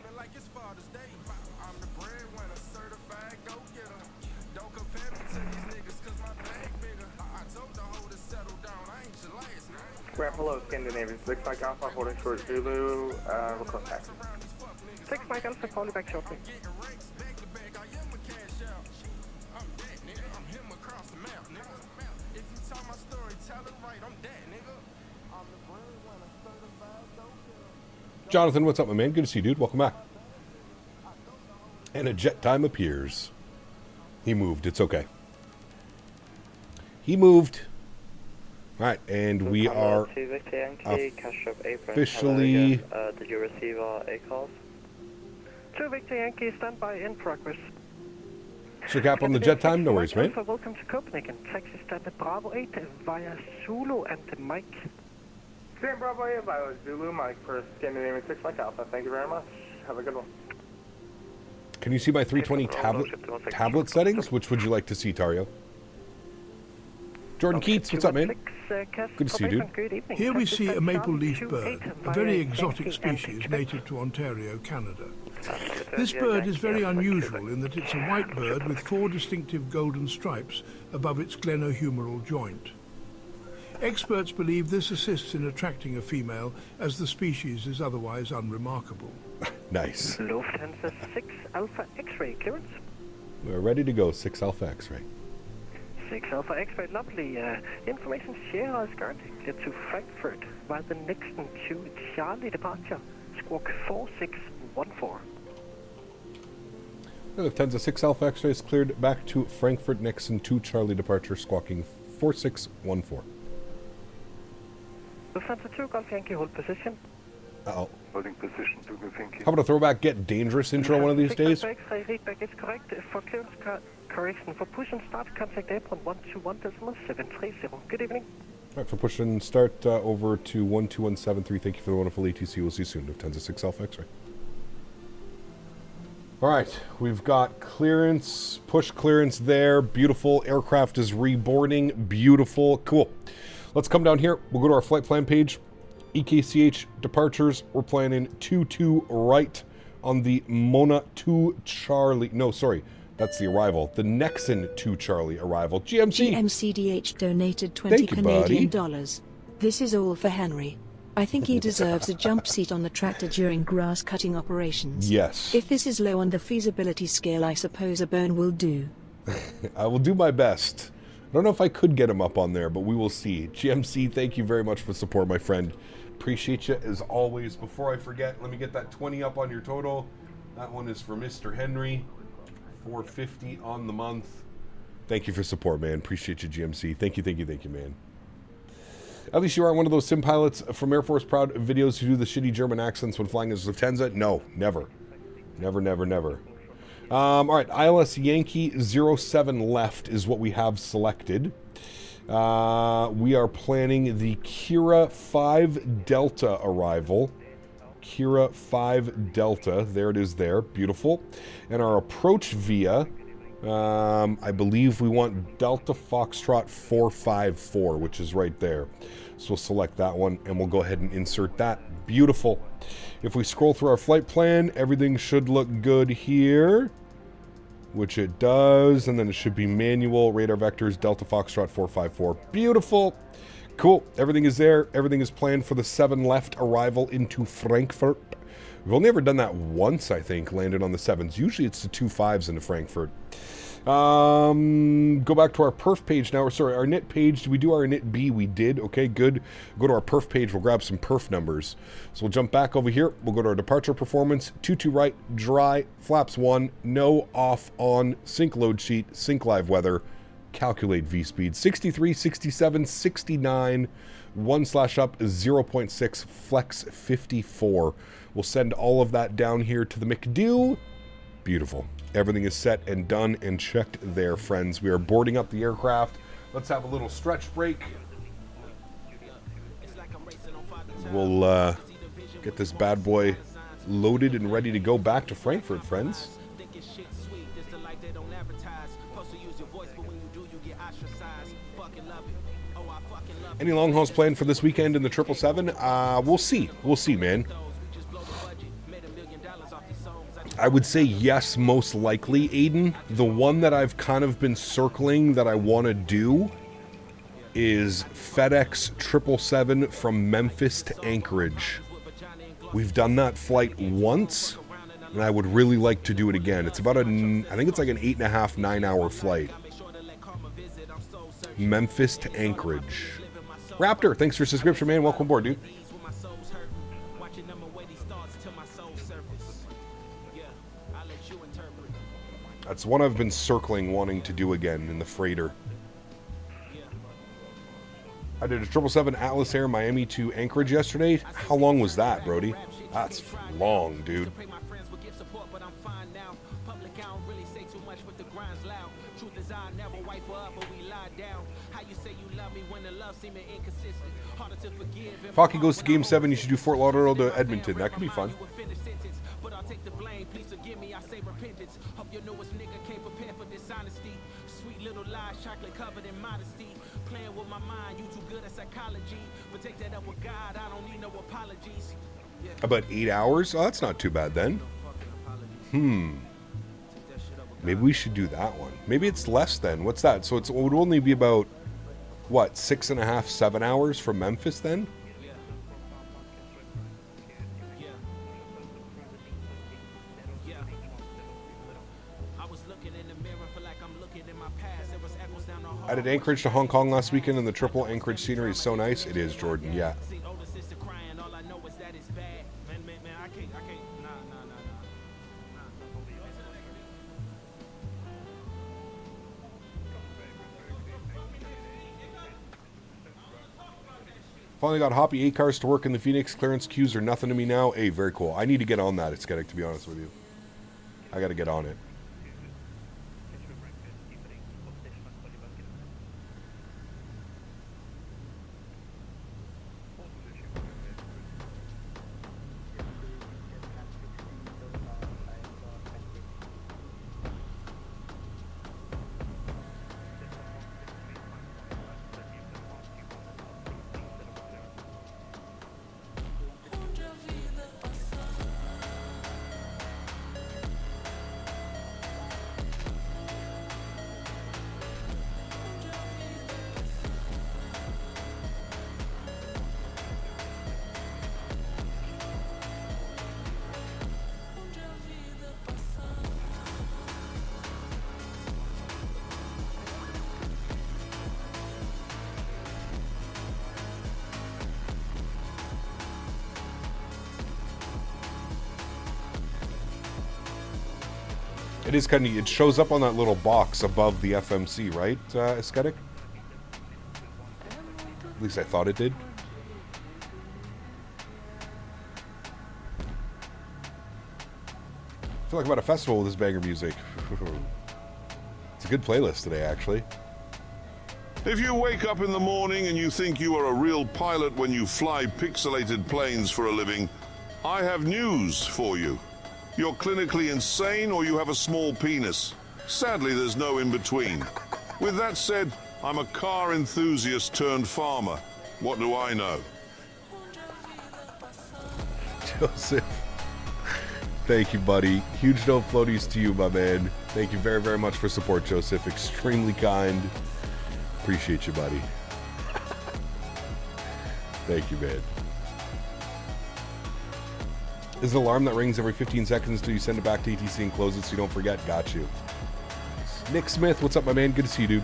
Grab hello, Scandinavian 6 Mike Alpha, holding short Zulu, request taxi. 6 Mike Alpha, call you back shortly. Jonathan, what's up, my man? Good to see you, dude. Welcome back. And a jet time appears. He moved. It's okay. He moved. All right, and we are officially... Did you receive our A calls? 2 Victor Yankee, standby in progress. So cap on the jet time? No worries, man. Welcome to Copenhagen. Taxi standard Bravo 8 via Zulu and Mike. Stand Bravo 8 via Zulu, Mike for Scandinavian 6 Mike Alpha. Thank you very much. Have a good one. Can you see my 320 tablet settings? Which would you like to see, Tario? Jordan Keats, what's up, man? Good to see you, dude. Here we see a maple leaf bird, a very exotic species native to Ontario, Canada. This bird is very unusual in that it's a white bird with 4 distinctive golden stripes above its glenohumeral joint. Experts believe this assists in attracting a female, as the species is otherwise unremarkable. Nice. Lufthansa 6 Alpha X-ray clearance. We're ready to go, 6 Alpha X-ray. 6 Alpha X-ray, lovely. Information share is currently clear to Frankfurt by the Nixon 2 Charlie departure, squawk 4614. Lufthansa 6 Alpha X-ray is cleared back to Frankfurt Nixon 2 Charlie departure, squawking 4614. Lufthansa 2 Golf Yankee, hold position. Uh-oh. Holding position to Helsinki. How about a throwback Get Dangerous intro one of these days? X-ray readback is correct. For clearance correction for push and start, contact airport 121.730. Good evening. All right, for push and start over to 12173. Thank you for the wonderful ATC. We'll see you soon. Lufthansa 6 Alpha X-ray. All right, we've got clearance, push clearance there. Beautiful. Aircraft is reboarding. Beautiful. Cool. Let's come down here. We'll go to our flight plan page. EKCH departures. We're planning 22 right on the Mona 2 Charlie. No, sorry. That's the arrival. The Nexon 2 Charlie arrival. GMC. GMCDH donated 20 Canadian dollars. This is all for Henry. I think he deserves a jump seat on the tractor during grass cutting operations. Yes. If this is low on the feasibility scale, I suppose a burn will do. I will do my best. I don't know if I could get him up on there, but we will see. GMC, thank you very much for support, my friend. Appreciate you as always. Before I forget, let me get that 20 up on your total. That one is for Mr. Henry. $450 on the month. Thank you for support, man. Appreciate you, GMC. Thank you, man. At least you aren't one of those sim pilots from Air Force Proud videos who do the shitty German accents when flying as Lufthansa. No, never. Never. All right, ILS Yankee 07 left is what we have selected. We are planning the Kira 5 Delta arrival. Kira 5 Delta, there it is there, beautiful. And our approach via, I believe we want Delta Foxtrot 454, which is right there. So we'll select that one and we'll go ahead and insert that. Beautiful. If we scroll through our flight plan, everything should look good here, which it does, and then it should be manual, radar vectors, Delta Foxtrot 454. Beautiful. Cool. Everything is there. Everything is planned for the 7 left arrival into Frankfurt. We've only ever done that once, I think, landed on the 7s. Usually it's the 2 5s into Frankfurt. Go back to our perf page now. Sorry, our knit page. Did we do our knit B? We did. Okay, good. Go to our perf page. We'll grab some perf numbers. So we'll jump back over here. We'll go to our departure performance. 22 right, dry, flaps 1, no, off, on, sync load sheet, sync live weather, calculate V-speed. 63, 67, 69, 1/up, 0.6, flex 54. We'll send all of that down here to the McDo. Beautiful. Everything is set and done and checked there, friends. We are boarding up the aircraft. Let's have a little stretch break. We'll get this bad boy loaded and ready to go back to Frankfurt, friends. Any long hauls planned for this weekend in the 777? We'll see. We'll see, man. I would say yes, most likely, Aiden. The one that I've kind of been circling that I want to do is FedEx 777 from Memphis to Anchorage. We've done that flight once, and I would really like to do it again. It's about I think it's like an 8.5, 9-hour flight. Memphis to Anchorage. Raptor, thanks for your subscription, man. Welcome aboard, dude. That's one I've been circling, wanting to do again in the freighter. I did a 777 Atlas Air Miami to Anchorage yesterday. How long was that, Brody? That's long, dude. Falky goes to Game 7. You should do Fort Lauderdale to Edmonton. That could be fun. About 8 hours? Oh, that's not too bad then. Maybe we should do that one. Maybe it's less then. What's that? So it would only be about, what, 6.5, 7 hours from Memphis then? I did Anchorage to Hong Kong last weekend, and the triple Anchorage scenery is so nice. It is, Jordan, yeah. Finally got Hoppy 8 cars to work in the Phoenix. Clearance queues are nothing to me now. Hey, very cool. I need to get on that, Aesthetic, to be honest with you. I got to get on it. It is kind of, it shows up on that little box above the FMC, right, Aesthetic? At least I thought it did. I feel like I'm at a festival with this banger music. It's a good playlist today, actually. If you wake up in the morning and you think you are a real pilot when you fly pixelated planes for a living, I have news for you. You're clinically insane or you have a small penis. Sadly, there's no in-between. With that said, I'm a car enthusiast turned farmer. What do I know? Joseph. Thank you, buddy. Huge no floaties to you, my man. Thank you very, very much for support, Joseph. Extremely kind. Appreciate you, buddy. Thank you, man. Is an alarm that rings every 15 seconds till you send it back to ETC and close it so you don't forget. Got you. Nick Smith, what's up, my man? Good to see you, dude.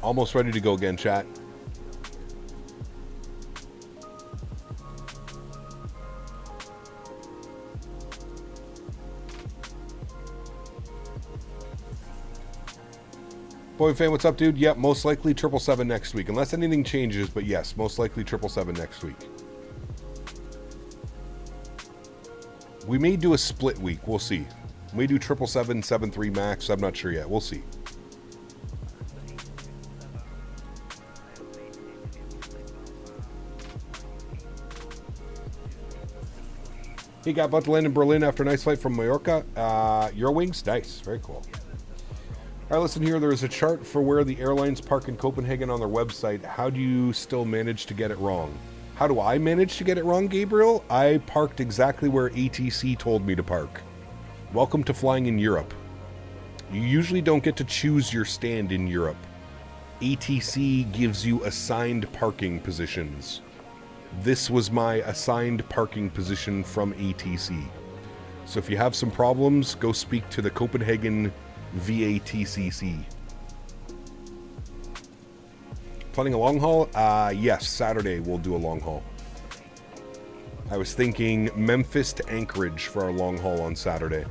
Almost ready to go again, chat. Boy fan, what's up, dude? Yep, most likely 777 next week. Unless anything changes, but yes, most likely 777 next week. We may do a split week. We'll see. We may do 777, 73 MAX. I'm not sure yet. We'll see. Hey, got about to land in Berlin after a nice flight from Mallorca. Eurowings? Nice. Very cool. All right, listen here. There is a chart for where the airlines park in Copenhagen on their website. How do you still manage to get it wrong? How do I manage to get it wrong, Gabriel? I parked exactly where ATC told me to park. Welcome to flying in Europe. You usually don't get to choose your stand in Europe. ATC gives you assigned parking positions. This was my assigned parking position from ATC. So if you have some problems, go speak to the Copenhagen VATCC. Planning a long haul? Yes, Saturday we'll do a long haul. I was thinking Memphis to Anchorage for our long haul on Saturday.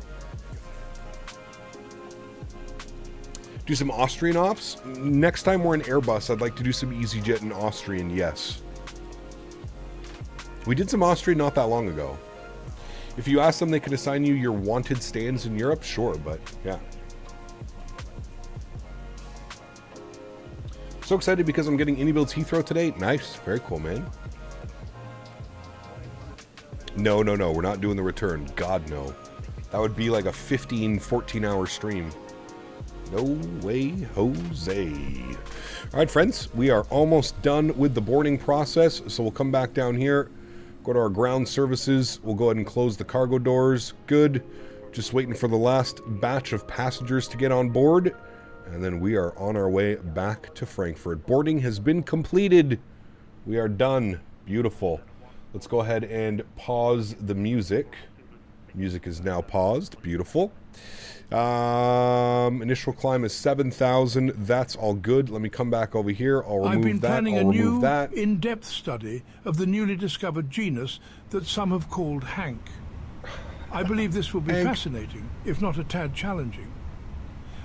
Do some Austrian ops? Next time we're in Airbus, I'd like to do some EasyJet and Austrian, yes. We did some Austrian not that long ago. If you ask them they could assign you your wanted stands in Europe, sure, but yeah. So excited because I'm getting Indy Builds Heathrow today. Nice. Very cool, man. No, we're not doing the return. God, no. That would be like a 15, 14-hour stream. No way, Jose. All right, friends. We are almost done with the boarding process, so we'll come back down here. Go to our ground services. We'll go ahead and close the cargo doors. Good. Just waiting for the last batch of passengers to get on board. And then we are on our way back to Frankfurt. Boarding has been completed. We are done. Beautiful. Let's go ahead and pause the music. Music is now paused. Beautiful. Initial climb is 7,000. That's all good. Let me come back over here. I'll remove that. I've been planning a new in-depth study of the newly discovered genus that some have called Hank. I believe this will be fascinating, if not a tad challenging.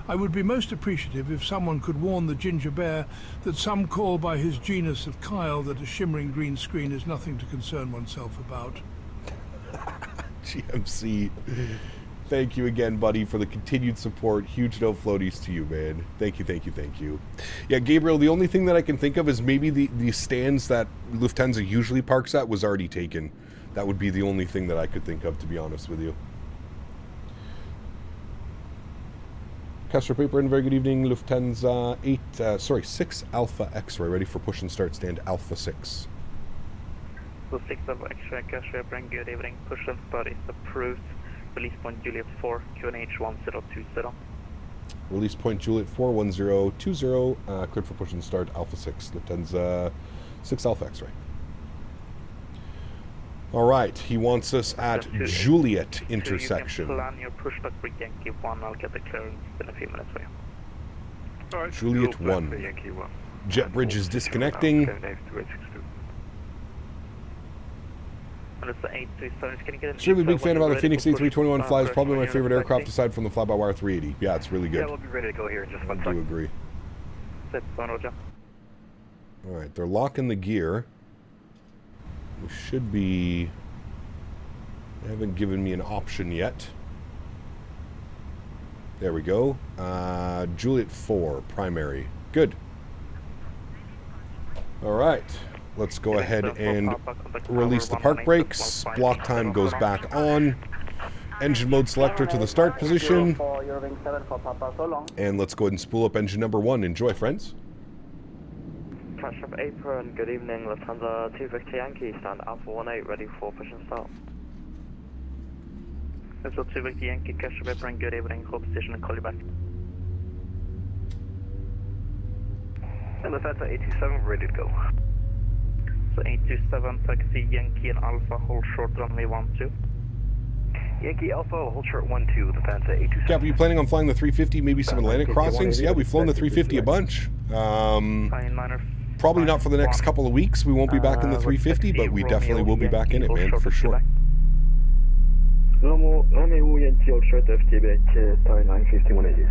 I would be most appreciative if someone could warn the ginger bear that some call by his genus of Kyle that a shimmering green screen is nothing to concern oneself about. GMC. Thank you again, buddy, for the continued support. Huge no floaties to you, man. Thank you. Yeah, Gabriel, the only thing that I can think of is maybe the stands that Lufthansa usually parks at was already taken. That would be the only thing that I could think of, to be honest with you. Castro Paper, and very good evening. Lufthansa 6 Alpha X-ray, ready for push and start, stand Alpha 6. So 6 Alpha X-ray, Castro Paper, and good evening. Push and start is approved. Release point Juliet 4, QNH 1020. Release point Juliet 4, 1020. Cleared for push and start, Alpha 6. Lufthansa 6 Alpha X-ray. All right, he wants us at Juliet intersection. You can plan your pushback for Yankee 1. I'll get the clearance in a few minutes for you. All right, Juliet 1. Jet bridge is disconnecting. Extremely big fan of how the Fenix A321 flies. Probably my favorite aircraft aside from the fly-by-wire 380. Yeah, it's really good. Yeah, we'll be ready to go here in just 1 second. I do agree. All right, they're locking the gear. We should be... They haven't given me an option yet. There we go. Juliet 4, primary. Good. All right. Let's go ahead and release the park brakes. Block time goes back on. Engine mode selector to the start position. And let's go ahead and spool up engine number 1. Enjoy, friends. Catch-up apron, good evening, Lufthansa 2 Victor Yankee, stand Alpha 18, ready for push and start. Lufthansa 2 Victor Yankee, catch-up apron, good evening, hold position and call you back. And Lufthansa 827, ready to go. So 827, taxi Yankee and Alpha, hold short runway 12. Yankee Alpha, hold short 12, Lufthansa 827. Cap, are you planning on flying the 350, maybe some Atlantic crossings? Yeah, we've flown the 350 a bunch. Probably not for the next couple of weeks. We won't be back in the 350, but we definitely will be back in it, man, for sure. Romeo Yankee, hold short FTB, 95180.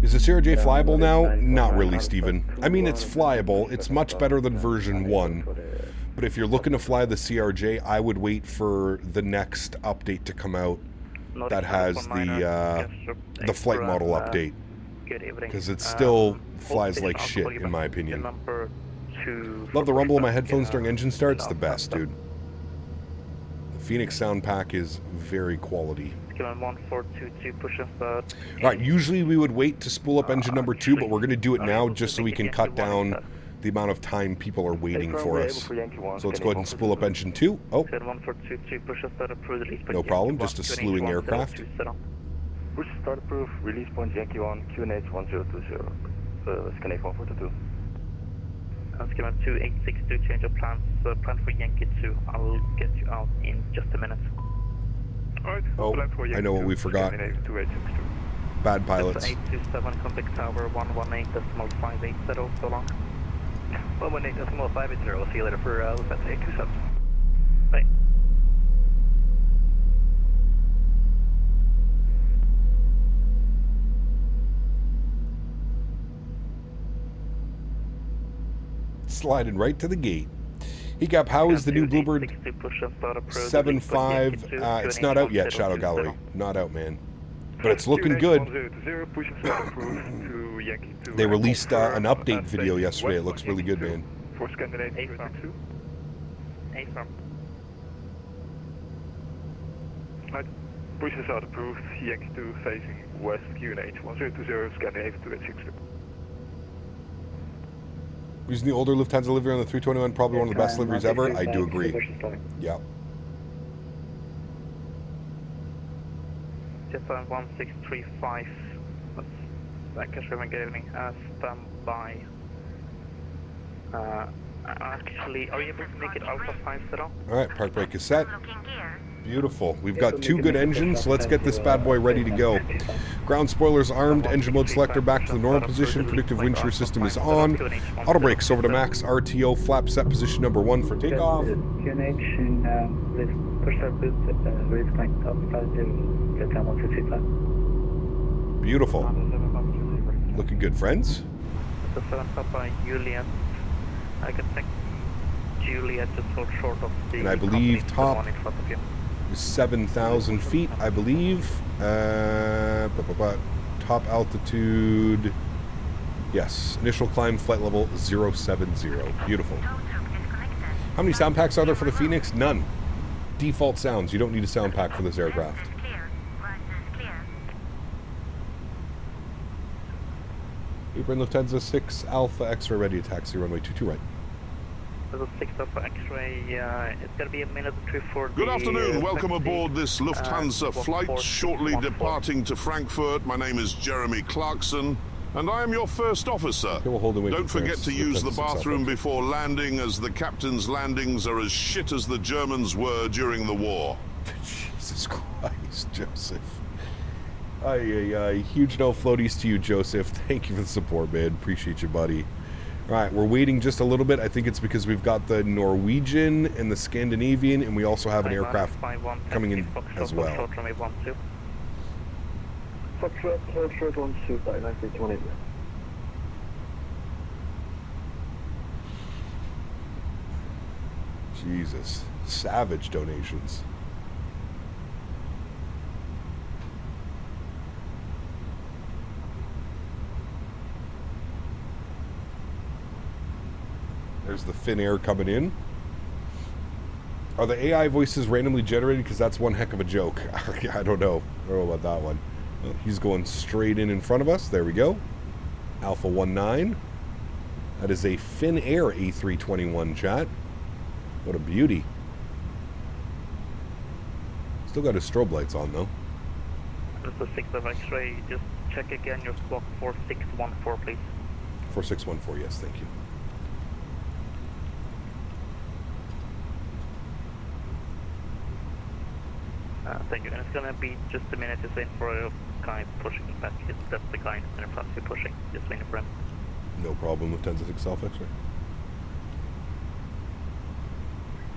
Is the CRJ flyable now? Not really, Steven. I mean, it's flyable. It's much better than version 1. But if you're looking to fly the CRJ, I would wait for the next update to come out that has the flight model update. Because it still flies like shit, in my opinion. Love the rumble of my headphones during engine start. It's the best, dude. The Fenix sound pack is very quality. Alright, usually we would wait to spool up engine number 2, but we're going to do it now just so we can cut down the amount of time people are waiting for us. So let's go ahead and spool up engine 2. Oh. No problem, just a slewing aircraft. Push start approved, release point Yankee 1, QNH 1020. Scan 1422. Schema 2862, change of plans. Plan for Yankee 2. I'll get you out in just a minute. Alright, oh, I know what we forgot. Bad pilots. 827, contact tower 118.580, so long. 118.580, we'll see you later for Lufthansa 827. Bye. Sliding right to the gate. Hecap, how is the new Bluebird 7.5? It's not out yet, Shadow Gallery. Not out, man. But it's looking good. They released an update video yesterday. It looks really good, man. For Scandinavia 2. Pushes out approved, Yankee 2 facing west, QNH 1020, Scandinavia 286. Using the older Lufthansa livery on the 321, probably one of the best liveries ever. I do agree. Yeah. Just on 1635. Lacasse, good evening. Stand by. Actually, are you able to make it Alpha 50? Alright, park brake is set. Beautiful. We've got 2 good engines, so let's get this bad boy ready to go. Ground spoilers armed, engine mode selector back to the normal position, predictive wind shear system is on. Auto brakes over to max, RTO, flap set position number 1 for takeoff. Beautiful. Looking good, friends. The 7 Papa Juliet. I can think Juliet just so short of the. And I believe top is 7,000 feet, I believe. Top altitude. Yes, initial climb flight level 070. Beautiful. How many sound packs are there for the Fenix? None. Default sounds. You don't need a sound pack for this aircraft. Erin Lufthansa 6 Alpha X-ray ready to taxi runway 22 right. There's a 6 Alpha X-ray. It's going to be a minute or two for Good afternoon. Welcome aboard this Lufthansa flight, shortly departing to Frankfurt. My name is Jeremy Clarkson, and I am your first officer. Okay, we'll hold Don't forget to use the bathroom before landing, as the captain's landings are as shit as the Germans were during the war. Jesus Christ, Joseph. Huge no floaties to you, Joseph. Thank you for the support, man. Appreciate you, buddy. All right, we're waiting just a little bit. I think it's because we've got the Norwegian and the Scandinavian, and we also have an aircraft coming in as well. Jesus. Savage donations. There's the Finnair coming in. Are the AI voices randomly generated? Because that's one heck of a joke. I don't know. I don't know about that one. He's going straight in front of us. There we go. Alpha 19. That is a Finnair A321 chat. What a beauty. Still got his strobe lights on though. This is 6 of X-ray. Just check again your squawk 4614, please. 4614, yes, thank you. Thank you. And it's going to be just a minute to wait for a guy pushing back. That's the guy in the front pushing. Just waiting for him. No problem. Lufthansa 6 Alpha X-ray.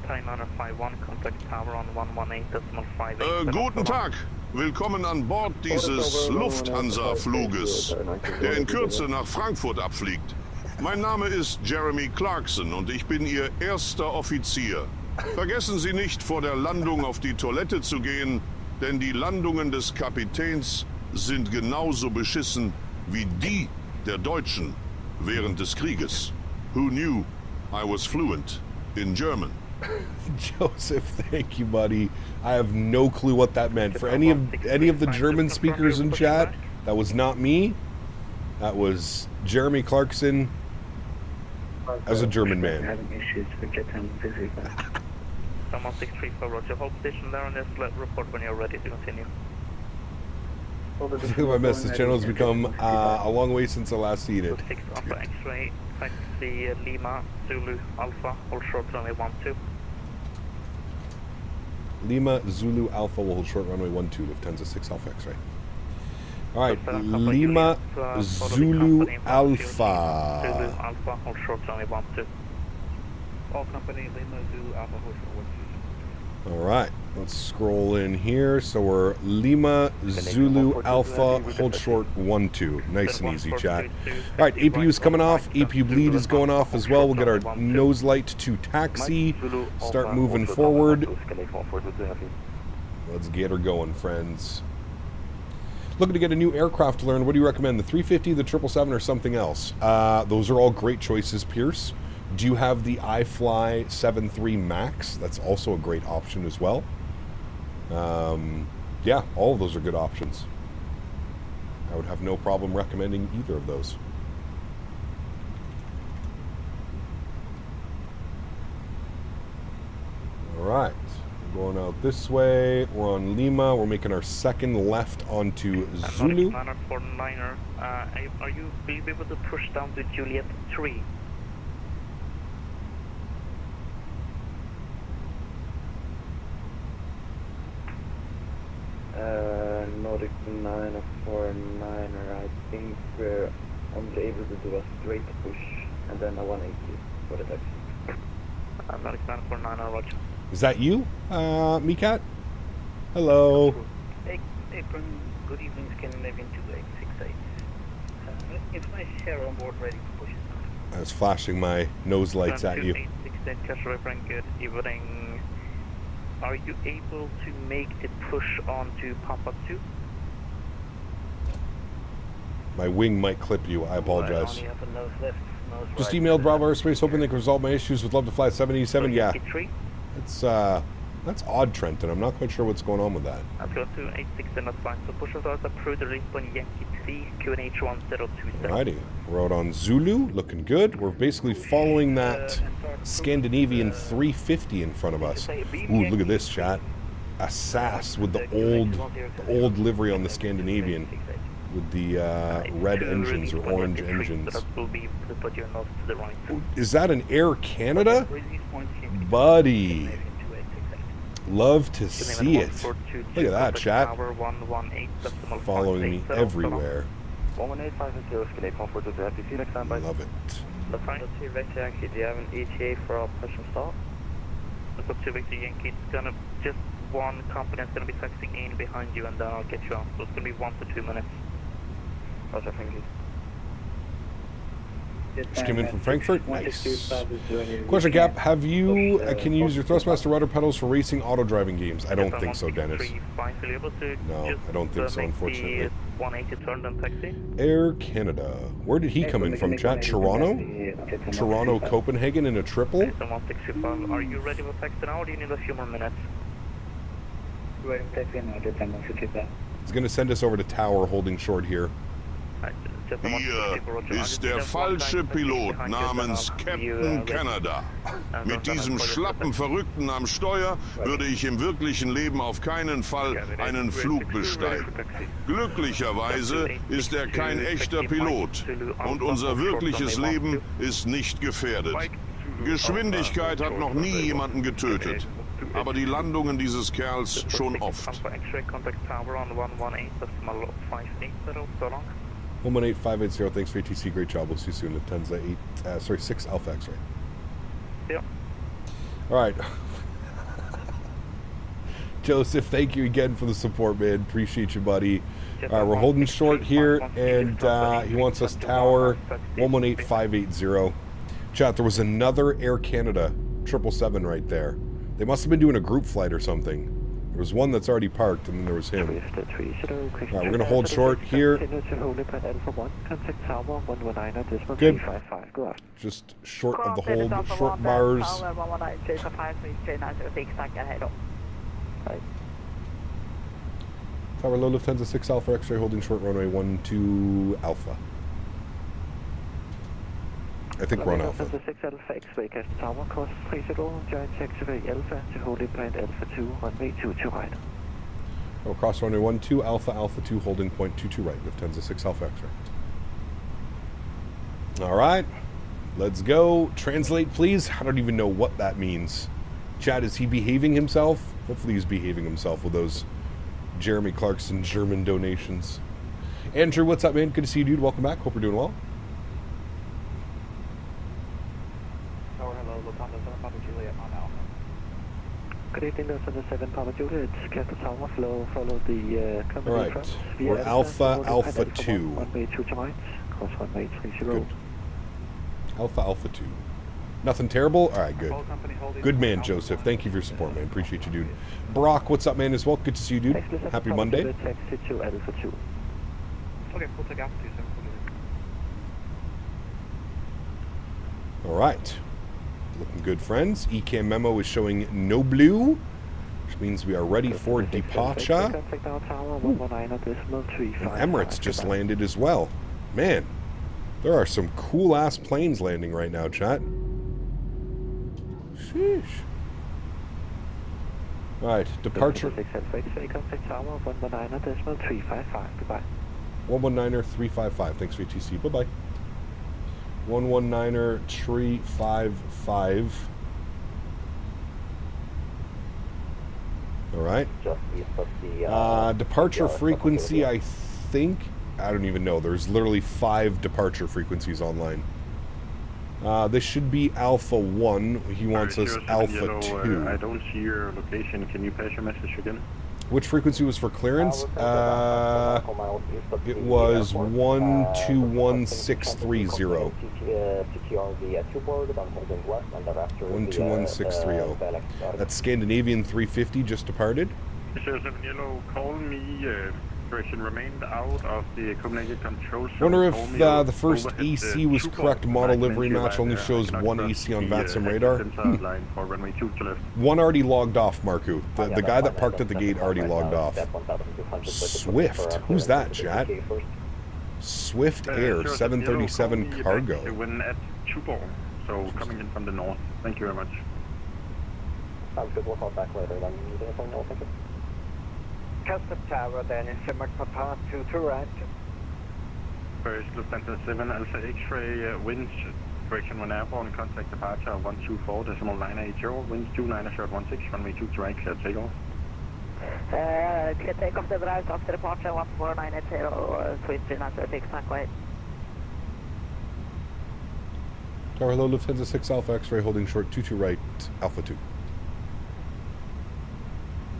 Time 951, contact tower on 118.58. Guten Tag. Willkommen an Bord dieses Lufthansa-Fluges, der in Kürze nach Frankfurt abfliegt. Mein Name ist Jeremy Clarkson und ich bin Ihr erster Offizier. Vergessen Sie nicht, vor der Landung auf die Toilette zu gehen, denn die Landungen des Kapitäns sind genauso beschissen wie die der Deutschen während des Krieges. Who knew I was fluent in German? Joseph, thank you, buddy. I have no clue what that meant. For any of the German speakers in chat, that was not me. That was Jeremy Clarkson as a German man. Having issues with JetM physically. Someone 634, Roger. Hold station there and just let report when you're ready to continue. I missed. This channel has become a long way since I last seen it. 6 Alpha X-ray, taxi Lima, Zulu Alpha, hold short runway 12. Lima, Zulu Alpha will hold short runway 12, Lufthansa 6 Alpha X-ray. Alright, Lima, Zulu Alpha. Zulu Alpha, hold short runway 12. All company, Lima, Zulu Alpha, hold short 12. Alright, let's scroll in here. So we're Lima, Zulu Alpha, hold short 12. Nice and easy, chat. Alright, APU is coming off. APU bleed is going off as well. We'll get our nose light to taxi. Start moving forward. Let's get her going, friends. Looking to get a new aircraft to learn. What do you recommend? The 350, the 777, or something else? Those are all great choices, Pierce. Do you have the iFly 7.3 Max? That's also a great option as well. Yeah, all of those are good options. I would have no problem recommending either of those. All right, going out this way. We're on Lima. We're making our second left onto Zulu. Are you able to push down to Juliet 3? Nordic 949er, I think we're only able to do a straight push and then a 180 for the taxi. Nordic 949er, roger. Is that you, Mikat? Hello. Apron, good evening, Scandinavian 2868. Is my share on board ready to push it? I was flashing my nose lights at you. 2868, good evening. Are you able to make the push on to Papa 2? My wing might clip you. I apologize. Just emailed Bravo Aerospace hoping they can resolve my issues. Would love to fly 787. Yeah. That's odd, Trenton. I'm not quite sure what's going on with that. I've got 286 and that's fine. So push of ours approved the respawn Yankee 3, QNH 1027. Alrighty. We're out on Zulu. Looking good. We're basically following that Scandinavian 350 in front of us. Ooh, look at this, chat. A SAS with the old livery on the Scandinavian with the red engines or orange engines. Is that an Air Canada? Buddy. Love to see it. Look at that, chat. Following me everywhere. Love it. That's fine. 2 Victor Yankee, do you have an ETA for our push and start? I've got 2 Victor Yankee. It's gonna just one company that's gonna be taxiing in behind you, and then I'll get you out. So it's gonna be 1 to 2 minutes. Roger, thank you. Just came in from Frankfurt. Nice. Question, Cap. Have you can you use your thrustmaster rudder pedals for racing auto driving games? I don't think so, Dennis. No, I don't think so, unfortunately. 180 turn and taxi. Air Canada. Where did he come in from, chat? Toronto? Toronto, Copenhagen in a triple? Are you ready for taxi now, or do you need a few more minutes? Ready for taxi now, It's going to send us over to Tower, holding short here. Hier ist der falsche Pilot namens Captain Canada. Mit diesem schlappen Verrückten am Steuer würde ich im wirklichen Leben auf keinen Fall einen Flug besteigen. Glücklicherweise ist er kein echter Pilot und unser wirkliches Leben ist nicht gefährdet. Geschwindigkeit hat noch nie jemanden getötet, aber die Landungen dieses Kerls schon oft. 118,580, thanks for ATC, great job. We'll see you soon. Lufthansa 6 Alpha X-ray. Yeah. All right. Joseph, thank you again for the support, man. Appreciate you, buddy. We're holding short here, and he wants us tower 118580. Chat, there was another Air Canada 777 right there. They must have been doing a group flight or something. There was one that's already parked, and then there was him. Alright, we're going to hold short here. Good. Just short of the hold, short bars. Tower low, Lufthansa 6 Alpha X-ray holding short runway 12 Alpha. I think we're on Alpha. Lufthansa 6 Alpha X-ray, Cast Tower, course 30, join taxiway Alpha to holding point Alpha 2, runway 22 right. Oh, cross runway 12 Alpha, Alpha 2 holding point 22 right, Lufthansa 6 Alpha X-ray. Alright, let's go. Translate, please. I don't even know what that means. Chad, is he behaving himself? Hopefully he's behaving himself with those Jeremy Clarkson German donations. Andrew, what's up, man? Good to see you, dude. Welcome back. Hope you're doing well. Hello, Lufthansa 7 Papa Juliet on Alpha. Good evening, Lufthansa 7 Papa Juliet. It's Cast Tower, follow the company. All right, we're Alpha, Alpha 2. Runway 2 joins, cross runway 30. Good. Alpha, Alpha 2. Nothing terrible? All right, good. Good man, Joseph. Thank you for your support, man. Appreciate you, dude. Brock, what's up, man, as well? Good to see you, dude. Happy Monday. Okay, we'll take Alpha 2, 7. All right. Looking good, friends. ECAM memo is showing no blue, which means we are ready for departure. And Emirates just landed as well. Man, there are some cool-ass planes landing right now, chat. Sheesh. Alright, departure. 119er 355. Thanks for ATC. Bye-bye. 119er 355. Alright. Departure frequency, I think. I don't even know. There's literally 5 departure frequencies online. This should be Alpha 1. He wants us Alpha 2. I don't see your location. Can you pass your message again? Which frequency was for clearance? It was 121630. 121630. That's Scandinavian 350 just departed. Sir 7 Yellow, call me. Direction remained out of the Copenhagen control. Wonder if the first AC was correct. Model livery match only shows 1 AC on VATSIM radar. One already logged off, Marku. The guy that parked at the gate already logged off. Swift. Who's that, chat? Swift Air 737 cargo. So coming in from the north. Thank you very much. Sounds good. We'll call back later then. Thank you. Custom Tower, Denis, Denmark Papa, 22 right. First, Lufthansa 7 Alpha X-ray, winds, direction 1 airborne, contact departure 124.980, winds 29, short 16, runway 2 to right, clear takeoff. Clear takeoff to the right after departure 14980, switch 3936, back right. Tower hello, Lufthansa 6 Alpha X-ray holding short 22 right, Alpha 2.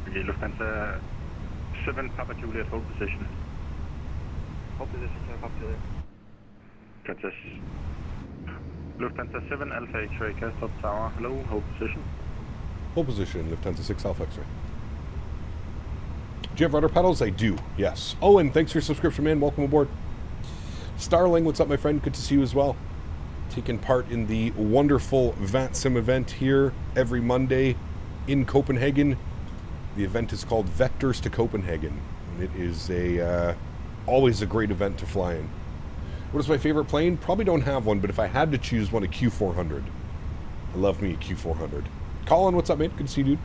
Okay, Lufthansa 7 Papa Juliet, hold position. Hold position, 7 Papa Juliet. Catches. Lufthansa 7 Alpha X-ray, Castevens Tower, hello, hold position. Hold position, Lufthansa 6 Alpha X-ray. Do you have rudder pedals? I do, yes. Oh, and thanks for your subscription, man. Welcome aboard. Starling, what's up, my friend? Good to see you as well. Taking part in the wonderful VATSIM event here every Monday in Copenhagen. The event is called Vectors to Copenhagen, and it is always a great event to fly in. What is my favorite plane? Probably don't have one, but if I had to choose one, a Q400. I love me a Q400. Colin, what's up, mate? Good to see you, dude.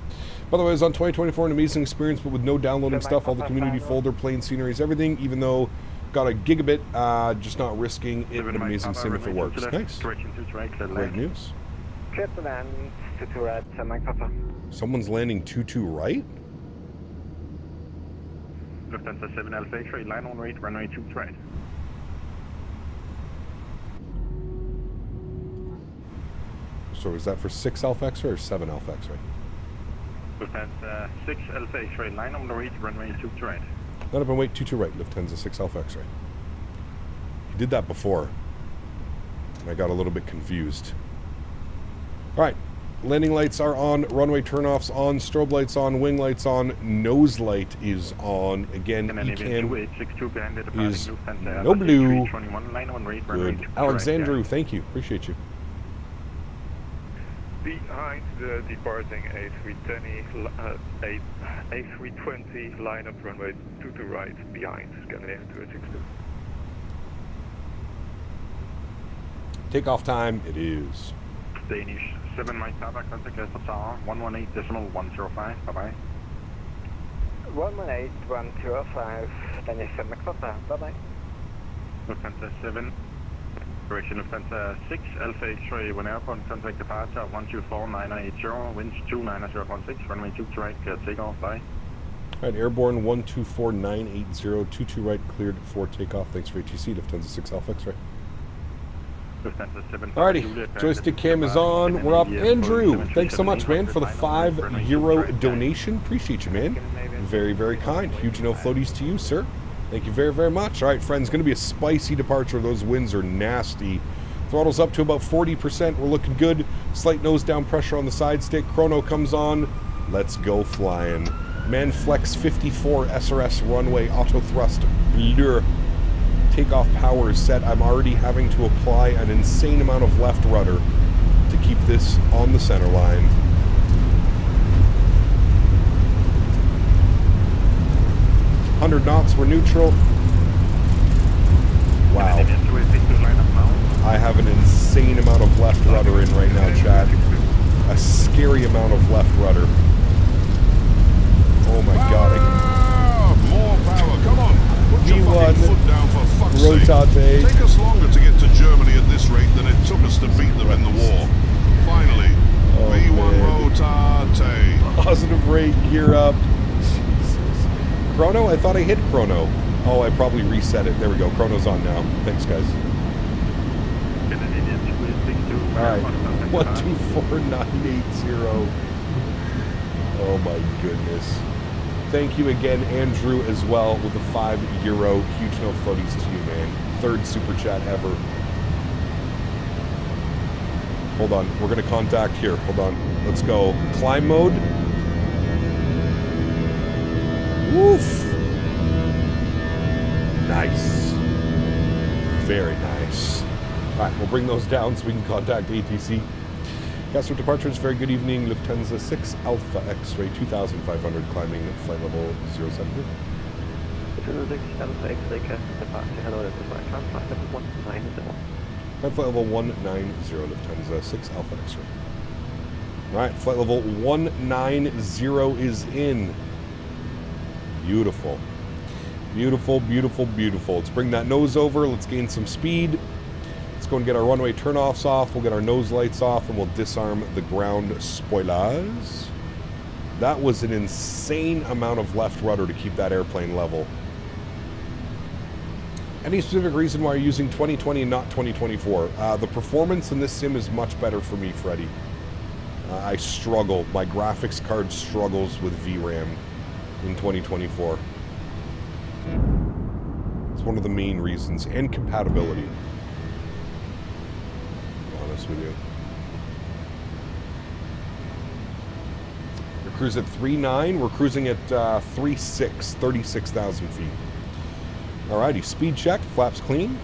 By the way, I was on 2024, an amazing experience, but with no downloading stuff, all the community folder, plane sceneries, everything, even though got a gigabit, just not risking it. An amazing sim if it works. Nice. Great news. Someone's landing 22 right? Lufthansa 7 Alpha X-ray, line on rate, runway 2 right. So is that for 6 Alpha X-ray or 7 Alpha X-ray? Lufthansa 6 Alpha X-ray, line on the reach, runway 22 right. Line up and wait, 22 right, Lufthansa 6 Alpha X-ray. He did that before, and I got a little bit confused. All right, landing lights are on, runway turnoffs on, strobe lights on, wing lights on, nose light is on. Again, ECAM is no blue. Good. Alexandru, thank you. Appreciate you. Behind the departing A320, line up runway 22 right, behind Scandinavian 262. Takeoff time, it is. Danish 7 Mike Papa, contact Leicester Tower, 118.105, bye-bye. 118.105, Danish 7 Mike Papa, bye-bye. Lufthansa 7, direction Lufthansa 6, Alpha X-ray, when airport, contact departure, 124.980, winds 290.16, runway 22 right, takeoff, bye. All right, airborne 124.980, 22 right, cleared for takeoff. Thanks for ATC, Lufthansa 6 Alpha X-ray. Alrighty, joystick cam is on. We're up. Andrew, thanks so much, man, for the €5 donation. Appreciate you, man. Very, very kind. Huge no floaties to you, sir. Thank you very, very much. All right, friends, going to be a spicy departure. Those winds are nasty. Throttle's up to about 40%. We're looking good. Slight nose down pressure on the side stick. Chrono comes on. Let's go flying. Manflex 54 SRS runway auto thrust blur. Takeoff power is set. I'm already having to apply an insane amount of left rudder to keep this on the center line. $100 knots, we're neutral. Wow. I have an insane amount of left rudder in right now, chat. A scary amount of left rudder. Oh my god. More power, come on. Put your fucking foot down for fuck's sake. Take us longer to get to Germany at this rate than it took us to beat them in the war. Finally, V1 rotate. Positive rate, gear up. Jesus. Chrono? I thought I hit chrono. Oh, I probably reset it. There we go. Chrono's on now. Thanks, guys. Alright. 124980. Oh my goodness. Thank you again, Andrew, as well, with the €5. Huge no floaties to you, man. 3rd super chat ever. Hold on. We're going to contact here. Hold on. Let's go. Climb mode. Woof. Nice. Very nice. All right, we'll bring those down so we can contact ATC. Castor departures, very good evening. Lufthansa 6 Alpha X-ray 2500, climbing flight level 070. Lufthansa 6 Alpha X-ray, Castor departure, hello, that's the flight level 190. Flight level 190, Lufthansa 6 Alpha X-ray. All right, flight level 190 is in. Beautiful. Beautiful, beautiful, beautiful. Let's bring that nose over. Let's gain some speed. Let's go and get our runway turnoffs off. We'll get our nose lights off, and we'll disarm the ground spoilers. That was an insane amount of left rudder to keep that airplane level. Any specific reason why you're using 2020 and not 2024? The performance in this sim is much better for me, Freddie. I struggle. My graphics card struggles with VRAM in 2024. It's one of the main reasons. And compatibility. To be honest with you. We're cruising at 3.9. We're cruising at 3.6, 36,000 feet. Alrighty, speed check. Flaps clean.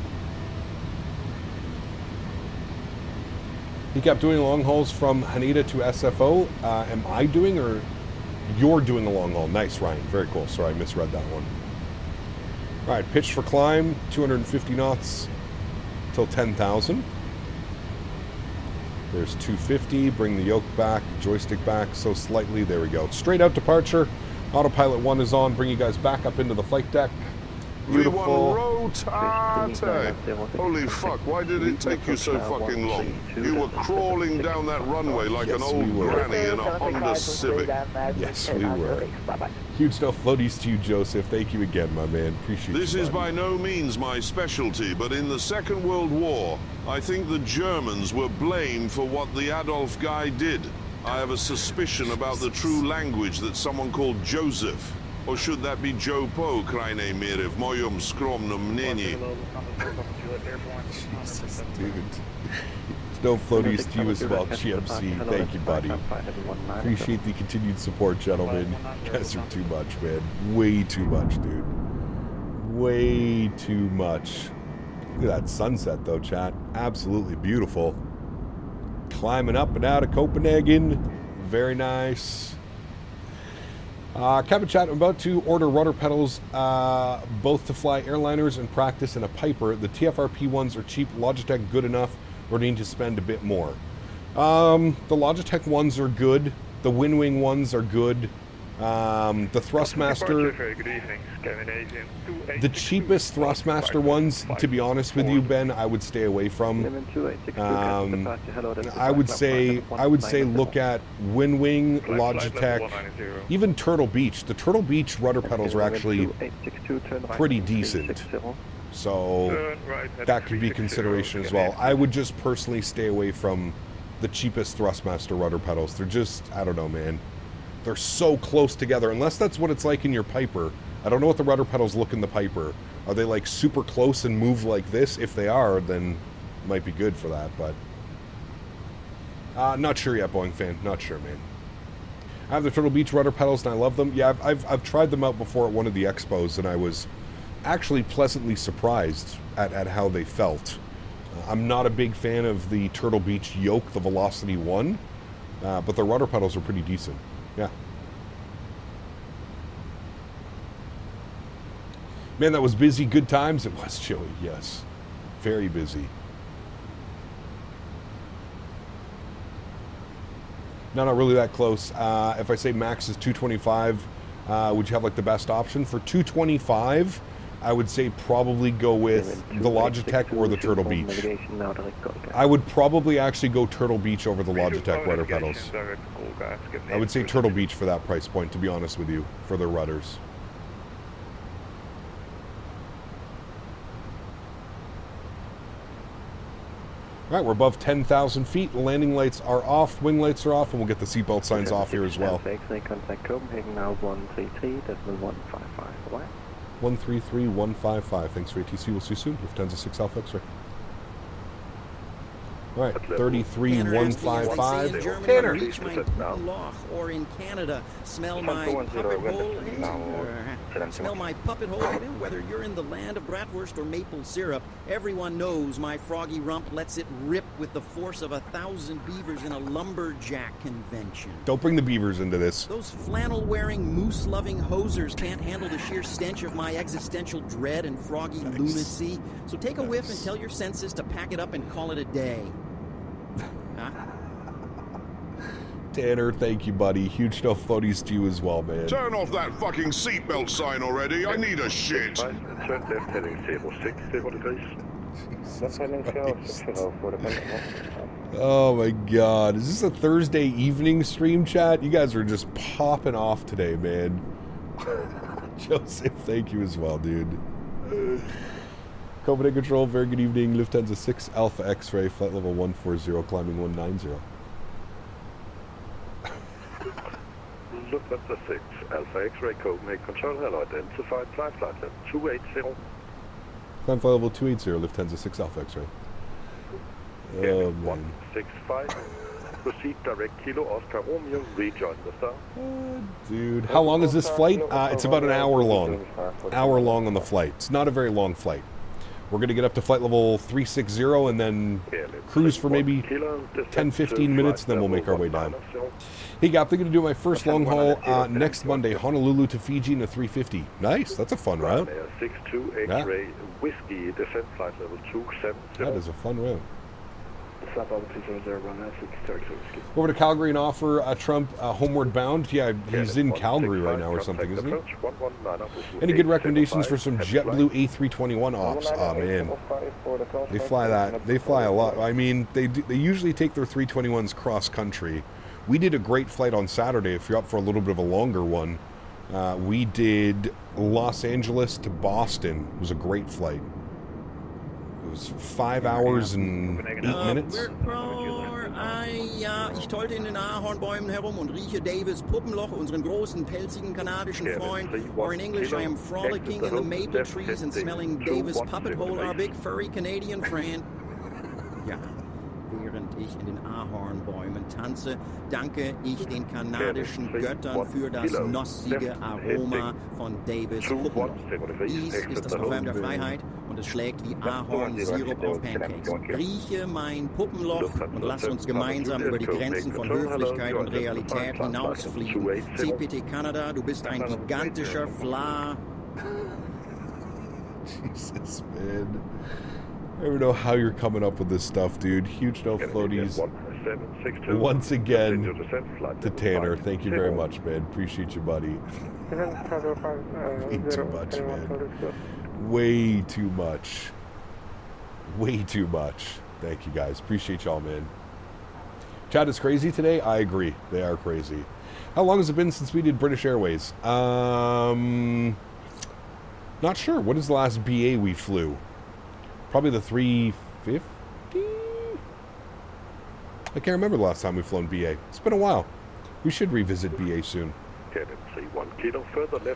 He kept doing long hauls from Haneda to SFO. Am I doing, or you're doing a long haul? Nice, Ryan. Very cool. Sorry, I misread that one. All right, pitch for climb, 250 knots till 10,000. There's 250. Bring the yoke back, joystick back so slightly. There we go. Straight out departure. Autopilot 1 is on. Bring you guys back up into the flight deck. Beautiful. V1 rotate. Holy fuck, why did it take you so fucking long? You were crawling down that runway like an old granny in a Honda Civic. Yes, we were. Huge stuff floaties to you, Joseph. Thank you again, my man. Appreciate This is by no means my specialty, but in the Second World War, I think the Germans were blamed for what the Adolf guy did. I have a suspicion about the true language that someone called Joseph. Or should that be Joe Po, krajnej miery, w moim skromnym mnieniu? Jesus, dude. No floaties to you as well, GMC. Thank you, buddy. Appreciate the continued support, gentlemen. You guys are too much, man. Way too much, dude. Way too much. Look at that sunset, though, chat. Absolutely beautiful. Climbing up and out of Copenhagen. Very nice. Captain Chat, I'm about to order rudder pedals, both to fly airliners and practice in a Piper. The TFRP ones are cheap. Logitech good enough, or need to spend a bit more? The Logitech ones are good. The Winwing ones are good. The Thrustmaster, the cheapest Thrustmaster ones, to be honest with you, Ben, I would stay away from. I would say look at Winwing, Logitech, even Turtle Beach. The Turtle Beach rudder pedals are actually pretty decent. So that could be a consideration as well. I would just personally stay away from the cheapest Thrustmaster rudder pedals. They're just, I don't know, man. They're so close together, unless that's what it's like in your Piper. I don't know what the rudder pedals look in the Piper. Are they like super close and move like this? If they are, then it might be good for that, but not sure yet, Boeing fan. Not sure, man. I have the Turtle Beach rudder pedals and I love them. Yeah, I've tried them out before at one of the expos and I was actually pleasantly surprised at how they felt. I'm not a big fan of the Turtle Beach yoke, the Velocity 1, but the rudder pedals are pretty decent. Yeah. Man, that was busy. Good times. It was chilly, yes. Very busy. No, not really that close. If I say max is 225, would you have like the best option? For 225, I would say probably go with the Logitech or the Turtle Beach. I would probably actually go Turtle Beach over the Logitech rudder pedals. I would say Turtle Beach for that price point, to be honest with you, for their rudders. All right, we're above 10,000 feet. Landing lights are off, wing lights are off, and we'll get the seatbelt signs off here as well. Contact Copenhagen now 133.155. 133.155. Thanks for ATC. We'll see you soon. Lufthansa 6 Alpha X-ray. All right, 33.155. Tanner. Reach my loch, or in Canada, smell my puppet hole. Smell my puppet hole. Whether you're in the land of bratwurst or maple syrup, everyone knows my froggy rump lets it rip with the force of 1,000 beavers in a lumberjack convention. Don't bring the beavers into this. Those flannel-wearing, moose-loving hosers can't handle the sheer stench of my existential dread and froggy lunacy. So take a whiff and tell your senses to pack it up and call it a day. Huh? Tanner, thank you, buddy. Huge no floaties to you as well, man. Turn off that fucking seatbelt sign already. I need a shit. Turn left heading 06 Oh my god. Is this a Thursday evening stream, chat? You guys are just popping off today, man. Joseph, thank you as well, dude. Copenhagen Control, very good evening. Lufthansa 6 Alpha X-ray, flight level 140, climbing 190. Lufthansa 6 Alpha X-ray, Copenhagen Control, hello, identified flight level 280. Climb flight level 280, Lufthansa 6 Alpha X-ray. Oh, man. 165, proceed direct Kilo Oscar Romeo, rejoin the star. Dude, how long is this flight? It's about an hour long. Hour long on the flight. It's not a very long flight. We're going to get up to flight level 360 and then cruise for maybe 10-15 minutes, then we'll make our way down. Hey, Gap, they're going to do my first long haul next Monday, Honolulu to Fiji in a 350. Nice, that's a fun route. 62 X-ray, Whiskey, descent flight level 270. That is a fun route. Over to Calgary and offer Trump homeward bound. Yeah, he's in Calgary right now or something, isn't he? Any good recommendations for some JetBlue A321 ops? Oh man, they fly that. They fly a lot. I mean, they usually take their 321s cross country. We did a great flight on Saturday. If you're up for a little bit of a longer one, we did Los Angeles to Boston. It was a great flight. It was 5 hours and 8 minutes. Ja, ich tollte in den Ahornbäumen herum und rieche Davis Puppenloch, unseren großen, pelzigen kanadischen Freund. Or in English, I am frolicking in the maple trees and smelling Davis Puppet Hole, our big furry Canadian friend. Ja, während ich in den Ahornbäumen tanze, danke ich den kanadischen Göttern für das nossige Aroma von Davis Puppenloch. Dies ist das Parfüm der Freiheit und es schlägt wie Ahornsirup auf Pancakes. Rieche mein Puppenloch und lass uns gemeinsam über die Grenzen von Höflichkeit und Realität hinausfliegen. CPT Kanada, du bist ein gigantischer Fla... Jesus, man. I don't know how you're coming up with this stuff, dude. Huge no floaties. Once again, to Tanner. Thank you very much, man. Appreciate you, buddy. Way too much, man. Way too much. Way too much. Thank you, guys. Appreciate y'all, man. Chat is crazy today? I agree. They are crazy. How long has it been since we did British Airways? Not sure. What is the last BA we flew? Probably the 350? I can't remember the last time we've flown BA. It's been a while. We should revisit BA soon.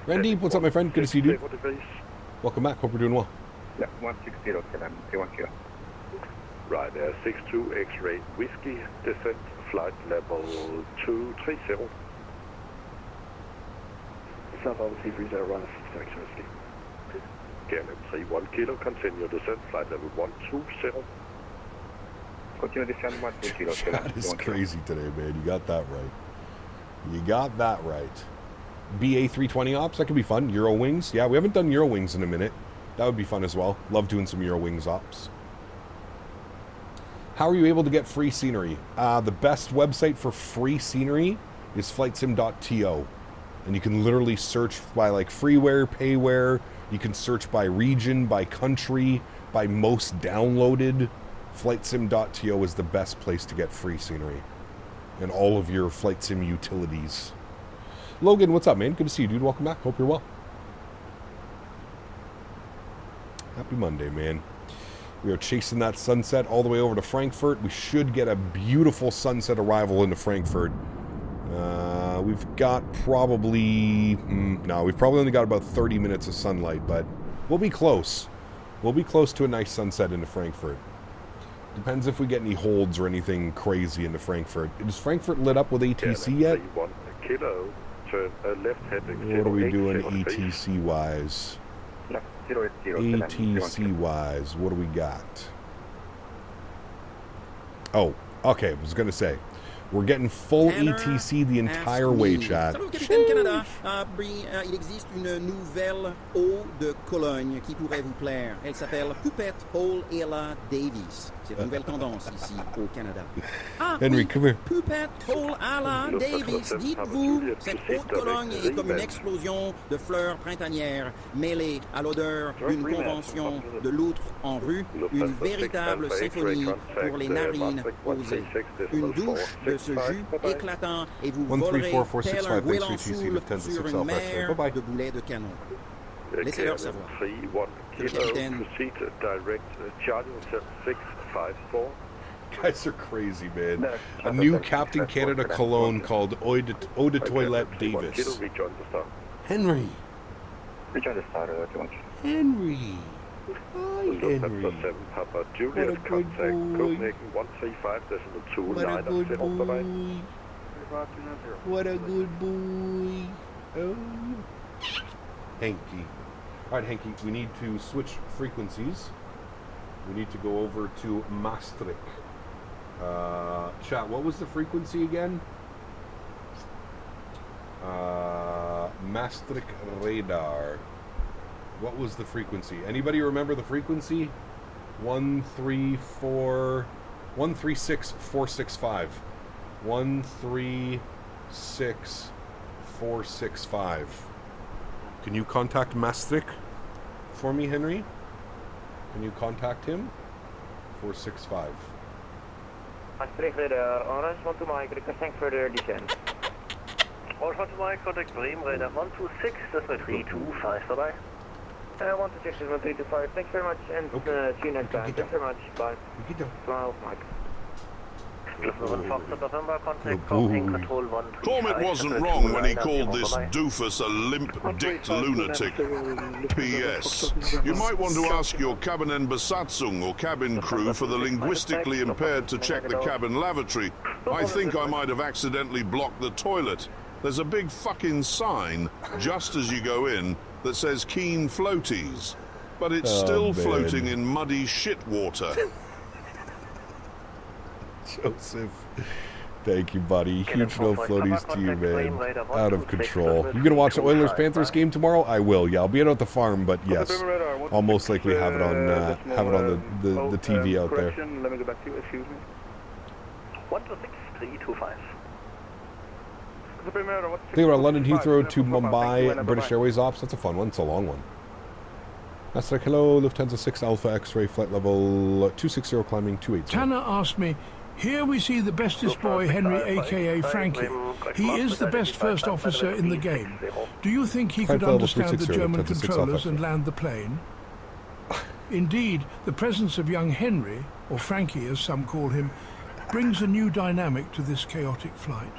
Randy, what's up, my friend? Good to see you, dude. Welcome back. Hope we're doing well. Yeah, 160, K1 Kilo. Right, 62 X-ray whiskey, descent, flight level 230. South Alpha 30 run 6 whiskey. KLM 31 Kilo, continue descent, flight level 120. Continue descent 120 Kilo. That is crazy today, man. You got that right. You got that right. BA 320 ops, that could be fun. Eurowings. Yeah, we haven't done Eurowings in a minute. That would be fun as well. Love doing some Eurowings ops. How are you able to get free scenery? The best website for free scenery is flightsim.to. And you can literally search by like freeware, payware. You can search by region, by country, by most downloaded. Flightsim.to is the best place to get free scenery. And all of your flight sim utilities. Logan, what's up, man? Good to see you, dude. Welcome back. Hope you're well. Happy Monday, man. We are chasing that sunset all the way over to Frankfurt. We should get a beautiful sunset arrival into Frankfurt. We've got probably... we've probably only got about 30 minutes of sunlight, but we'll be close. We'll be close to a nice sunset into Frankfurt. Depends if we get any holds or anything crazy into Frankfurt. Is Frankfurt lit up with ATC yet? What are we doing ATC-wise? ATC-wise, what do we got? Oh, okay, I was going to say. We're getting full ETC the entire way, chat. Salut, Capitaine Canada. Il existe une nouvelle eau de Cologne qui pourrait vous plaire. Elle s'appelle Pupette Hole Ella Davies. C'est une nouvelle tendance ici au Canada. Henry, come here. Pupette Hole Ella Davies. Dites-vous, cette eau de Cologne est comme une explosion de fleurs printanières mêlée à l'odeur d'une convention de loutre en rue. Une véritable symphonie pour les narines osées. Une douche de ce jus éclatant et vous volerez tel un goéland saoul sur une mer de boulets de canon. Laissez-leur savoir. Le capitaine... Guys are crazy, man. A new Captain Canada cologne called Eau de Toilette Davis. Henry. Henry. Hi, Henry. What a good boy. What a good boy. What a good boy. Oh. Hanky. All right, Hanky, we need to switch frequencies. We need to go over to Maastricht. Chat, what was the frequency again? Maastricht radar. What was the frequency? Anybody remember the frequency? 136,465. 136,465. Can you contact Maastricht for me, Henry? Can you contact him? 465. Maastricht radar, orange, 1 to Mike, requesting further descent. Orange 1 to Mike, contact Bream, radar 126, that's my 325, bye-bye. 126 is 1325, thanks very much, and see you next time. Thanks very much, bye. 12, Mike. Cormac wasn't wrong when he called this doofus a limp-dicked lunatic. P.S. You might want to ask your cabin Besatzung or cabin crew for the linguistically impaired to check the cabin lavatory. I think I might have accidentally blocked the toilet. There's a big fucking sign just as you go in that says keen floaties, but it's still floating in muddy shit water. Joseph, thank you, buddy. Huge no floaties to you, man. Out of control. You gonna watch the Oilers-Panthers game tomorrow? I will. Yeah, I'll be out at the farm, but yes, I'll most likely have it on the TV out there. Let me go back to you. Excuse me. 126325. Think about London Heathrow to Mumbai British Airways ops. That's a fun one. It's a long one. That's like, hello, Lufthansa 6 Alpha X-ray flight level 260 climbing 280. Tanner asked me, here we see the bestest boy, Henry, a.k.a. Frankie. He is the best first officer in the game. Do you think he could understand the German controllers and land the plane? Indeed, the presence of young Henry, or Frankie as some call him, brings a new dynamic to this chaotic flight.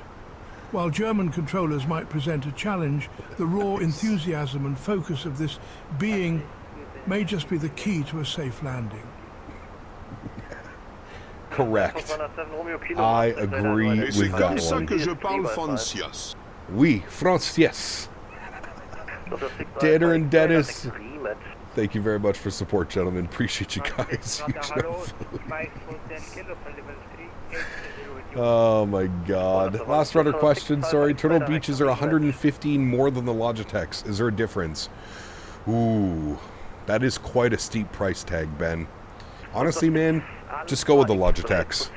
While German controllers might present a challenge, the raw enthusiasm and focus of this being may just be the key to a safe landing. Correct. I agree with that one. Oui, Francias. Tanner and Denis, thank you very much for support, gentlemen. Appreciate you guys. Oh my god. Last runner question, sorry. Turtle Beaches are 115 more than the Logitechs. Is there a difference? Ooh, that is quite a steep price tag, Ben. Honestly, man, just go with the Logitechs.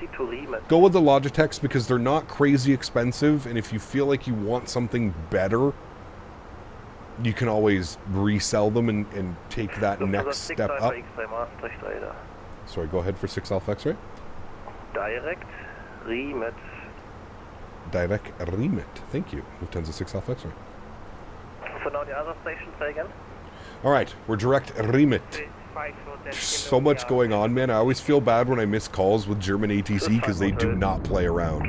Go with the Logitechs because they're not crazy expensive, and if you feel like you want something better, you can always resell them and take that next step up. Sorry, go ahead for 6 Alpha X-ray. Direct Remit. Direct Remit. Thank you. Lufthansa 6 Alpha X-ray. So now the other station, say again. All right, we're direct Remit. There's so much going on, man. I always feel bad when I miss calls with German ATC because they do not play around.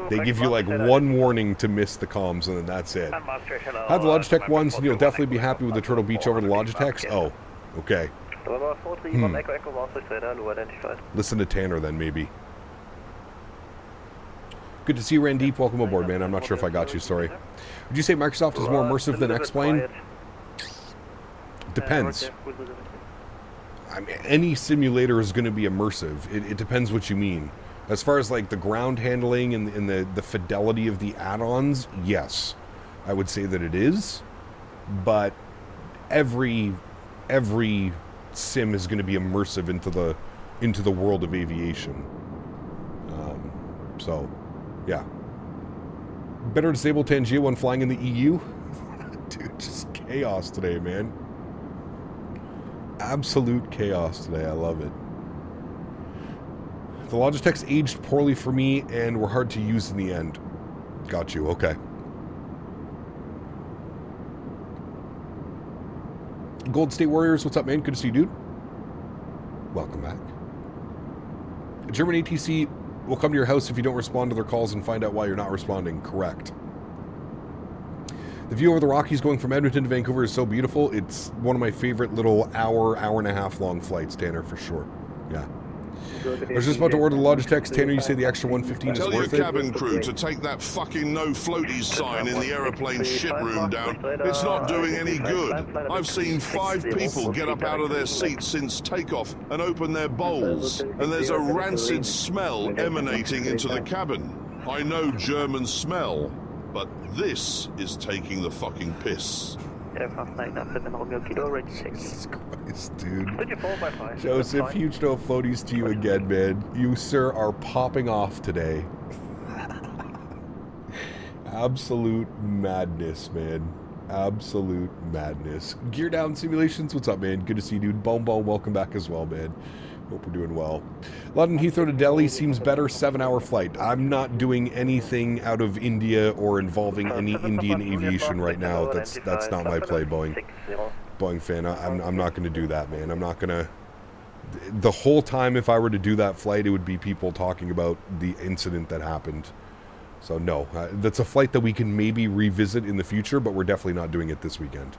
They give you like one warning to miss the comms and then that's it. Have the Logitech ones and you'll definitely be happy with the Turtle Beach over the Logitechs. Oh, okay. Listen to Tanner then, maybe. Good to see you, Randeep. Welcome aboard, man. I'm not sure if I got you, sorry. Would you say Microsoft is more immersive than X-Plane? Depends. I mean, any simulator is going to be immersive. It depends what you mean. As far as like the ground handling and the fidelity of the add-ons, yes, I would say that it is. But every sim is going to be immersive into the world of aviation. So, yeah. Better disable Tangier when flying in the EU? Dude, just chaos today, man. Absolute chaos today. I love it. The Logitechs aged poorly for me and were hard to use in the end. Got you. Okay. Gold State Warriors, what's up, man? Good to see you, dude. Welcome back. German ATC will come to your house if you don't respond to their calls and find out why you're not responding. Correct. The view over the Rockies going from Edmonton to Vancouver is so beautiful. It's one of my favorite little hour and a half long flights, Tanner, for sure. Yeah. I was just about to order the Logitechs. Tanner, you say the extra 115 is worth it? Tell your cabin crew to take that fucking no floaties sign in the aeroplane shit room down. It's not doing any good. I've seen 5 people get up out of their seats since takeoff and open their bowls, and there's a rancid smell emanating into the cabin. I know German smell, but this is taking the fucking piss. Jesus Christ, dude. Joseph, huge no floaties to you again, man. You, sir, are popping off today. Absolute madness, man. Absolute madness. Gear Down Simulations, what's up, man? Good to see you, dude. Bone, welcome back as well, man. Hope we're doing well. London Heathrow to Delhi seems better. 7-hour flight. I'm not doing anything out of India or involving any Indian aviation right now. That's not my play, Boeing fan. I'm not going to do that, man. I'm not going to the whole time, if I were to do that flight, it would be people talking about the incident that happened. So no, that's a flight that we can maybe revisit in the future, but we're definitely not doing it this weekend.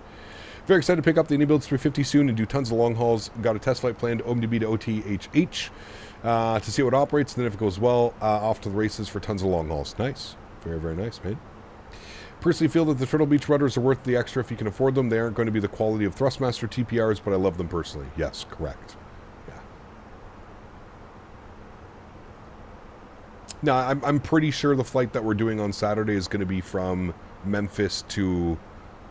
Very excited to pick up the Build 350 soon and do tons of long hauls. Got a test flight planned, OMDB to OTHH, to see how it operates. And then if it goes well, off to the races for tons of long hauls. Nice. Very, very nice, man. Personally feel that the Turtle Beach rudders are worth the extra if you can afford them. They aren't going to be the quality of Thrustmaster TPRs, but I love them personally. Yes, correct. Yeah. No, I'm pretty sure the flight that we're doing on Saturday is going to be from Memphis to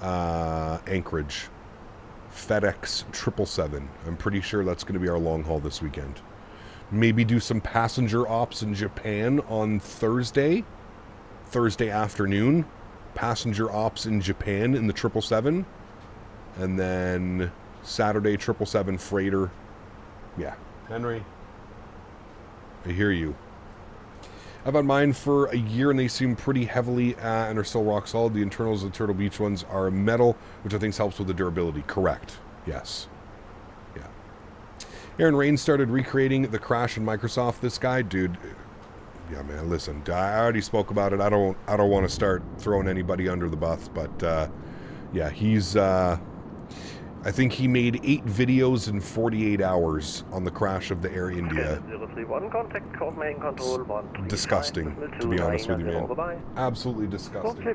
Anchorage. FedEx 777. I'm pretty sure that's going to be our long haul this weekend. Maybe do some passenger ops in Japan on Thursday afternoon. Passenger ops in Japan in the 777. And then Saturday 777 freighter. Yeah. Henry, I hear you. I've had mine for a year and they seem pretty heavily and are still rock solid. The internals of the Turtle Beach ones are metal, which I think helps with the durability. Correct. Yes. Yeah. Erin Rain started recreating the crash in Microsoft. This guy, dude. Yeah, man. Listen, I already spoke about it. I don't want to start throwing anybody under the bus, but yeah, he's. I think he made 8 videos in 48 hours on the crash of the Air India. Disgusting, to be honest with you, man. Absolutely disgusting.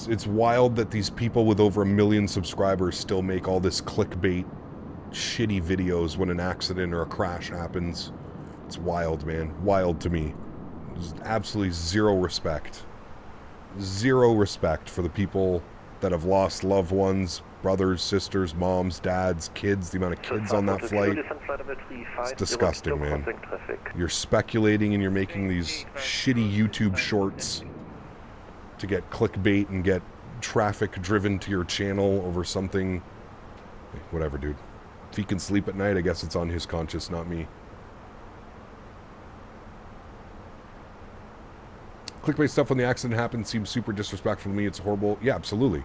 It's wild that these people with over 1 million subscribers still make all this clickbait, shitty videos when an accident or a crash happens. It's wild, man. Wild to me. There's absolutely zero respect. Zero respect for the people that have lost loved ones, brothers, sisters, moms, dads, kids, the amount of kids on that flight. It's disgusting, man. You're speculating and you're making these shitty YouTube shorts to get clickbait and get traffic driven to your channel over something. Whatever, dude. If he can sleep at night, I guess it's on his conscience, not me. Clickbait stuff when the accident happened seems super disrespectful to me. It's horrible. Yeah, absolutely.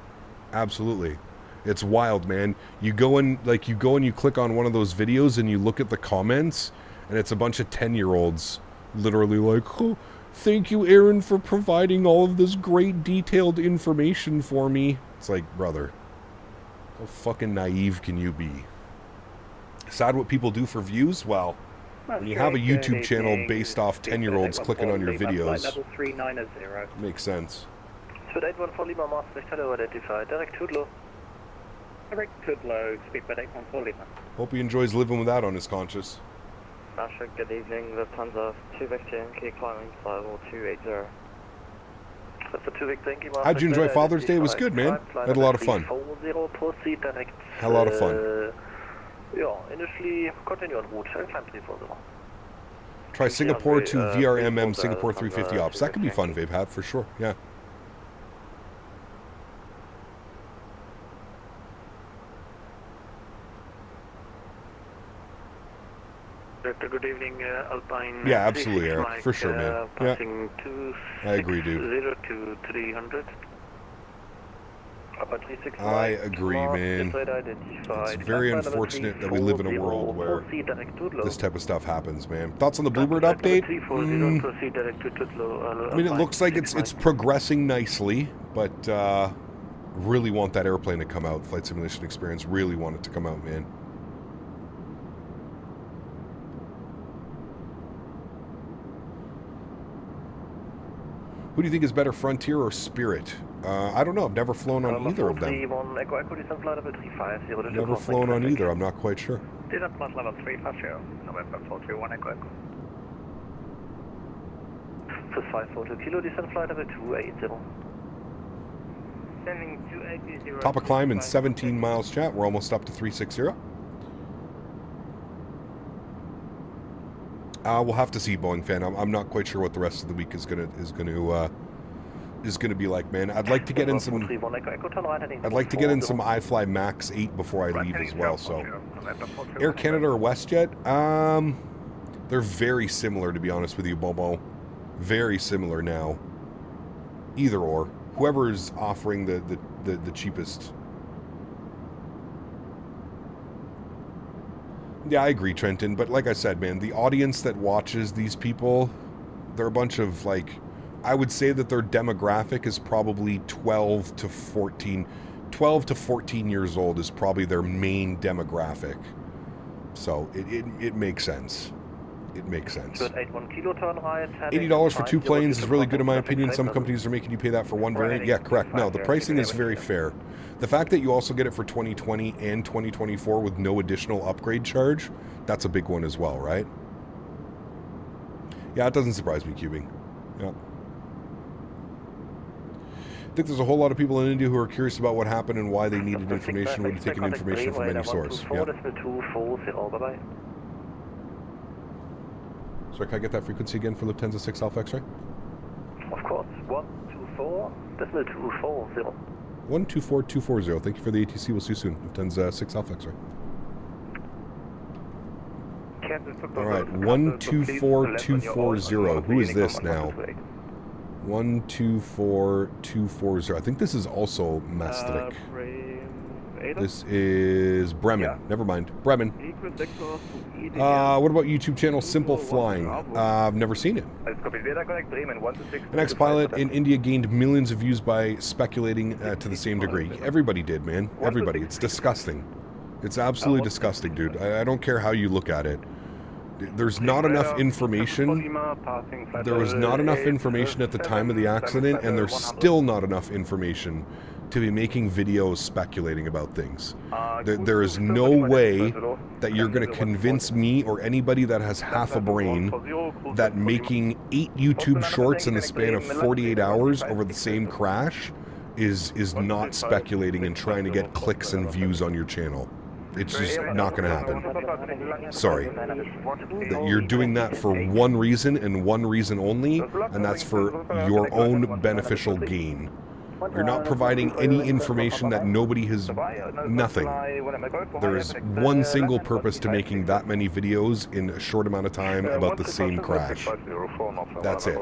Absolutely. It's wild, man. You go and you click on one of those videos and you look at the comments and it's a bunch of 10-year-olds literally like, oh, thank you, Erin, for providing all of this great detailed information for me. It's like, brother, how fucking naive can you be? Sad what people do for views? Well, when you have a YouTube channel based off 10-year-olds clicking on your videos, makes sense. Hope he enjoys living with that on his conscience. Good evening, Lufthansa 2 Victor Yankee climbing flight 280. How'd you enjoy Father's Day? It was good, man. I had a lot of fun. Had a lot of fun. Initially continue on route and climb 340. Try Singapore to VRMM Singapore 350 ops. That could be fun, Vape for sure. Yeah. Good evening, Alpine. Yeah, absolutely, Eric. For sure, man. Yeah. I agree, dude. 0 to 300. I agree, man. It's very unfortunate that we live in a world where this type of stuff happens, man. Thoughts on the Bluebird update? I mean, it looks like it's progressing nicely, but really want that airplane to come out. Flight Simulation Experience, really want it to come out, man. Who do you think is better, Frontier or Spirit? I don't know. I've never flown on either of them. Never flown on either. I'm not quite sure. Top of climb in 17 miles, chat. We're almost up to 360. We'll have to see, Boeing fan. I'm not quite sure what the rest of the week is gonna be like, man. I'd like to get in some. I'd like to get in some iFly Max 8 before I leave as well. So, Air Canada or WestJet? They're very similar, to be honest with you, Bobo. Very similar now. Either or, whoever is offering the cheapest Yeah, I agree, Trenton. But like I said, man, the audience that watches these people, they're a bunch of, like, I would say that their demographic is probably 12 to 14 years old is probably their main demographic. So it makes sense. It makes sense. $80 for 2 planes is really good in my opinion. Some companies are making you pay that for 1 variant. Yeah, correct. No, the pricing is very fair. The fact that you also get it for 2020 and 2024 with no additional upgrade charge, that's a big one as well, right? Yeah, it doesn't surprise me, Cubing. Yeah. I think there's a whole lot of people in India who are curious about what happened and why they needed information, would have taken information from any source. Yeah. Sorry, can I get that frequency again for Lufthansa 6 Alpha X-ray? Of course, 124.240. 124.240. Thank you for the ATC. We'll see you soon. Lufthansa 6 Alpha X-ray. Alright, 124.240. Who is this now? 124.240. I think this is also Maastricht. This is Bremen. Never mind. Bremen. What about YouTube channel Simple Flying? I've never seen it. An ex-pilot in India gained millions of views by speculating to the same degree. Everybody did, man. Everybody. It's disgusting. It's absolutely disgusting, dude. I don't care how you look at it. There's not enough information. There was not enough information at the time of the accident, and there's still not enough information to be making videos speculating about things. There is no way that you're going to convince me or anybody that has half a brain that making 8 YouTube shorts in the span of 48 hours over the same crash is not speculating and trying to get clicks and views on your channel. It's just not going to happen. Sorry. You're doing that for one reason and one reason only, and that's for your own beneficial gain. You're not providing any information that nobody has... Nothing. There is one single purpose to making that many videos in a short amount of time about the same crash. That's it.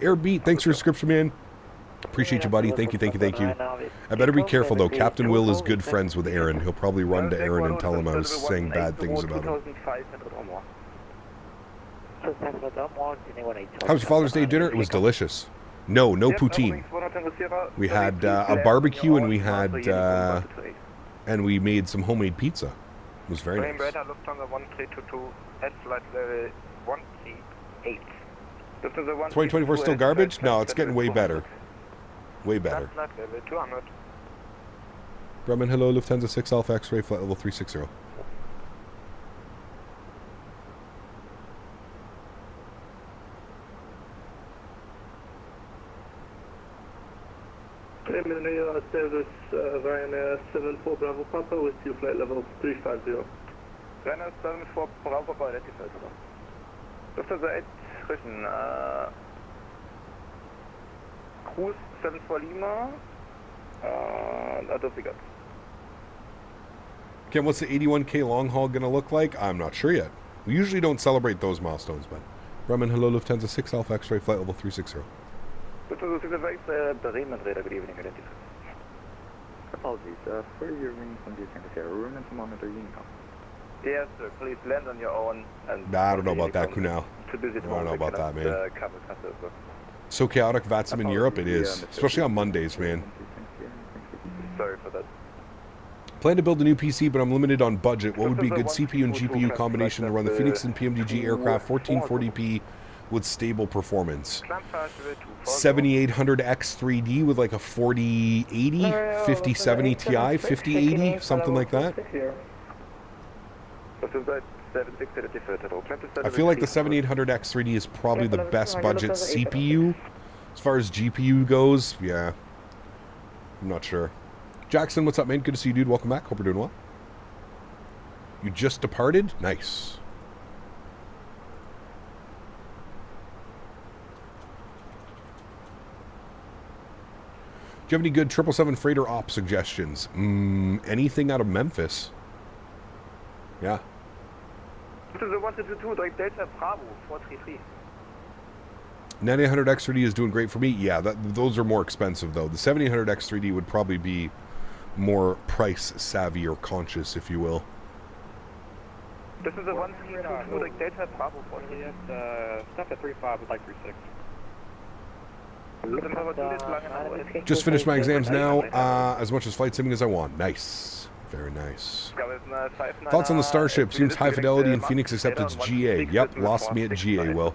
Airbeat, thanks for your subscription, man. Appreciate you, buddy. Thank you, thank you, thank you. I better be careful, though. Captain Will is good friends with Erin. He'll probably run to Erin and tell him I was saying bad things about him. How was your Father's Day dinner? It was delicious. No poutine. We had a barbecue and we had and we made some homemade pizza. It was very nice. 2024 still garbage? No, it's getting way better. Way better. Bremen, hello, Lufthansa 6 Alpha X-ray, flight level 360. Preliminary service Ryanair 74 Bravo Papa with you flight level 350. Ryanair 74 Bravo Papa, ready for Lufthansa 8, Christian, Cruise 74 Lima, Adolphigat. Ken, what's the 81K long haul going to look like? I'm not sure yet. We usually don't celebrate those milestones, but... Bremen, hello, Lufthansa 6 Alpha X-ray, flight level 360. Lufthansa 6 Alpha X-ray, Bremen radar, good evening, identified. Apologies, for your ring from the Santa Fe, room and monitor Unicom. Yes, sir, please land on your own. And I don't know about that, Kunal. I don't know about that, man. So chaotic, VATSIM in Europe, it is. Especially on Mondays, man. Sorry for that. Plan to build a new PC, but I'm limited on budget. What would be a good CPU and GPU combination to run the Fenix and PMDG aircraft 1440p with stable performance? 7800X3D with like a 4080, 5070 Ti, 5080, something like that. I feel like the 7800X3D is probably the best budget CPU. As far as GPU goes, yeah. I'm not sure. Jackson, what's up, man? Good to see you, dude. Welcome back. Hope you're doing well. You just departed? Nice. Do you have any good 777 freighter op suggestions? Anything out of Memphis. Yeah. This is the 122 direct Delta Bravo 433. 9800X3D is doing great for me. Yeah, those are more expensive, though. The 7800X3D would probably be more price savvy or conscious, if you will. This is a 1322, like Delta Bravo 40. Yes, stuff at 35 would like 36. Just finished my exams now, as much as flight simming as I want. Nice. Very nice. Thoughts on the Starship? Seems high fidelity in Phoenix, except it's GA. Yep, lost me at GA, Will.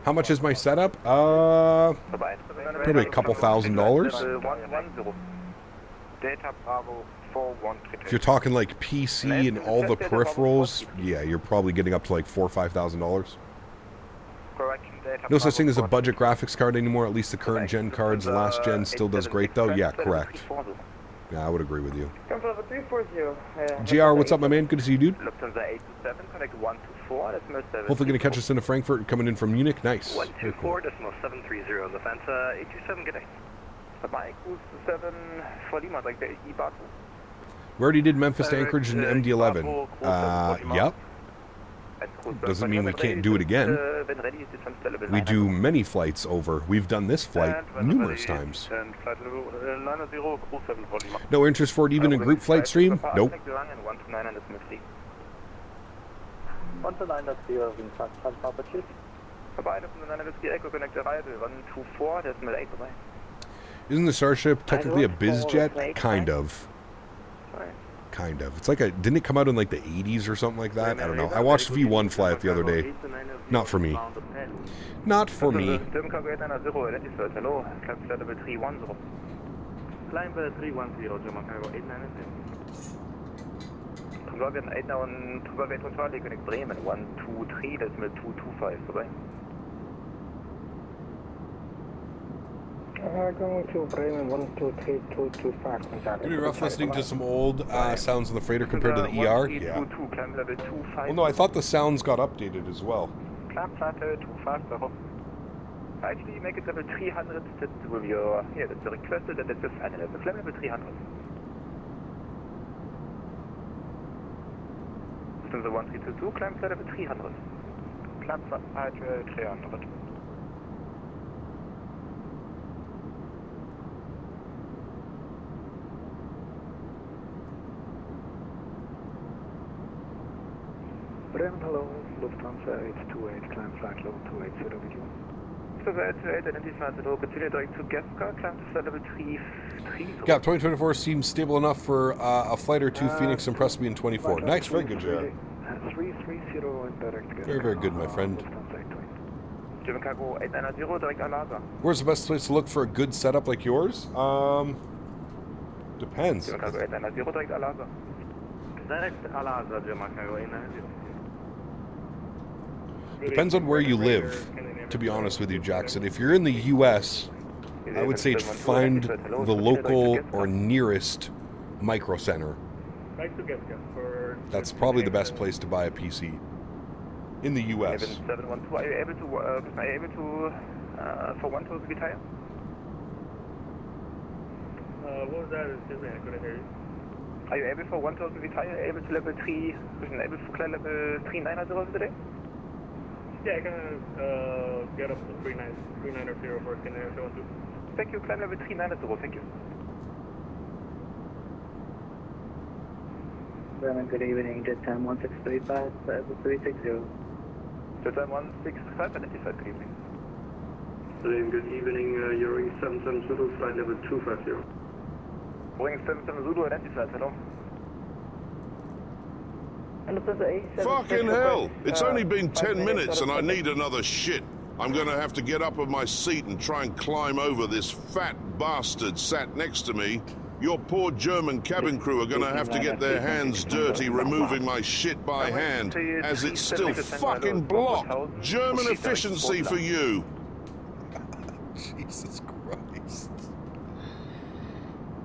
How much is my setup? Probably a couple $1,000. If you're talking like PC and all the peripherals, yeah, you're probably getting up to like $4,000 or $5,000. No such thing as a budget graphics card anymore. At least the current gen cards. The last gen still does great though. Yeah, correct. Yeah, I would agree with you. GR, what's up, my man? Good to see you, dude. Hopefully going to catch us into Frankfurt, coming in from Munich. Nice. 124.730, Lufthansa 827, good day. We already did Memphis to Anchorage and MD-11. Yep. Doesn't mean we can't do it again. We do many flights over. We've done this flight numerous times. No interest for it even in group flight stream? Nope. Isn't the Starship technically a biz jet? Kind of. Kind of. It's like a... Didn't it come out in like the 80s or something like that? I don't know. I watched V1 fly it the other day. Not for me. Not for me. Going to Bremen 123.225. Gonna be rough listening to some old sounds on the freighter compared to the ER? Yeah. Well, no, I thought the sounds got updated as well. Actually, make it level 300 with your... Yeah, that's requested and it's a fan level. Climb level 300. Lufthansa 1322, climb flight level 300. Climb flight 300. Bremen, hello, Lufthansa 828, climb flight level 280 with you. Lufthansa 828, identify the low, continue direct to Gaska, climb to flight level 33. Yeah, 2024 seems stable enough for a flight or two. Phoenix impressed me in 24. Nice, very good, Jared. 330 and direct. Very, very good, my friend. German Cargo 890, direct Al-Azhar. Where's the best place to look for a good setup like yours? Depends. German Cargo 890, direct Al-Azhar. Direct Al-Azhar, German Cargo 890. Depends on where you live, to be honest with you, Jackson. If you're in the U.S., I would say find the local or nearest micro center. That's probably the best place to buy a PC in the U.S. 712, are you able to for 1 to retire? What was that? Excuse me, I couldn't hear you. Are you able for 1 to retire? Able to level 3, able to climb level 390 today? Yeah, I can get up to 390 for scanner if you want to. Thank you, climb level 390, thank you. Bremen, good evening, jet time 1635, 360. Jet time 165, identified, good evening. Good evening, Boeing 77 Zulu, flight level 250. Boeing 77 Zulu, identified, hello. Fucking hell! It's only been 10 minutes and I need another shit. I'm gonna have to get up on my seat and try and climb over this fat bastard sat next to me. Your poor German cabin crew are gonna have to get their hands dirty removing my shit by hand, as it's still fucking blocked. German efficiency for you. Jesus Christ.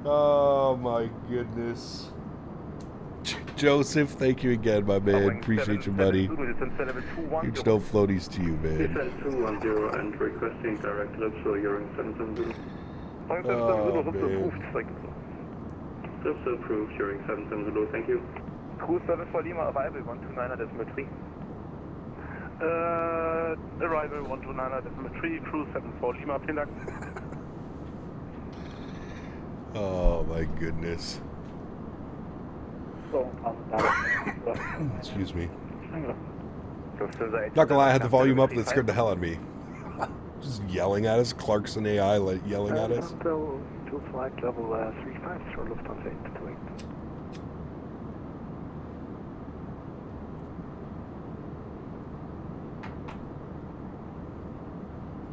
Oh my goodness. Joseph, thank you again, my man. Appreciate you, buddy. Huge no floaties to you, man. 210 and requesting direct lift for Boeing 770. Oh, man. Lift approved, Boeing 770, thank you. Crew 7 for Lima, arrival 129.3. Arrival 129.3, crew 7 for Lima, vielen Dank. Oh my goodness. Excuse me. Not gonna lie, I had the volume up. That scared the hell out of me. Just yelling at us. Clarkson AI yelling at us. To flight level 35 for Lufthansa 828.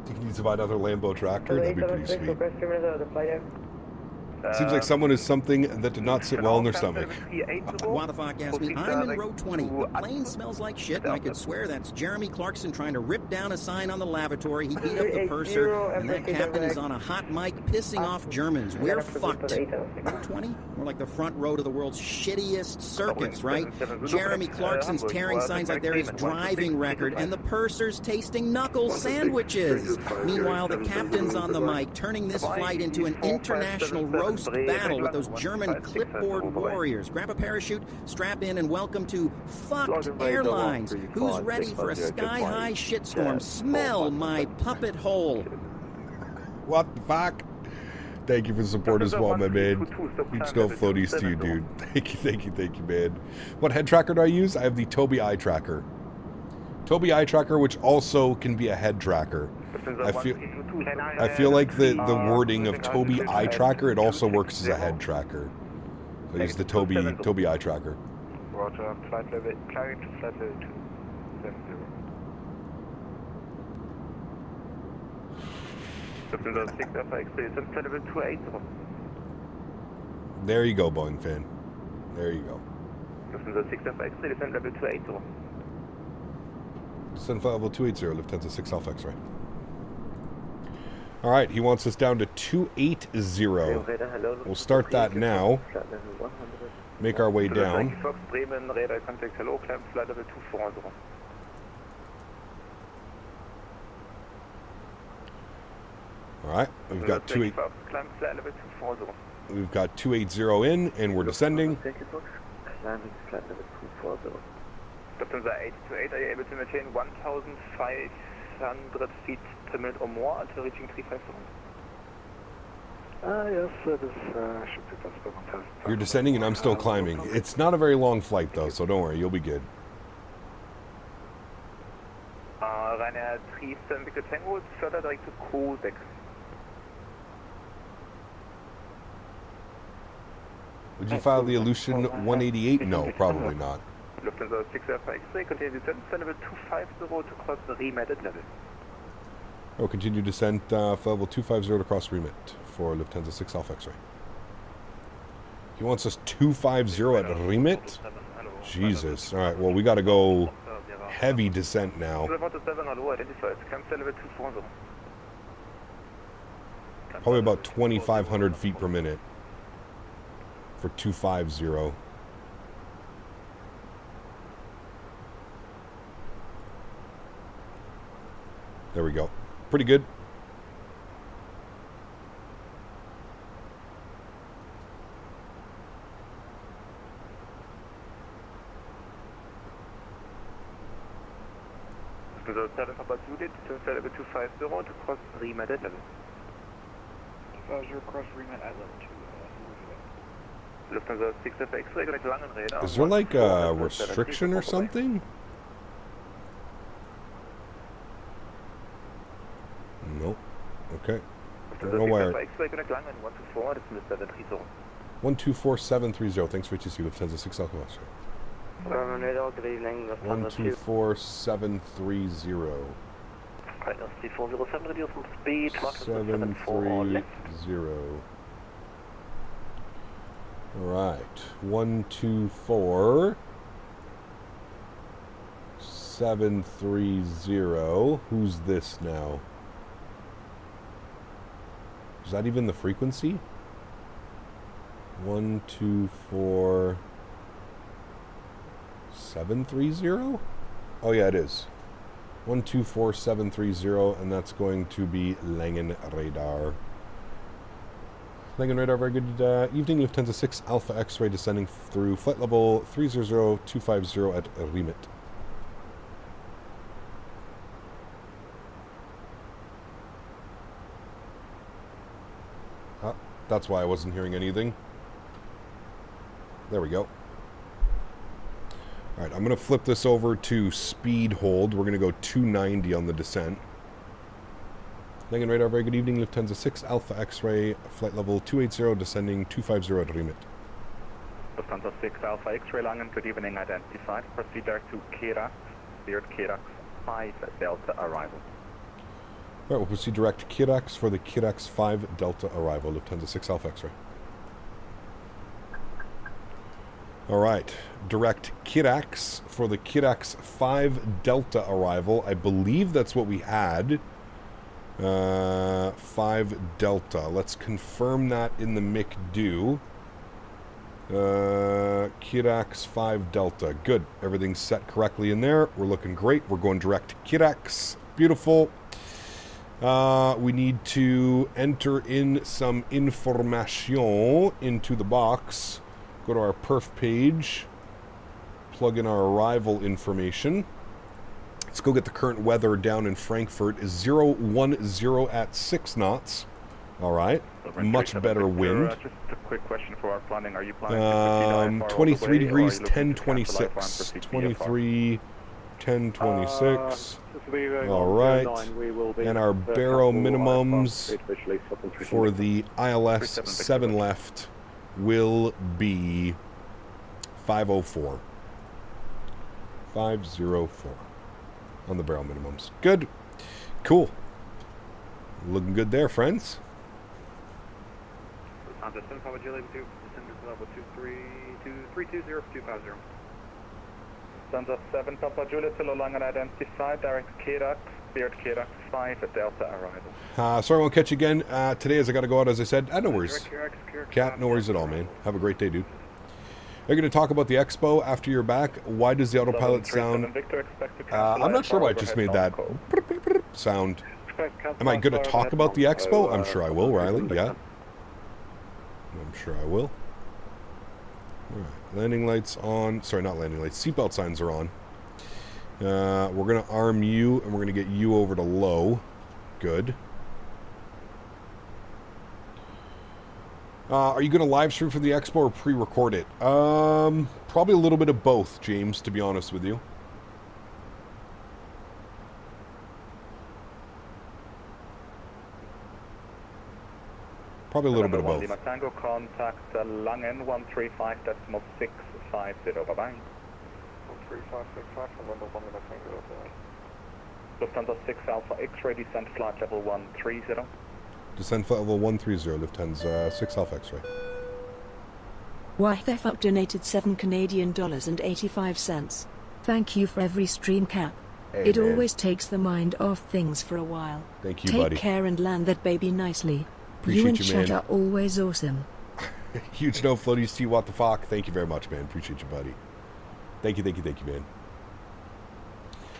Think he needs to buy another Lambo tractor? That'd be pretty sweet. Seems like someone is something that did not sit well in their stomach. Why the fuck ask me? I'm in row 20. The plane smells like shit, and I could swear that's Jeremy Clarkson trying to rip down a sign on the lavatory. He beat up the purser, and that captain is on a hot mic pissing off Germans. We're fucked. Row 20? More like the front row to the world's shittiest circus, right? Jeremy Clarkson's tearing signs like they're his driving record, and the purser's tasting knuckle sandwiches. Meanwhile, the captain's on the mic, turning this flight into an international roast battle with those German clipboard warriors. Grab a parachute, strap in, and welcome to Fucked Airlines. Who's ready for a sky-high shitstorm? Smell my puppet hole. What the fuck? Thank you for the support as well, my man. Huge snow floaties to you, dude. Thank you, man. What head tracker do I use? I have the Tobii eye tracker. Tobii eye tracker, which also can be a head tracker. I feel like the wording of Tobii eye tracker, it also works as a head tracker. So I use the Tobii eye tracker. Roger, flight level, carrying to flight level 270. There you go, Boeing fan. There you go. Descend flight level 280, Lufthansa 6 Alpha X-ray. Alright, he wants us down to 280. We'll start that now. Make our way down. Alright, we've got 280 in, and we're descending. Lufthansa 828, are you able to maintain 1,500 feet per minute or more until reaching 350? Yes, this should be possible. You're descending and I'm still climbing. It's not a very long flight though, so don't worry, you'll be good. Ryanair 370 Tango, further direct to Koch. Would you file the Illusion 188? No, probably not. Lufthansa 6 Alpha X-ray, continue descent, level 250 to cross the rematted level. Oh, continue descent for level 250 to cross remit for Lufthansa 6 Alpha X-ray. He wants us 250 at remit? Jesus. Alright, well, we got to go heavy descent now. Probably about 2,500 feet per minute for 250. There we go. Pretty good. So 7 Papa Juliet, to level 250 to cross remat at level. 250 cross remat at level 2. Lufthansa 6 Alpha X-ray, connect Langenrede. Is there like a restriction or something? Nope. Okay. I don't know where. 124730. Thanks for HTC Lufthansa 6 Alpha X-ray. Good evening, Lufthansa 124730. Right, that's 2407, reduce from speed, mark 730. Alright. 124730. Who's this now? Is that even the frequency? 124730? Oh yeah, it is. 124730, and that's going to be Langen Radar. Langen Radar, very good evening. Lufthansa 6 Alpha X-ray descending through flight level 300250 at remit. That's why I wasn't hearing anything. There we go. All right, I'm going to flip this over to speed hold. We're going to go 290 on the descent. Landing radar, very good evening. Lufthansa 6 Alpha X-ray, flight level 280, descending 250 at Remit. Lufthansa 6 Alpha X-ray Langen, good evening, identified. Proceed direct to Childerz, cleared Childerz 5 Delta arrival. All right, we'll proceed direct to Childerz for the Childerz 5 Delta arrival, Lufthansa 6 Alpha X-ray. All right, direct Childerz for the Childerz 5 Delta arrival. I believe that's what we had. 5 Delta. Let's confirm that in the McDo. Childerz 5 Delta. Good. Everything's set correctly in there. We're looking great. We're going direct to Childerz. Beautiful. We need to enter in some information into the box. Go to our perf page, plug in our arrival information. Let's go get the current weather down in Frankfurt. Is 010 at 6 knots. All right, much better wind. Just a quick question for our planning. Are you planning 23 degrees, 1026. 23, 1026. All right, and our baro minimums for the ILS 7 left will be 504. 504 on the barrel minimums. Good. Cool. Looking good there, friends. Lufthansa 7 Papa Juliet 2, descending to level 2320250. Lufthansa 7 Papa Juliet, Silo Langen identified, direct Childerz, cleared Childerz 5 at Delta arrival. Sorry I won't catch you again today as I got to go out, as I said. No worries. Cat, no worries at all, man. Have a great day, dude. They're going to talk about the expo after you're back. Why does the autopilot sound... I'm not sure why I just made that sound. Am I going to talk about the expo? I'm sure I will, Riley. Yeah. I'm sure I will. All right. Landing lights on. Sorry, not landing lights. Seatbelt signs are on. We're going to arm you, and we're going to get you over to low. Good. Are you going to live stream for the expo or pre-record it? Probably a little bit of both, James, to be honest with you. Probably a little bit of both. Lima Tango, contact Langen 135.650. Bye-bye. 13565 from London 1 Lima Tango. Lufthansa 6 Alpha X-ray, descent flight level 130. Descent flight level 130, Lufthansa 6 Alpha X-ray. YFF donated $7 and 85 cents. Thank you for every stream cap. Hey, it man. always takes the mind off things for a while. Thank you, Take buddy. care and land that baby nicely. Appreciate you and you, Chet man. are always awesome. Huge no floaties to you, what the fuck. Thank you very much, man. Appreciate you, buddy. Thank you, man.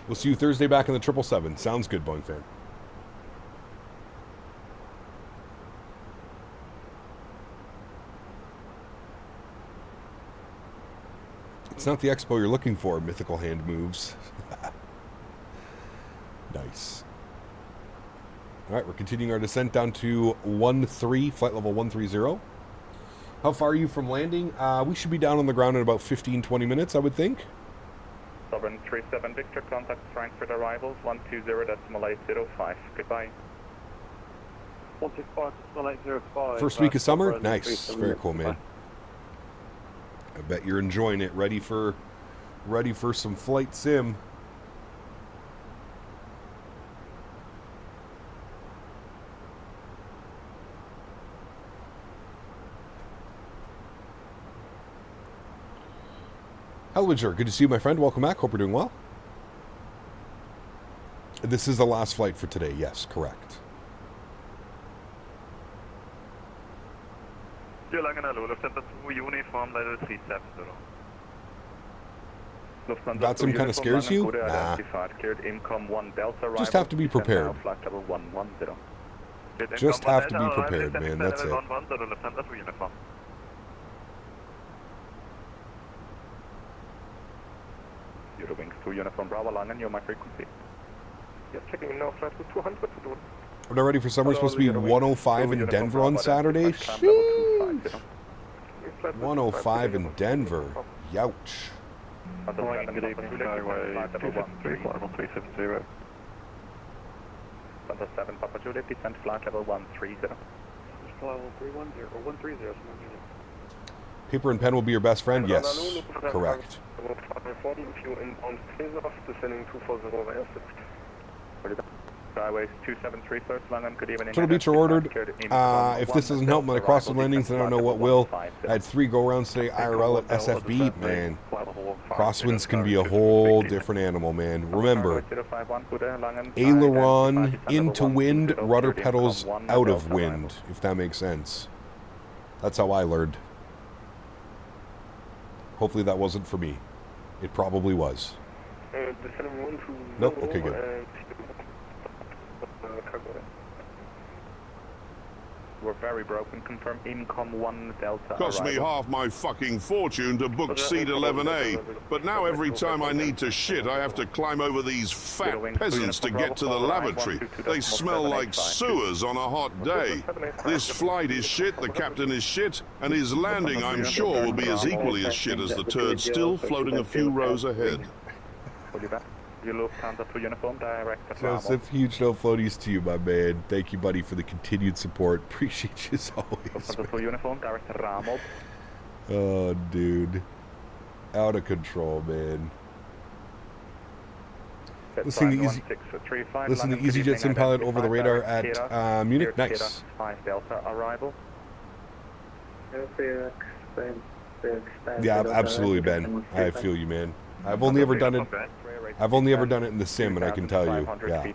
We'll see you Thursday back in the 777. Sounds good, Boeing fan. It's not the expo you're looking for, mythical hand moves. Nice. All right, we're continuing our descent down to 13, flight level 130. How far are you from landing? We should be down on the ground in about 15-20 minutes, I would think. Sovereign 37 Victor, contact Frankfurt arrivals 120.805. Goodbye. 125.805. First week of summer? Nice. Very cool, man. I bet you're enjoying it. Ready for some flight sim. Helwiger, good to see you, my friend. Welcome back. Hope you're doing well. This is the last flight for today. Yes, correct. VATSIM kind of scares you? Nah. Just have to be prepared. Just have to be prepared, man. That's it. Eurowings 2 Uniform Bravo Langen, you're my frequency. Yes, checking now, flight 200 to do. We're not ready for summer. It's supposed to be 105 in Denver on Saturday. Sheesh. 105 in Denver. Youch. Boeing, good evening, Skyway 273, flight level 370. Lufthansa 7, Papa Juliet, descent flight level 130. Flight level 310, or 130, Paper and pen will be your best friend? Yes, correct. Descending 240 Skyways 273, first London, good evening. Turtle Beach are ordered. If this doesn't help my crossing landings, then I don't know what will. I had 3 go-rounds today IRL at SFB. Man, crosswinds can be a whole different animal, man. Remember, aileron into wind, rudder pedals out of wind, if that makes sense. That's how I learned. Hopefully that wasn't for me. It probably was. Nope, okay, good. We're very broken. Confirm income 1 Delta. Cost me half my fucking fortune to book seat 11A, but now every time I need to shit, I have to climb over these fat peasants to get to the lavatory. They smell like sewers on a hot day. This flight is shit, the captain is shit, and his landing, I'm sure, will be as equally as shit as the turd still floating a few rows ahead. Lufthansa to uniform, direct Joseph, huge no floaties to you, my man. Thank you, buddy, for the continued support. Appreciate you as always. Lufthansa to uniform, direct Ramod. Oh, dude. Out of control, man. Listen to EasyJet Sim Pilot over the radar at Munich. Nice. 5 Delta arrival. Yeah, absolutely, Ben. I feel you, man. I've only ever done it. I've only ever done it in the sim, and I can tell you, yeah. I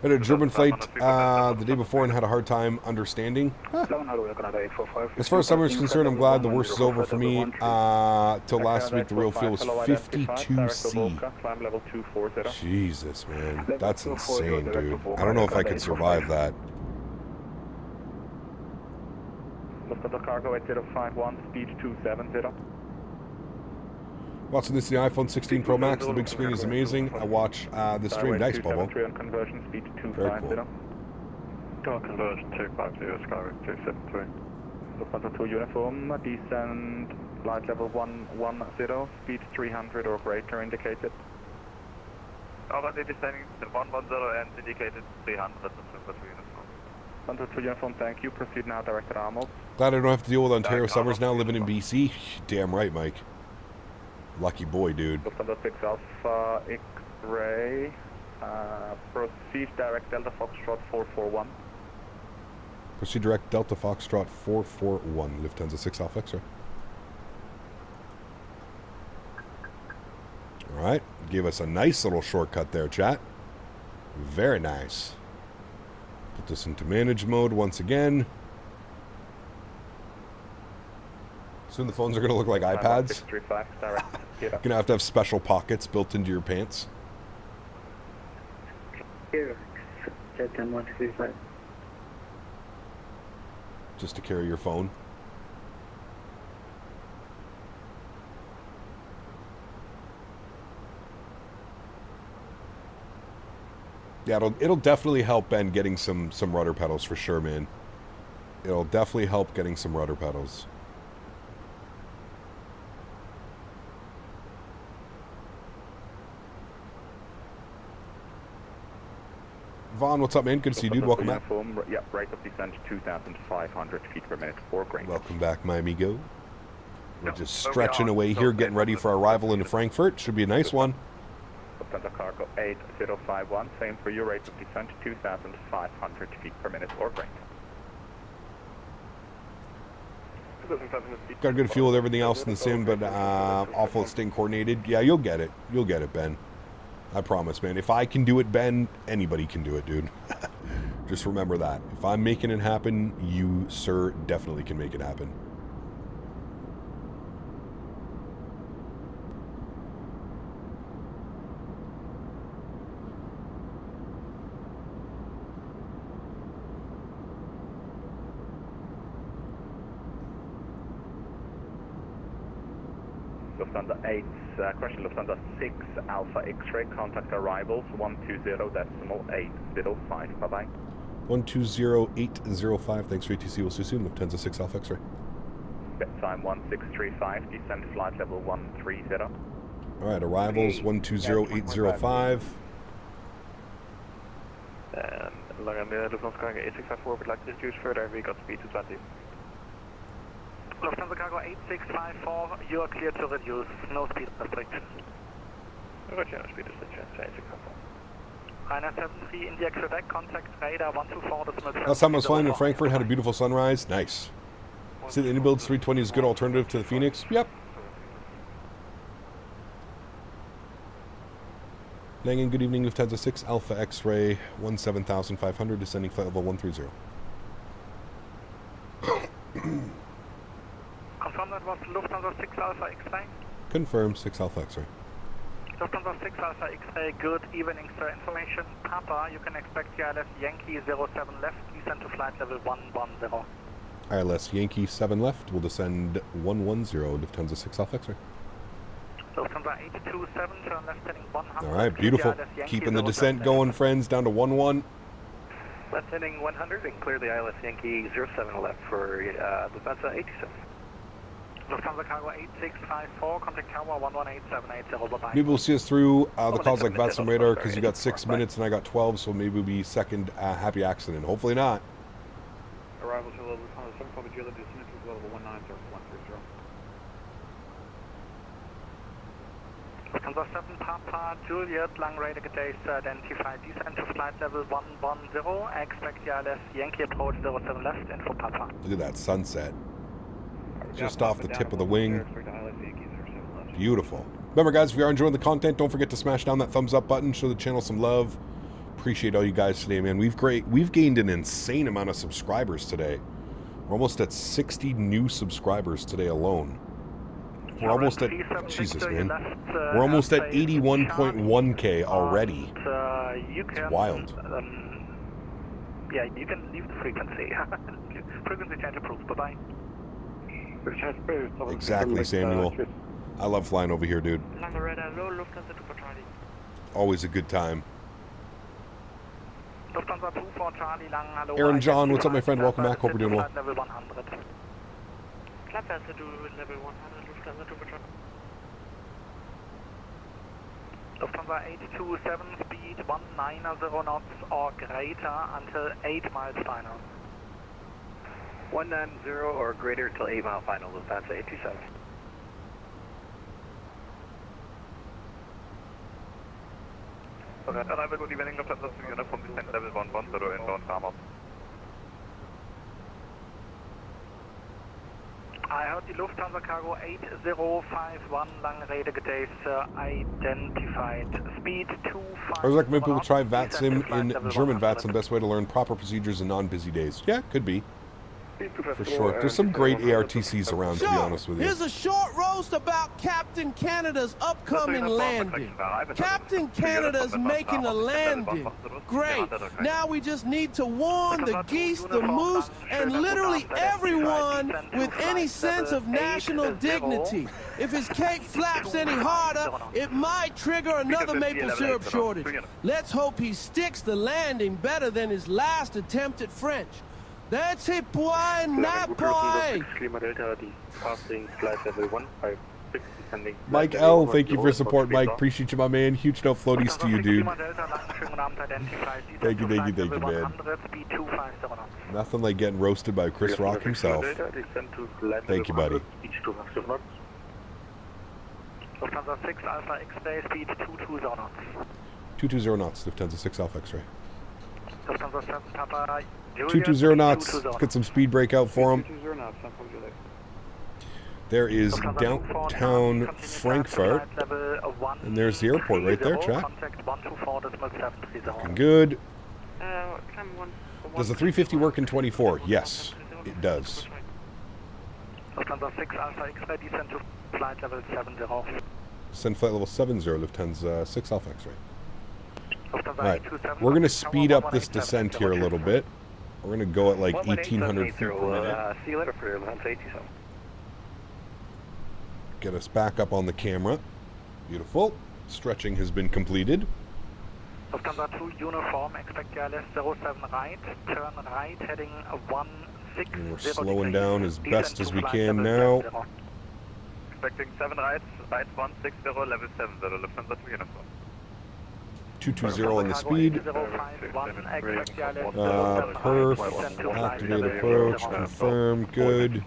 had a German flight the day before and had a hard time understanding. As far as summer is concerned, I'm glad the worst is over for me. Till last week, the real feel was 52C. Jesus, man. That's insane, dude. I don't know if I could survive that. Lufthansa Cargo 8051, speed 270. Watching this in the iPhone 16 Pro Max, the big screen is amazing. I watch the stream. Nice, Bobo. Conversion speed 250. Door conversion 250, Skyway 273. Lufthansa 2 uniform, descend flight level 110, speed 300 or greater indicated. Already descending to 110 and indicated 300 at the uniform. Lufthansa 2 uniform, thank you. Proceed now, direct Ramos. Glad I don't have to deal with Ontario summers now, living in BC. Damn right, Mike. Lucky boy, dude. Lufthansa 6 Alpha X-Ray. Proceed direct Delta Foxtrot 441. Proceed direct Delta Foxtrot 441. Lufthansa 6 Alpha X-Ray. Alright. Gave us a nice little shortcut there, chat. Very nice. Put this into manage mode once again. Soon the phones are going to look like iPads. You're going to have special pockets built into your pants. Just to carry your phone. Yeah, it'll definitely help Ben getting some rudder pedals for sure, man. It'll definitely help getting some rudder pedals. Vaughn, what's up, man? Good to see you, dude. Welcome back. Yeah, rate of descent 2,500 feet per minute for Graydon. Welcome back, my amigo. We're just stretching away here, getting ready for our arrival into Frankfurt. Should be a nice one. Lufthansa Cargo 8051, same for you, rate of descent 2,500 feet per minute for Graydon. Got a good feel with everything else in the sim, but awful at staying coordinated. Yeah, you'll get it. You'll get it, Ben. I promise, man. If I can do it, Ben, anybody can do it, dude. Just remember that. If I'm making it happen, you, sir, definitely can make it happen. Lufthansa 8, question Lufthansa 6 Alpha X-Ray, contact arrivals 120.805, bye-bye. 120.805, thanks for ATC, we'll see you soon, Lufthansa 6 Alpha X-Ray. time 1635, descend flight level 130. Alright, arrivals 120805. Lufthansa Cargo 8654 would like to reduce further, we got speed to 20. Lufthansa Cargo 8654, you are clear to reduce, no speed restriction. Roger, no speed restriction, 8654. Ryanair 73, India Quebec, contact radar 124. Last time I was flying in Frankfurt, had a beautiful sunrise. Nice. See, the Inbuild 320 is a good alternative to the Fenix? Yep. Langen, good evening, Lufthansa 6 Alpha X-Ray 17500, descending flight level 130. Confirm that was Lufthansa 6 Alpha X-Ray? Confirm, 6 Alpha X-Ray. Lufthansa 6 Alpha X-Ray, good evening, sir. Information, Papa, you can expect ILS Yankee 07 left, descend to flight level 110. ILS Yankee 7 left, will descend 110, Lufthansa 6 Alpha X-Ray. Lufthansa 827, turn left heading 100. Alright, beautiful. Keeping the descent going, friends, down to 11. Left heading 100 and clear the ILS Yankee 07 left for Lufthansa 87. Lufthansa Cargo 8654, contact tower 118780, bye-bye. Maybe we'll see us through the calls like VATSIM radar, because you got 6 minutes and I got 12, so maybe we'll be second happy accident. Hopefully not. Arrival to Lufthansa 7 Papa Juliet, descent to level 190-130. Lufthansa 7 Papa Juliet, long radar days identified, descent to flight level 110, expect ILS Yankee approach 07 left, info Papa. Look at that sunset. Just off the tip of the wing. Beautiful. Remember, guys, if you are enjoying the content, don't forget to smash down that thumbs up button. Show the channel some love. Appreciate all you guys today, man. We've gained an insane amount of subscribers today. We're almost at 60 new subscribers today alone. We're almost at, Jesus, man. We're almost at 81.1K already. It's wild. Yeah, you can leave the frequency. Frequency change approved. Bye-bye. Exactly, Samuel. I love flying over here, dude. Always a good time. Erin John, what's up, my friend? Welcome back. Hope we're doing well. Lufthansa 827, speed 190 knots or greater until 8 miles final. 190 or greater till 8 mile final, Lufthansa 827. Okay, arrival, good evening, Lufthansa 300 from descent level 110 inbound Farmers. I heard the Lufthansa Cargo 8051 long radar days identified. Speed 25. I was recommend people try VATSIM in German VATSIM, best way to learn proper procedures in non-busy days. Yeah, could be. For sure. There's some great ARTCs around, to be honest with you. Here's a short roast about Captain Canada's upcoming landing. Captain Canada's making a landing. Great. Now we just need to warn the geese, the moose, and literally everyone with any sense of national dignity. If his cape flaps any harder, it might trigger another maple syrup shortage. Let's hope he sticks the landing better than his last attempt at French. That's it, boy, not boy. Mike L, thank you for support, Mike. Appreciate you, my man. Huge no floaties to you, dude. Thank you, man. Nothing like getting roasted by Chris Rock himself. Thank you, buddy. Lufthansa 6 Alpha X-Ray, speed 220 knots. 220 knots, Lufthansa 6 Alpha X-Ray. Lufthansa 7 Papa 220 knots. Get some speed breakout for him. There is downtown Frankfurt. And there's the airport right there, chat. Looking good. Does the 350 work in 24? Yes, it does. Lufthansa 6 Alpha X-Ray, descend to flight level 70. Send flight level 70, Lufthansa 6 Alpha X-Ray. Alright, we're going to speed up this descent here a little bit. We're going to go at like 1,800 feet per minute. See you later for Lufthansa 87. Get us back up on the camera. Beautiful. Stretching has been completed. Lufthansa 2 uniform, expect ILS 07 right, turn right, heading And we're slowing down as best as we can now. Expecting 7 rights, right 160, level 70, Lufthansa 2 uniform. 220 on the speed. Perf, activate approach, confirm, good.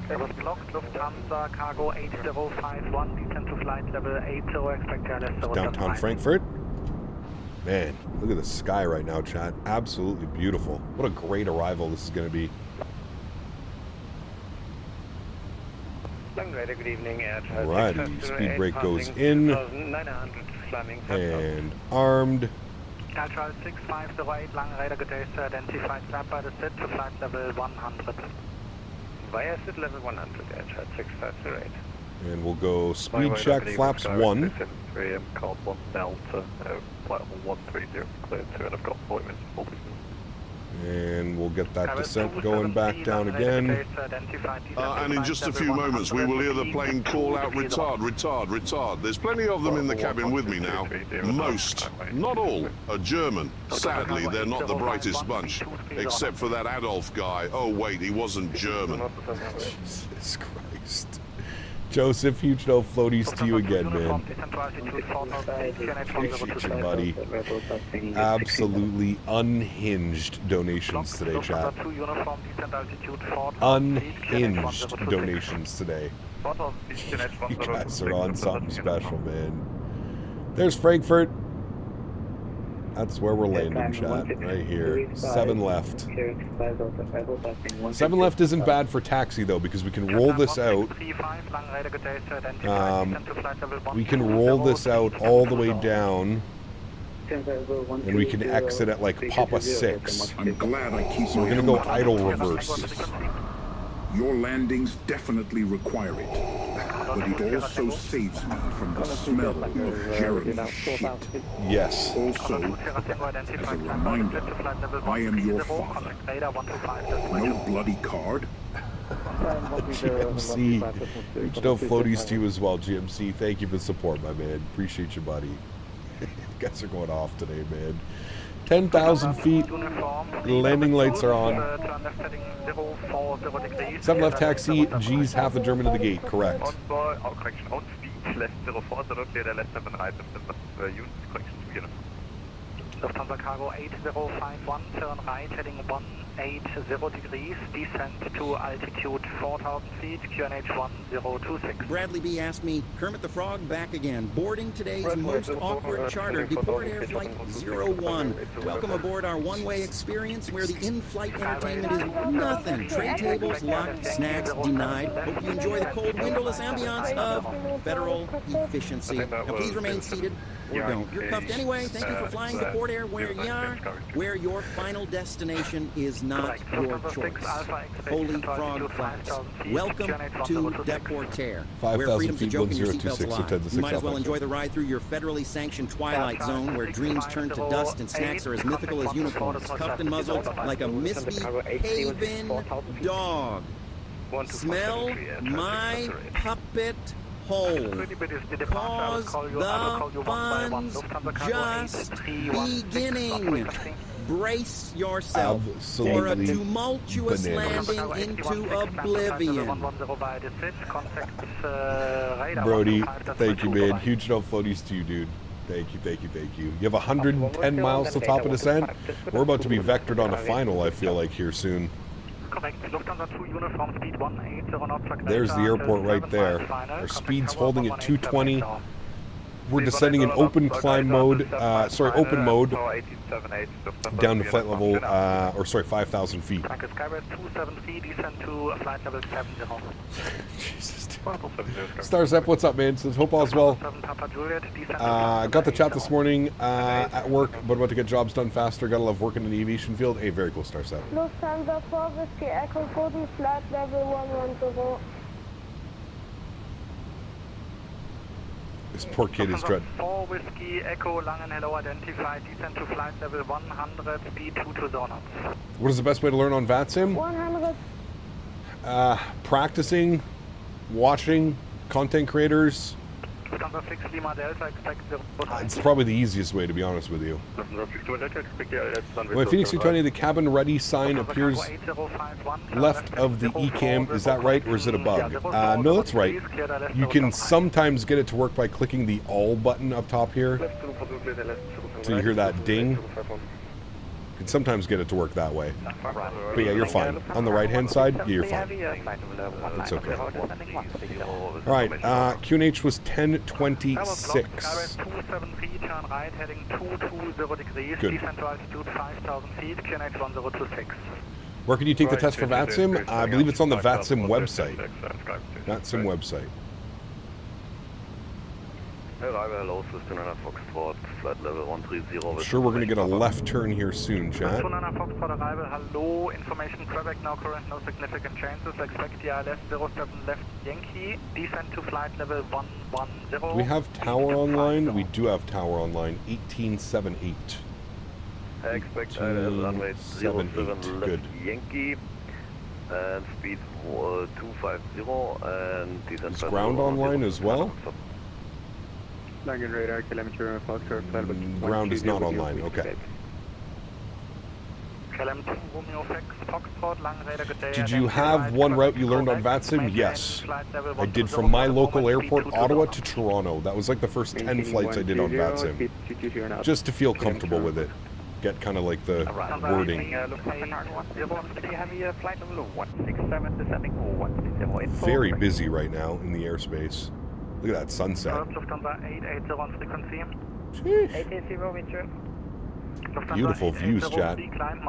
Airbus blocked, Lufthansa cargo 8051, descend to flight level 80, expect Childerz. Downtown Frankfurt. Man, look at the sky right now, chat. Absolutely beautiful. What a great arrival this is going to be. Good evening, Alrighty, speed brake goes in. And armed. Control 6508, long radar good day, sir. Identified flat by the sit to flight level 100. Via sit level 100, Air 6508. And we'll go speed check, flaps 1. 3 called 1 Delta, flight 130, cleared 2, and I've got appointments. And we'll get that descent going back down again. And in just a few moments, we will hear the plane call out retard, retard, retard. There's plenty of them in the cabin with me now. Most, not all, are German. Sadly, they're not the brightest bunch, except for that Adolf guy. Oh, wait, he wasn't German. Jesus Christ. Joseph, huge no floaties to you again, man. Appreciate you, buddy. Absolutely unhinged donations today, chat. Unhinged donations today. You guys are on something special, man. There's Frankfurt. That's where we're landing, chat, right here. 7 left. 7 left isn't bad for taxi, though, because we can roll this out. We can roll this out all the way down, and we can exit at, like, Papa 6. I'm glad I keep So we're going to go idle reverse. Your landings definitely require it, but it also saves me from the smell of Jeremy's shit. Yes. Also, as a reminder, I am your father. No bloody card. GMC. Huge no floaties to you as well, GMC. Thank you for the support, my man. Appreciate you, buddy. You guys are going off today, man. 10,000 feet. Landing lights are on. 7 left taxi. G's half the German to the gate. Correct. Lufthansa cargo 8051, turn right, heading 180 degrees, descent to altitude 4,000 feet, QNH 1026. Bradley B. asked me, Kermit the Frog back again, boarding today's most awkward charter, Deport Air Flight 01. Welcome aboard our one-way experience where the in-flight entertainment is nothing. Tray tables locked, snacks denied. Hope you enjoy the cold, windowless ambiance of federal efficiency. Now please remain seated. Or don't. You're cuffed anyway. Thank you for flying to Port Air where you are, where your final destination is not your choice. Holy Frog Flats. Welcome to Deport Air, where freedom's a joke and your seatbelts lie. You might as well enjoy the ride through your federally sanctioned twilight zone where dreams turn to dust and snacks are as mythical as unicorns, cuffed and muzzled like a misbehaving dog. Smell my puppet hole. Cause the fun's just beginning. Brace yourself for a tumultuous landing into oblivion. Brody, thank you, man. Huge no floaties to you, dude. Thank you, thank you, thank you. You have 110 miles till top of descent. We're about to be vectored on a final, I feel like, here soon. There's the airport right there. Our speed's holding at 220. We're descending in open climb mode, open mode, down to flight level, 5,000 feet. Jesus, dude. Starzep, what's up, man? Says, hope all's well. Got the chat this morning at work, but about to get jobs done faster. Gotta love working in the aviation field. Hey, very cool, Starzep. Lufthansa 4 Whiskey Echo, Golden flight level 110. This poor kid is dread. 4 Whiskey Echo, Langen Hello, identified, descent to flight level 100, speed 2 knots. What is the best way to learn on VATSIM? 100. Practicing, watching content creators, It's probably the easiest way, to be honest with you. Well, Phoenix 320, the cabin ready sign appears left of the ECAM. Is that right, or is it a bug? No, that's right. You can sometimes get it to work by clicking the all button up top here. So you hear that ding. You can sometimes get it to work that way. But yeah, you're fine. On the right-hand side, yeah, you're fine. It's okay. All right, QNH was 1026. Good. Where can you take the test for VATSIM? I believe it's on the VATSIM website. VATSIM website. Hello, System Foxtrot, flight level 130. I'm sure we're going to get a left turn here soon, chat. Foxtrot arrival, hello, information Quebec, now current, no significant changes, expect the ILS 07 left Yankee, descend to flight level 110. Do we have tower online? We do have tower online, 1878. I expect ILS runway 07 left Yankee, and speed 250, and descend. Is ground online as well? Radar, kilometer, ground is not online, okay. Did you have one route you learned on VATSIM? Yes. I did from my local airport, Ottawa, to Toronto. That was like the first 10 flights I did on VATSIM. Just to feel comfortable with it. Get kind of like the wording. Very busy right now in the airspace. Look at that sunset. Beautiful views, chat. Beautiful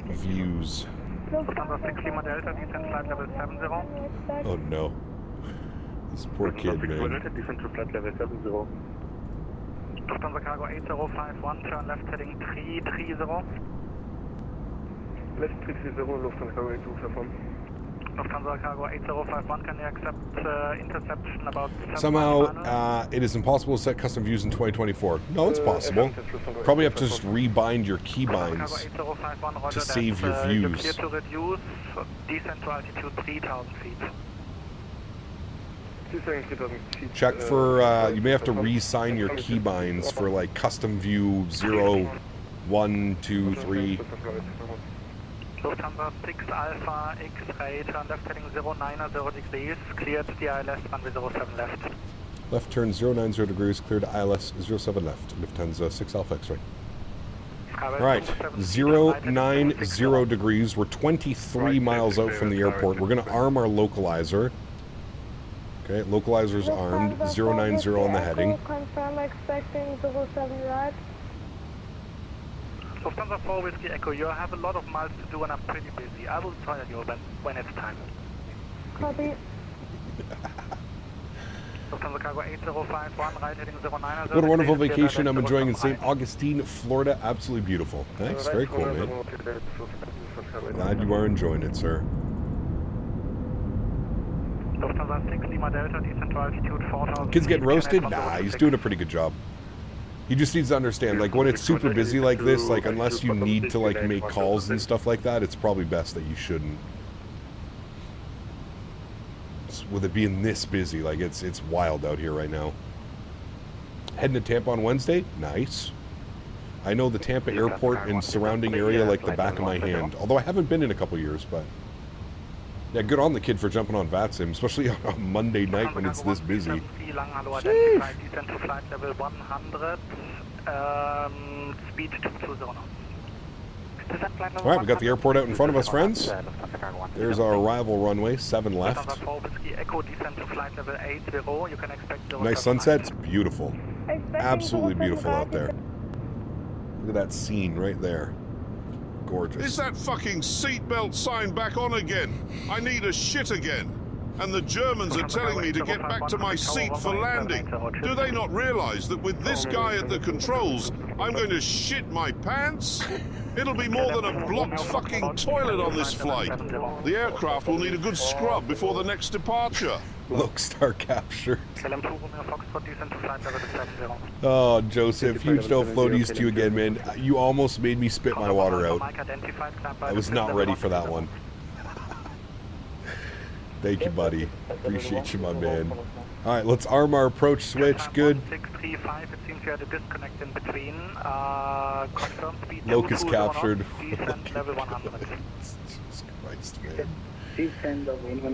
views. Oh no. This poor kid, man. Lufthansa Cargo 8051, turn left heading 330. Left 330, Lufthansa Cargo 8251. Lufthansa Cargo 8051, can you accept interception about... Somehow, it is impossible to set custom views in 2024. No, it's possible. Probably have to just rebind your keybinds to save your views. Clear to reduce, descent to altitude 3,000 feet. Check for, you may have to re-sign your keybinds for like custom view 0, 1, 2, 3. Lufthansa 6 Alpha X-ray, turn left heading 090 degrees, cleared the ILS runway 07 left. Left turn 090 degrees, cleared ILS 07 left. Lufthansa 6 Alpha X-ray. Alright, 090 degrees. We're 23 miles out from the airport. We're going to arm our localizer. Okay, localizer's armed. 090 on the heading. Confirm expecting 07 right. Lufthansa 4 Whiskey Echo, you have a lot of miles to do and I'm pretty busy. I will join you when it's time. Copy. Lufthansa Cargo 8051, right heading 090. What a wonderful vacation I'm enjoying in St. Augustine, Florida. Absolutely beautiful. Thanks, very cool, man. Glad you are enjoying it, sir. Lufthansa 6 Lima Delta, descent to altitude 4,000. Kid's getting roasted? Nah, he's doing a pretty good job. He just needs to understand, like, when it's super busy like this, like, unless you need to, like, make calls and stuff like that, it's probably best that you shouldn't. With it being this busy, like, it's wild out here right now. Heading to Tampa on Wednesday? Nice. I know the Tampa airport and surrounding area like the back of my hand. Although I haven't been in a couple years, but... Yeah, good on the kid for jumping on VATSIM, especially on a Monday night when it's this busy. Alright, we got the airport out in front of us, friends. There's our arrival runway, 7 left. Nice sunset, it's beautiful. Absolutely beautiful out there. Look at that scene right there. Gorgeous. Is that fucking seatbelt sign back on again? I need a shit again. And the Germans are telling me to get back to my seat for landing. Do they not realize that with this guy at the controls, I'm going to shit my pants? It'll be more than a blocked fucking toilet on this flight. The aircraft will need a good scrub before the next departure. Lokestar captured. Oh, Joseph, huge no floaties to you again, man. You almost made me spit my water out. I was not ready for that one. Thank you, buddy. Appreciate you, my man. All right, let's arm our approach switch. Good. 635, it seems you had a disconnect in between. Confirm speed Locust captured. Descent level 100. Jesus Christ, man.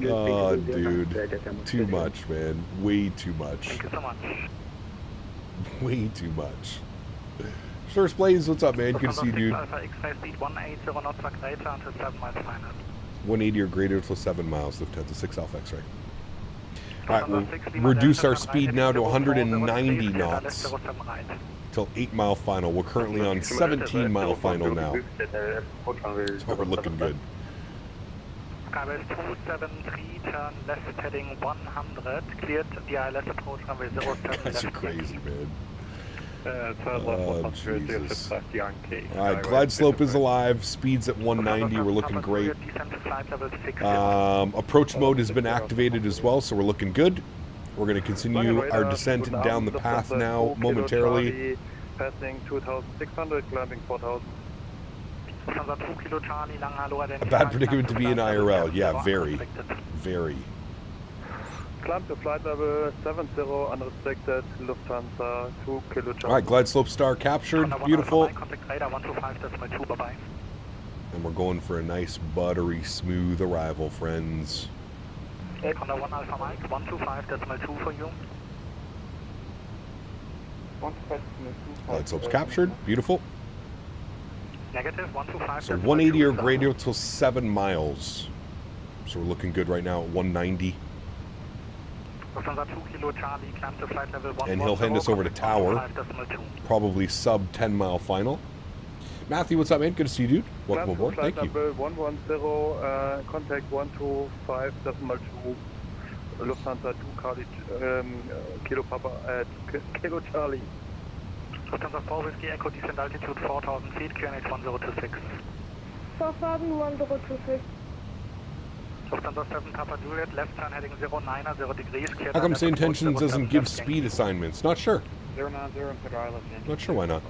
Oh, dude. Too much, man. Way too much. Thank you so much. Way too much. First Blaze, what's up, man? Good to see you, dude. Alpha X-ray speed 180 knots or greater until 7 miles final. 180 or greater until 7 miles, Lufthansa 6 Alpha X-ray. Alright, we'll reduce our speed now to 190 knots till 8 mile final. We're currently on 17 mile final now. So we're looking good. Skyway 273, turn left heading 100, cleared the ILS approach runway 07 Guys are crazy, man. Oh, Jesus. Alright, glide slope is alive, speed's at 190, we're looking great. Approach mode has been activated as well, so we're looking good. We're going to continue our descent down the path now momentarily. Passing 2,600, climbing 4,000. A bad predicament to be in IRL, yeah, very. Very. Climb to flight level 70, unrestricted, Lufthansa, 2 kilo. Alright, glide slope star captured, beautiful. And we're going for a nice, buttery, smooth arrival, friends. Honda 1 Alpha Mike, 125.2 for you. Glide slope's captured, beautiful. Negative, 125. So 180 or greater till 7 miles. So we're looking good right now at 190. And he'll hand us over to tower, probably sub 10 mile final. Matthew, what's up, man? Good to see you, dude. Welcome aboard. Thank you. 110, contact 125.2, Lufthansa 2 Kilo Papa at Kilo Charlie. Lufthansa 4 Whiskey Echo, descent altitude 4,000 feet, QNH 1026. Fahrfaden 1026. Lufthansa 7 Papa Juliet, left turn heading 090, 0 degrees. How come St. Intentions doesn't give speed assignments? Not sure. 090 and Pedro Island. Not sure why not.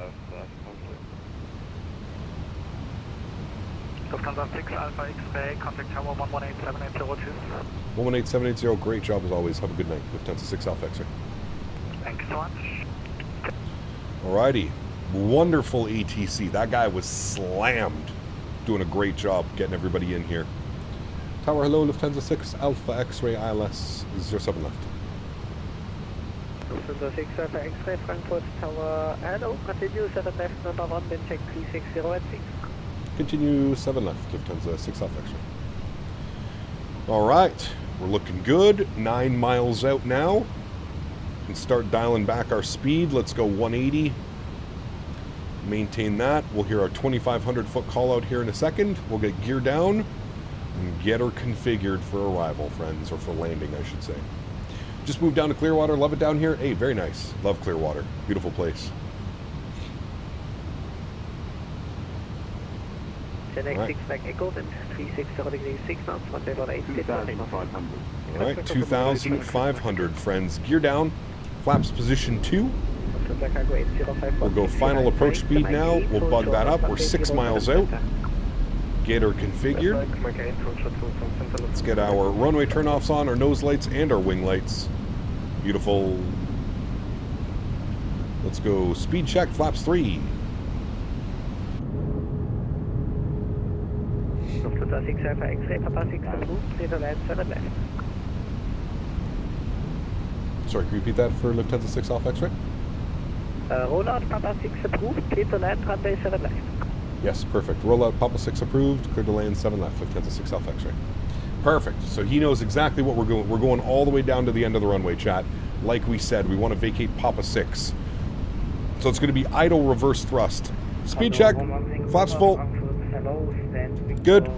Lufthansa 6 Alpha X-ray, contact tower 1187802. 1187880, great job as always. Have a good night. Lufthansa 6 Alpha X-ray. Thank you so much. Alrighty. Wonderful ATC. That guy was slammed. Doing a great job getting everybody in here. Tower, hello, Lufthansa 6 Alpha X-ray ILS 07 left. Lufthansa 6 Alpha X-ray, Frankfurt Tower, hello, continue 7 left, number 1, then check 360 at 6. Continue 7 left, Lufthansa 6 Alpha X-ray. Alright, we're looking good. 9 miles out now. We can start dialing back our speed. Let's go 180. Maintain that. We'll hear our 2,500 foot call out here in a second. We'll get gear down and get her configured for arrival, friends, or for landing, I should say. Just moved down to Clearwater. Love it down here. Hey, very nice. Love Clearwater. Beautiful place. Right. 6 back Echo, then 360 degrees 6 knots, 118. Alright, 2,500, friends. Gear down. Flaps position 2. We'll go final approach speed now. We'll bug that up. We're 6 miles out. Get her configured. Let's get our runway turnoffs on, our nose lights, and our wing lights. Beautiful. Let's go speed check, flaps 3. Lufthansa 6 Alpha X-ray, Papa 6 approved, clear to land 7 left. Sorry, can you repeat that for Lufthansa 6 Alpha X-ray? Rollout, Papa 6 approved, clear to land, runway 7 left. Yes, perfect. Rollout, Papa 6 approved, clear to land 7 left, Lufthansa 6 Alpha X-ray. Perfect. So he knows exactly what we're going. We're going all the way down to the end of the runway, chat. Like we said, we want to vacate Papa 6. So it's going to be idle reverse thrust. Speed check, flaps full. Good.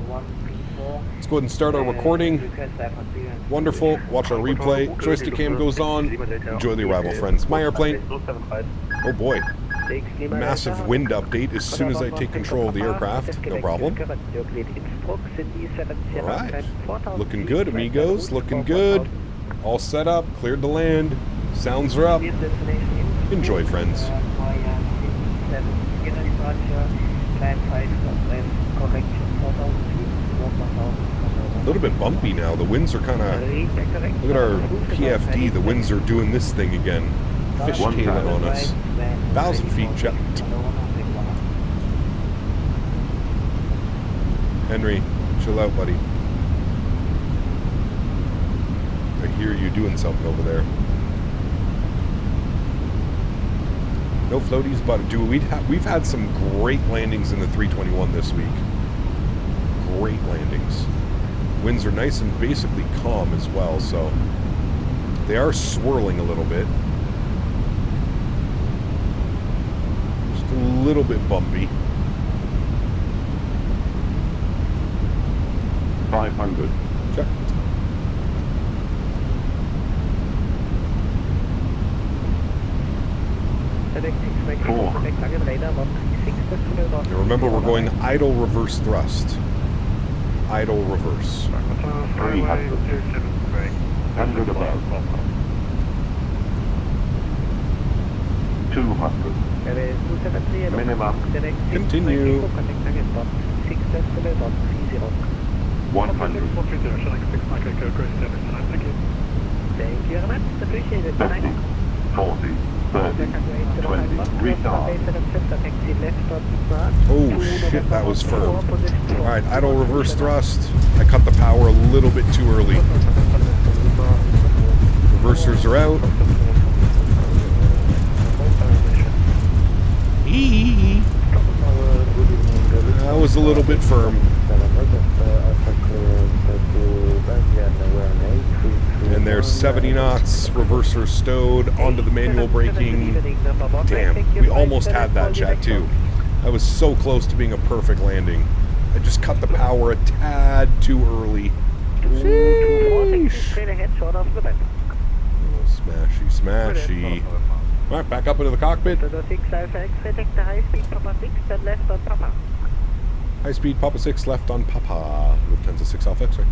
Let's go ahead and start our recording. Wonderful. Watch our replay. Joystick cam goes on. Enjoy the arrival, friends. My airplane. Oh boy. Massive wind update as soon as I take control of the aircraft. No problem. Alright. Looking good, amigos. Looking good. All set up. Cleared to land. Sounds are up. Enjoy, friends. A little bit bumpy now. The winds are kind of... Look at our PFD. The winds are doing this thing again. Fishtailing on us. 1,000 feet checked. Henry, chill out, buddy. I hear you doing something over there. No floaties, but dude, we've had some great landings in the 321 this week. Great landings. Winds are nice and basically calm as well, so they are swirling a little bit. Just a little bit bumpy. 500. Check. Now remember, we're going idle reverse thrust. Idle reverse. 300. 100 above. 200. Minimum. Continue. 100. Thank you very much. Appreciate it. 50. 40. 30, 20, retard. Oh shit, that was firm. Alright, idle reverse thrust. I cut the power a little bit too early. Reversers are out. That was a little bit firm. And there's 70 knots, reverser stowed, onto the manual braking. Damn, we almost had that, chat, too. I was so close to being a perfect landing. I just cut the power a tad too early. Sheesh. Smashy, smashy. Alright, back up into the cockpit. High speed, Papa 6, left on Papa. Lufthansa 6 Alpha X-ray.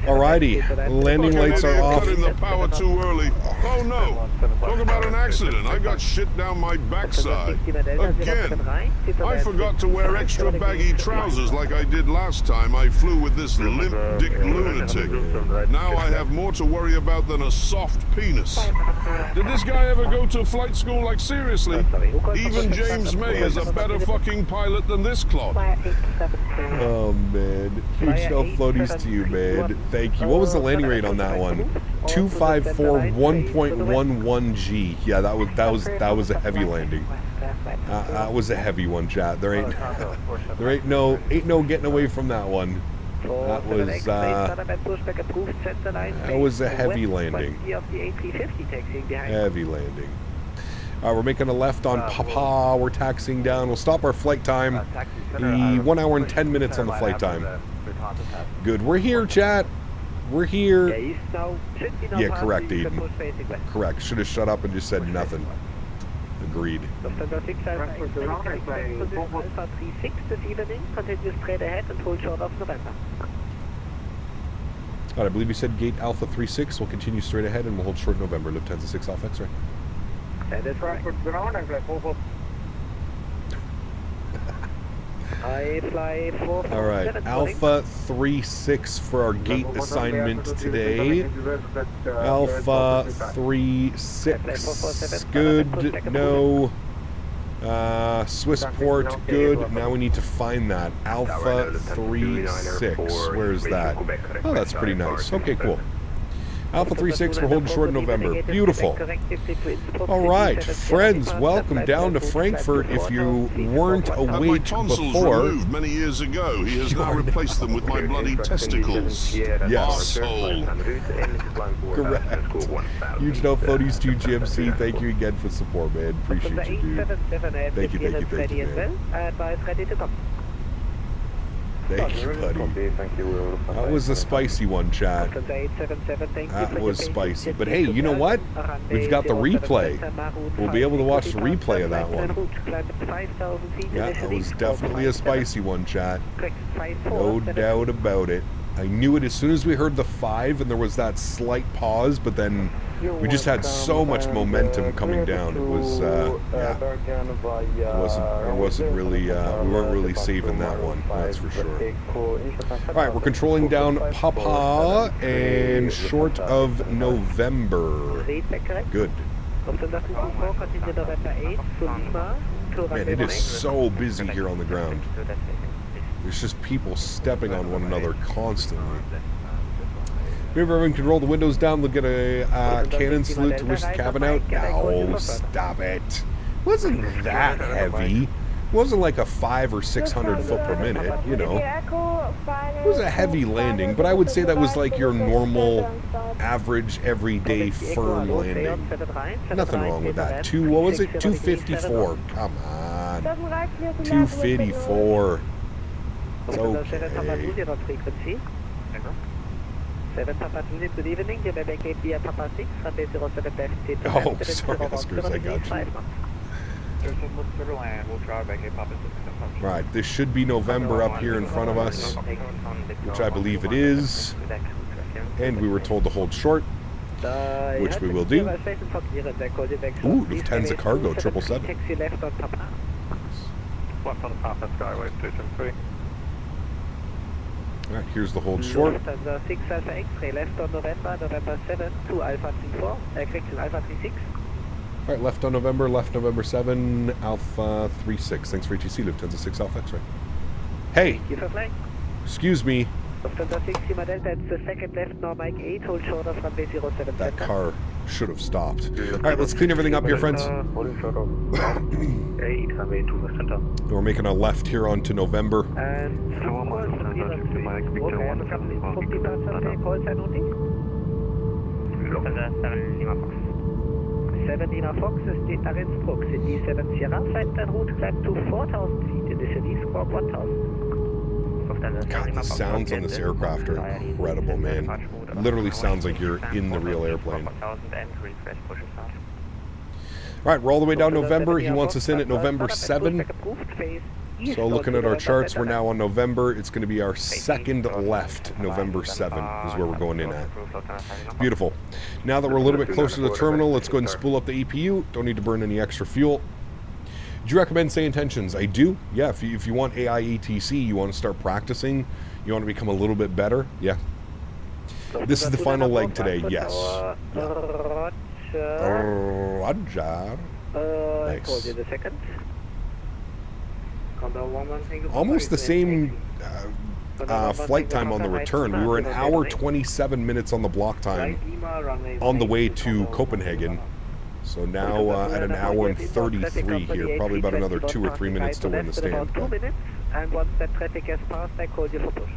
Alrighty, landing lights are off. Cutting the power too early. Oh no! Talk about an accident. I got shit down my backside. Again. I forgot to wear extra baggy trousers like I did last time I flew with this limp dick lunatic. Now I have more to worry about than a soft penis. Did this guy ever go to flight school? Like, seriously? Even James May is a better fucking pilot than this clod. Oh man. Huge no floaties to you, man. Thank you. What was the landing rate on that one? 254 1.11 G. Yeah, that was a heavy landing. That was a heavy one, chat. There ain't no getting away from that one. That was a heavy landing. Heavy landing. We're making a left on Papa. We're taxiing down. We'll stop our flight time. 1 hour and 10 minutes on the flight time. Good. We're here, chat. We're here. Yeah, correct, Eden. Correct. Should have shut up and just said nothing. Agreed. I believe you said gate Alpha 36. We'll continue straight ahead and we'll hold short November. Lufthansa 6 Alpha X-ray. That is right. Alright, Alpha 36 for our gate assignment today. Alpha 36, good, no. Swissport, good. Now we need to find that. Alpha 36, where is that? Oh, that's pretty nice. Okay, cool. Alpha 36, we're holding short in November. Beautiful. All right, friends, welcome down to Frankfurt. If you weren't awake before, removed many years ago. He has now replaced them with my bloody testicles. Yes. Correct. Huge no floaties to GMC. Thank you again for support, man. Appreciate you, dude. Thank you, man. Thank you, buddy. That was a spicy one, chat. That was spicy. But hey, you know what? We've got the replay. We'll be able to watch the replay of that one. Yeah, that was definitely a spicy one, chat. No doubt about it. I knew it as soon as we heard the 5 and there was that slight pause, but then we just had so much momentum coming down. It was, yeah, it wasn't really, we weren't really saving that one, that's for sure. Alright, we're controlling down Papa and short of November. Good. Man, it is so busy here on the ground. There's just people stepping on one another constantly. Maybe everyone can roll the windows down, look at a cannon salute to wish the cabin out. No, stop it. Wasn't that heavy. It wasn't like a 500 or 600 foot per minute, you know. It was a heavy landing, but I would say that was like your normal, average, everyday, firm landing. Nothing wrong with that. What was it? 254. Come on. 254. It's okay. 7 Papa Juliet, good evening. You may vacate via Papa 6, runway 07 left. Oh, sorry, Oscars, I got you. Right, this should be November up here in front of us, which I believe it is. And we were told to hold short, which we will do. Ooh, Lufthansa Cargo, 777. Alright, here's the hold short. Lufthansa 6 Alpha X-ray, left on November, November 7 to Alpha 34, correction Alpha 36. Alright, left on November 7, Alpha 36. Thanks for ATC, Lufthansa 6 Alpha X-ray. Hey! Thank you for flying. Excuse me. Lufthansa 6 Lima Delta, it's the second left, now Mike 8, hold short of runway 07. That car should have stopped. Alright, let's clean everything up here, friends. We're making a left here onto November. And 7 Lima Fox is the Erin Brooks in D7 Sierra, flight plan route, climb to 4,000 feet, initially squawk 1,000. God, the sounds on this aircraft are incredible, man. Literally sounds like you're in the real airplane. Alright, we're all the way down November. He wants us in at November 7. So looking at our charts, we're now on November. It's going to be our second left. November 7 is where we're going in at. Beautiful. Now that we're a little bit closer to the terminal, let's go ahead and spool up the EPU. Don't need to burn any extra fuel. Do you recommend say intentions? I do. Yeah, if you want AIATC, you want to start practicing, you want to become a little bit better, yeah. This is the final leg today, yes. Roger. Nice. Almost the same flight time on the return. We were an hour 27 minutes on the block time on the way to Copenhagen. So now at an hour and 33 here, probably about another 2 or 3 minutes till we're in the stand. 2 minutes, and once that traffic has passed, I call you for push.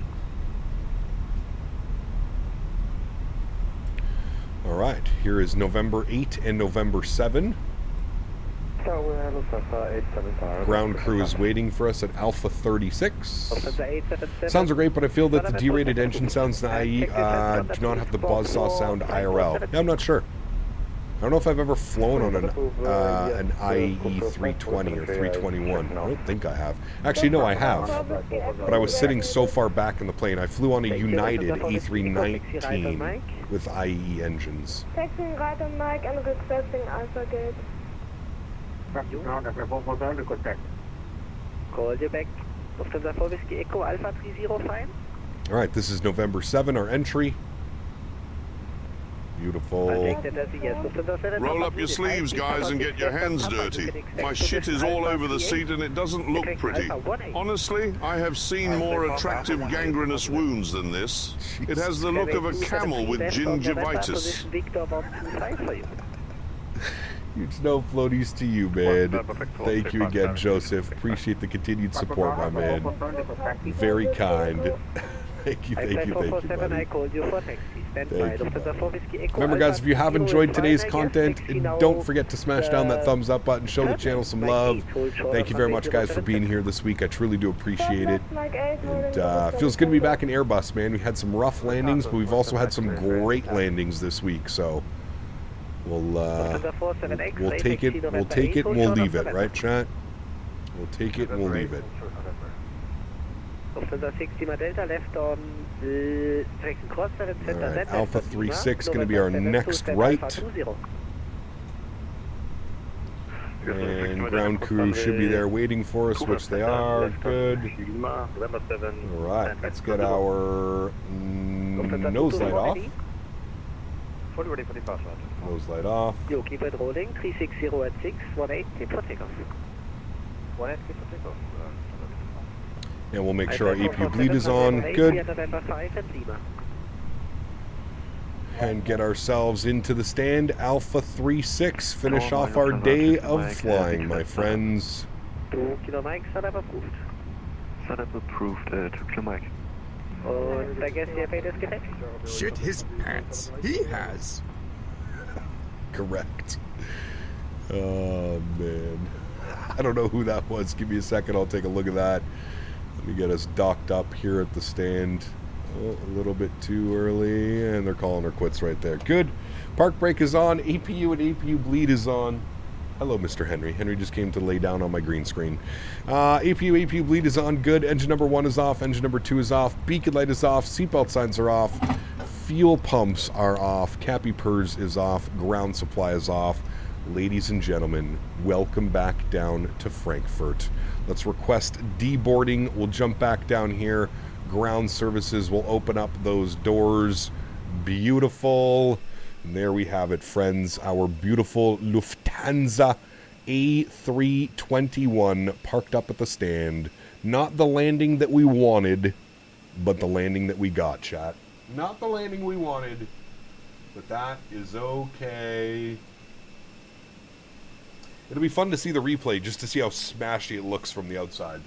All right, here is November 8 and November 7. Ground crew is waiting for us at Alpha 36. Sounds great, but I feel that the derated engine sounds in IE do not have the buzzsaw sound IRL. Yeah, I'm not sure. I don't know if I've ever flown on an IE 320 or 321. I don't think I have. Actually, no, I have. But I was sitting so far back in the plane. I flew on a United A319 with IE engines. Taxing right on Mike and requesting Alpha Gate. Call you back. Lufthansa 4 Whiskey Echo Alpha 305. Alright, this is November 7, our entry. Beautiful. Roll up your sleeves, guys, and get your hands dirty. My shit is all over the seat and it doesn't look pretty. Honestly, I have seen more attractive gangrenous wounds than this. It has the look of a camel with gingivitis. Huge no floaties to you, man. Thank you again, Joseph. Appreciate the continued support, my man. Very kind. Thank you, buddy. Thank you. Remember, guys, if you have enjoyed today's content, don't forget to smash down that thumbs up button. Show the channel some love. Thank you very much, guys, for being here this week. I truly do appreciate it. And feels good to be back in Airbus, man. We had some rough landings, but we've also had some great landings this week. So we'll take it. We'll take it and we'll leave it, right, chat? We'll take it and we'll leave it. Lufthansa 60 Delta left on direction cross 7 center. All right, Alpha 36 going to be our next right. And ground crew should be there waiting for us, which they are. Good. All right, let's get our nose light off. Fully ready for departure. Nose light off. You keep it rolling. 360 at 6, 18, clear for takeoff. 18, clear for takeoff. And we'll make sure our APU bleed is on. Good. And get ourselves into the stand. Alpha 36. Finish off our day of flying, my friends. 2 Kilo Mike, setup approved. Setup approved, 2 Kilo Mike. Und I guess your fate is correct. Shit his pants. He has. Correct. Oh, man. I don't know who that was. Give me a second. I'll take a look at that. Let me get us docked up here at the stand. Oh, a little bit too early, and they're calling her quits right there. Good. Park brake is on. APU and APU bleed is on. Hello, Mr. Henry. Henry just came to lay down on my green screen. APU bleed is on. Good. Engine number 1 is off. Engine number 2 is off. Beacon light is off. Seatbelt signs are off. Fuel pumps are off. Cappy purrs is off. Ground supply is off. Ladies and gentlemen, welcome back down to Frankfurt. Let's request deboarding. We'll jump back down here. Ground services will open up those doors. Beautiful. And there we have it, friends. Our beautiful Lufthansa A321 parked up at the stand. Not the landing that we wanted, but the landing that we got, chat. Not the landing we wanted, but that is okay. It'll be fun to see the replay just to see how smashy it looks from the outside.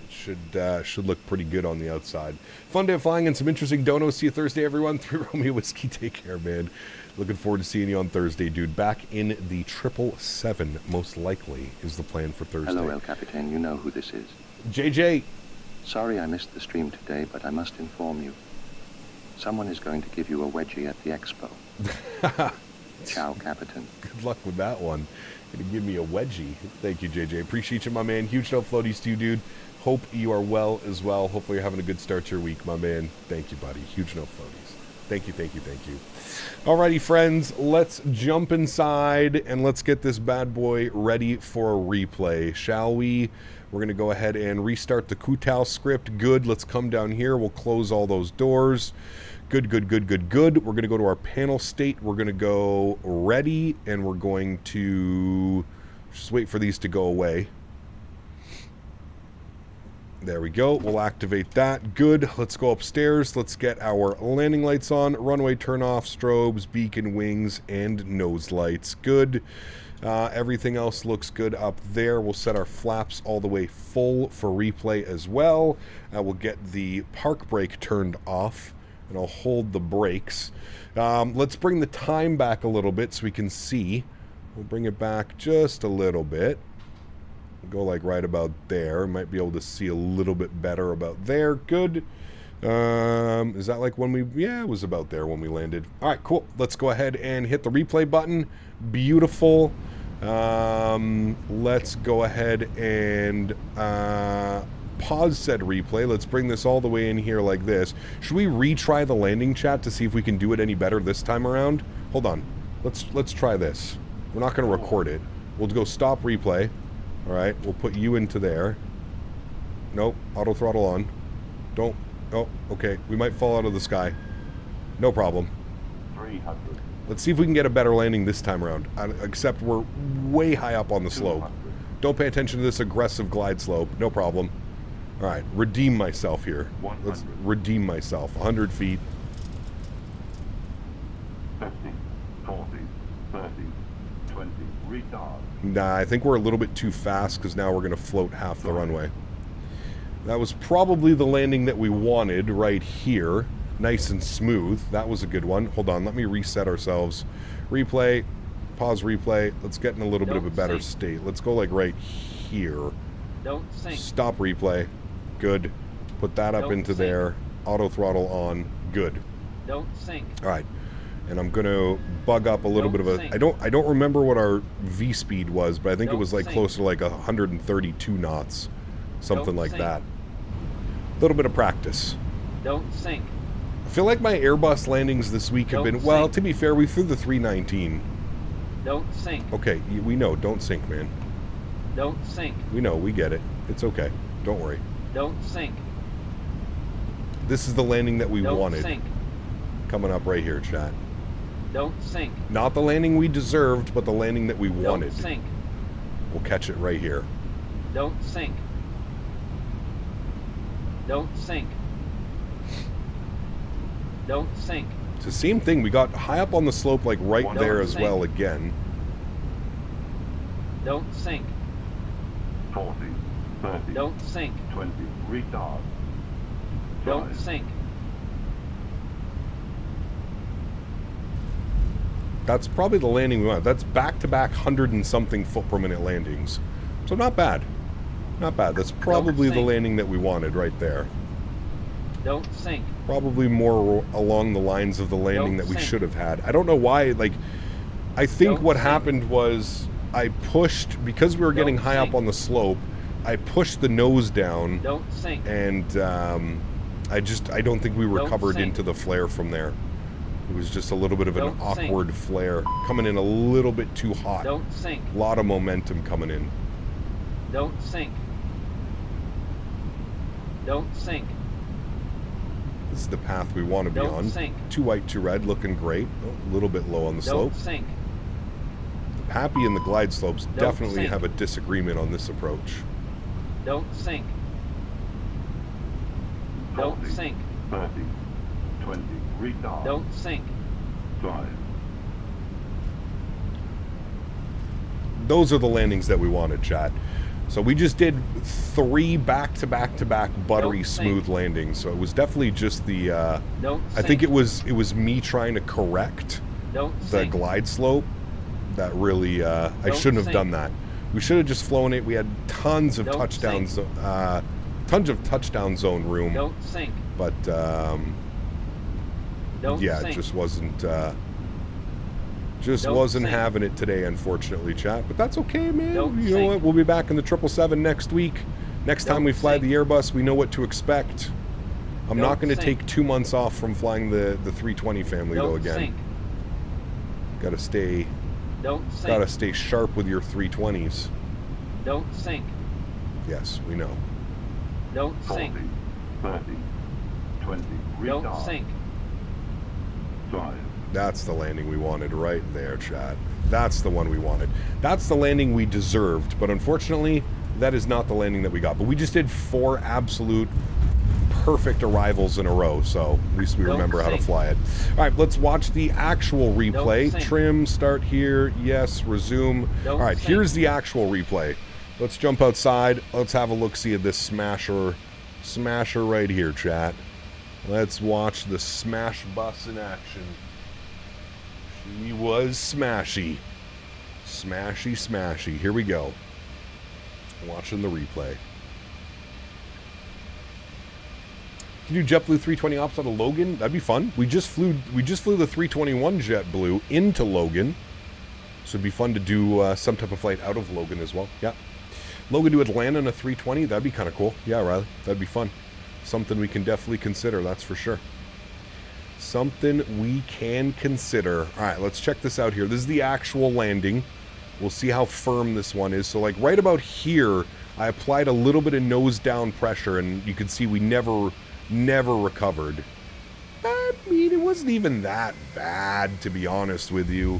Should look pretty good on the outside. Fun day of flying and some interesting donos. See you Thursday, everyone. 3 Romeo Whiskey. Take care, man. Looking forward to seeing you on Thursday, dude. Back in the 777, most likely, is the plan for Thursday. Hello, El Capitan. You know who this is. JJ. Sorry I missed the stream today, but I must inform you. Someone is going to give you a wedgie at the expo. Ciao, Capitan. Good luck with that one. Gonna give me a wedgie. Thank you, JJ. Appreciate you, my man. Huge no floaties to you, dude. Hope you are well as well. Hopefully you're having a good start to your week, my man. Thank you, buddy. Huge no floaties. Thank you, thank you, thank you. Alrighty, friends. Let's jump inside and let's get this bad boy ready for a replay, shall we? We're going to go ahead and restart the Kutal script. Good. Let's come down here. We'll close all those doors. Good, good, good, good, good. We're going to go to our panel state. We're going to go ready, and we're going to just wait for these to go away. There we go. We'll activate that. Good. Let's go upstairs. Let's get our landing lights on. Runway turn off, strobes, beacon, wings, and nose lights. Good. Everything else looks good up there. We'll set our flaps all the way full for replay as well. We'll get the park brake turned off, and I'll hold the brakes. Let's bring the time back a little bit so we can see. We'll bring it back just a little bit. Go like right about there. Might be able to see a little bit better about there. Good. Is that like when we... Yeah, it was about there when we landed. All right, cool. Let's go ahead and hit the replay button. Beautiful. Let's go ahead and pause said replay. Let's bring this all the way in here like this. Should we retry the landing, chat, to see if we can do it any better this time around? Hold on. Let's try this. We're not going to record it. We'll go stop replay. All right, we'll put you into there. Nope, auto throttle on. Don't. Oh, okay. We might fall out of the sky. No problem. 300. Let's see if we can get a better landing this time around. Except we're way high up on the slope. Don't pay attention to this aggressive glide slope. No problem. All right, redeem myself here. 100. Let's redeem myself. 100 feet. 50, 40, 30, 20. Retard. Nah, I think we're a little bit too fast because now we're going to float half the runway. That was probably the landing that we wanted right here. Nice and smooth. That was a good one. Hold on, let me reset ourselves. Replay. Pause replay. Let's get in a little bit of a better state. Let's go like right here. Don't sink. Stop replay. Good. Put that up into there. Auto throttle on. Good. Don't sink. All right. And I'm going to bug up a little bit of a... I don't remember what our V speed was, but I think it was like close to like 132 knots. Something like that. little bit of practice. Don't sink. I feel like my Airbus landings this week have been, well, to be fair, we flew the 319. Don't sink. Okay, we know. Don't sink, man. Don't sink. We know. We get it. It's okay. Don't worry. Don't sink. This is the landing that we wanted. Sink. Coming up right here, chat. Don't sink. Not the landing we deserved, but the landing that we wanted. Don't sink. We'll catch it right here. Don't sink. Don't sink. Don't sink. It's the same thing. We got high up on the slope, like right there as well again. Don't sink. 40, 30, Don't sink. 20, retard. Don't sink. That's probably the landing we want. That's back-to-back 100 and something foot per minute landings. So not bad. Not bad. That's probably the landing that we wanted right there. Don't sink. Probably more along the lines of the landing that we should have had. I don't know why, like, I think what happened was I pushed, because we were getting high up on the slope, I pushed the nose down. Don't sink. And I don't think we recovered into the flare from there. It was just a little bit of an awkward flare. Coming in a little bit too hot. Don't sink. A lot of momentum coming in. Don't sink. Don't sink. This is the path we want to be on. Sink. 2 white, 2 red, looking great. Oh, a little bit low on the slope. Don't sink. The Pappy and the glide slopes definitely sink. have a disagreement on this approach. Don't sink. Don't 40, sink. 30, 20, retard. Don't sink. 5. Those are the landings that we wanted, chat. So we just did 3 back-to-back-to-back buttery smooth landings. So it was definitely just the. I think it was me trying to correct the glide slope. That really, I shouldn't have done that. We should have just flown it. We had tons of touchdowns, tons of touchdown zone room. Don't sink. But yeah, it just wasn't. Wasn't having it today, unfortunately, chat. But that's okay, man. You know what? We'll be back in the 777 next week. Next time we fly the Airbus, we know what to expect. I'm not going to take 2 months off from flying the 320 family though. Again, gotta stay. Gotta stay sharp with your 320s. Don't sink. Yes, we know. Don't 40, sink. 30, 20, retard. Don't sink. 5. That's the landing we wanted right there, chat. That's the one we wanted. That's the landing we deserved, but unfortunately, that is not the landing that we got. But we just did 4 absolute perfect arrivals in a row, so at least we remember how to fly it. All right, let's watch the actual replay. Trim, start here, yes, resume. All right, here's the actual replay. Let's jump outside. Let's have a look-see at this smasher right here, chat. Let's watch the smash bus in action. She was smashy. Smashy, smashy. Here we go. Watching the replay. Can you JetBlue 320 ops out of Logan? That'd be fun. We just flew the 321 JetBlue into Logan. So it'd be fun to do some type of flight out of Logan as well. Yeah. Logan to Atlanta in a 320. That'd be kind of cool. Yeah, Riley. That'd be fun. Something we can definitely consider, that's for sure. Something we can consider. All right, let's check this out here. This is the actual landing. We'll see how firm this one is. So like right about here, I applied a little bit of nose down pressure, and you can see we never recovered. I mean, it wasn't even that bad, to be honest with you.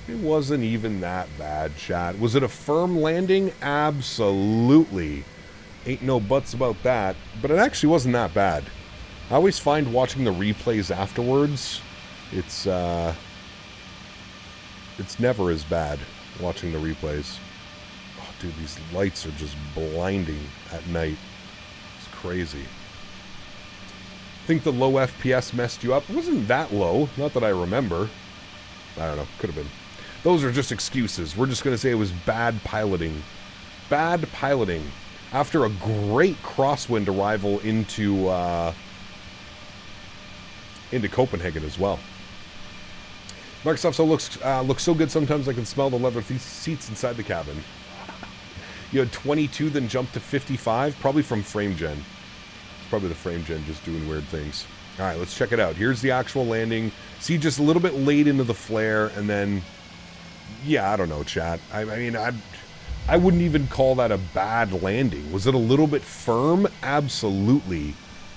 It wasn't even that bad, chat. Was it a firm landing? Absolutely. Ain't no buts about that. But it actually wasn't that bad. I always find watching the replays afterwards, it's never as bad watching the replays. Oh, dude, these lights are just blinding at night. It's crazy. I think the low FPS messed you up. It wasn't that low. Not that I remember. I don't know. Could have been. Those are just excuses. We're just going to say it was bad piloting. Bad piloting. After a great crosswind arrival into Copenhagen as well. Microsoft looks so good sometimes I can smell the leather seats inside the cabin. You had 22, then jumped to 55, probably from frame gen. probably the frame gen just doing weird things. All right, let's check it out. Here's the actual landing. See, just a little bit late into the flare, and then, yeah, I don't know, chat. I mean, I wouldn't even call that a bad landing. Was it a little bit firm? Absolutely.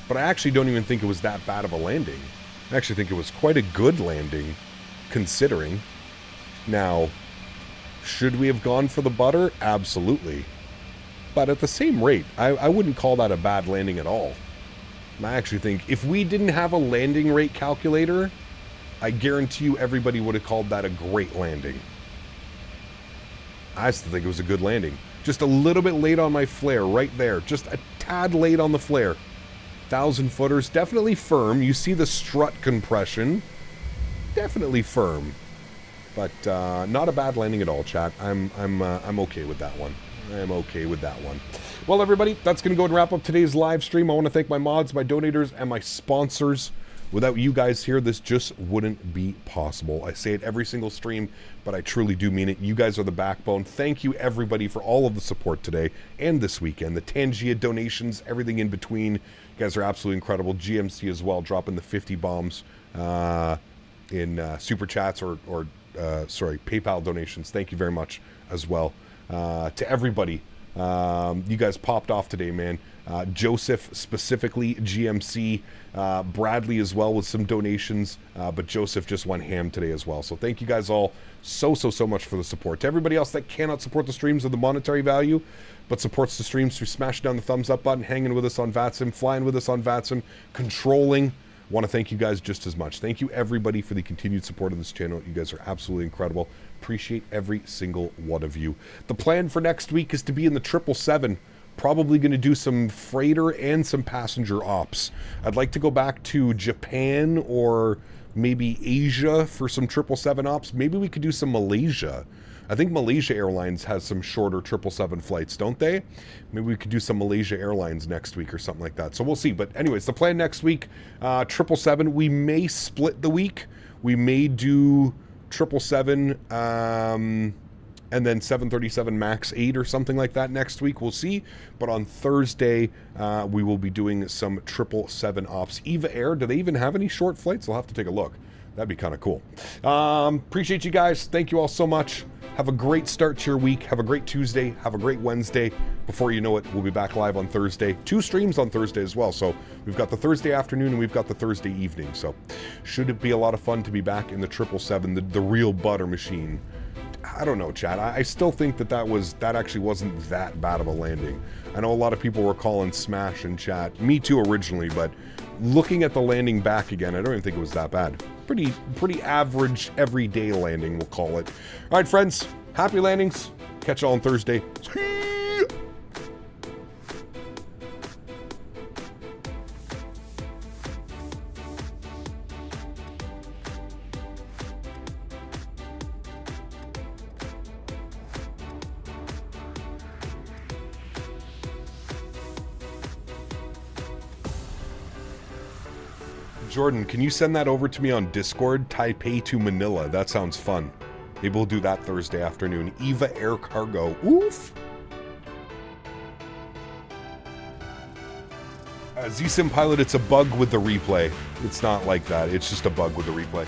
But I actually don't even think it was that bad of a landing. I actually think it was quite a good landing, considering. Now, should we have gone for the butter? Absolutely. But at the same rate, I wouldn't call that a bad landing at all. And I actually think if we didn't have a landing rate calculator, I guarantee you everybody would have called that a great landing. I still think it was a good landing. Just a little bit late on my flare right there. Just a tad late on the flare. 1,000 footers, definitely firm. You see the strut compression. Definitely firm. But not a bad landing at all, chat. I'm okay with that one. I'm okay with that one. Well, everybody, that's going to go and wrap up today's live stream. I want to thank my mods, my donators, and my sponsors. Without you guys here, this just wouldn't be possible. I say it every single stream, but I truly do mean it. You guys are the backbone. Thank you, everybody, for all of the support today and this weekend. The Tangia donations, everything in between. You guys are absolutely incredible. GMC as well, dropping the 50 bombs in super chats or PayPal donations. Thank you very much as well. To everybody, you guys popped off today, man. Joseph specifically, GMC, Bradley as well with some donations, but Joseph just went ham today as well. So thank you guys all so much for the support. To everybody else that cannot support the streams of the monetary value, but supports the streams through smashing down the thumbs up button, hanging with us on VATSIM, flying with us on VATSIM, controlling. Want to thank you guys just as much. Thank you everybody for the continued support of this channel. You guys are absolutely incredible. Appreciate every single one of you. The plan for next week is to be in the 777. Probably going to do some freighter and some passenger ops. I'd like to go back to Japan or maybe Asia for some 777 ops. Maybe we could do some Malaysia. I think Malaysia Airlines has some shorter 777 flights, don't they? Maybe we could do some Malaysia Airlines next week or something like that. So we'll see. But anyways, the plan next week, 777. We may split the week. We may do 777 and then 737 MAX 8 or something like that next week. We'll see. But on Thursday, we will be doing some 777 ops. Eva Air, do they even have any short flights? I'll have to take a look. That'd be kind of cool. Appreciate you guys. Thank you all so much. Have a great start to your week. Have a great Tuesday. Have a great Wednesday. Before you know it, we'll be back live on Thursday. 2 streams on Thursday as well. So we've got the Thursday afternoon and we've got the Thursday evening. So should it be a lot of fun to be back in the 777, the real butter machine. I don't know, chat. I still think that actually wasn't that bad of a landing. I know a lot of people were calling smash in chat. Me too originally, but looking at the landing back again, I don't even think it was that bad. Pretty average, everyday landing, we'll call it. All right, friends. Happy landings. Catch you all on Thursday. Jordan, can you send that over to me on Discord? Taipei to Manila. That sounds fun. Maybe we'll do that Thursday afternoon. Eva Air Cargo. Oof. ZSIM Pilot, it's a bug with the replay. It's not like that. It's just a bug with the replay.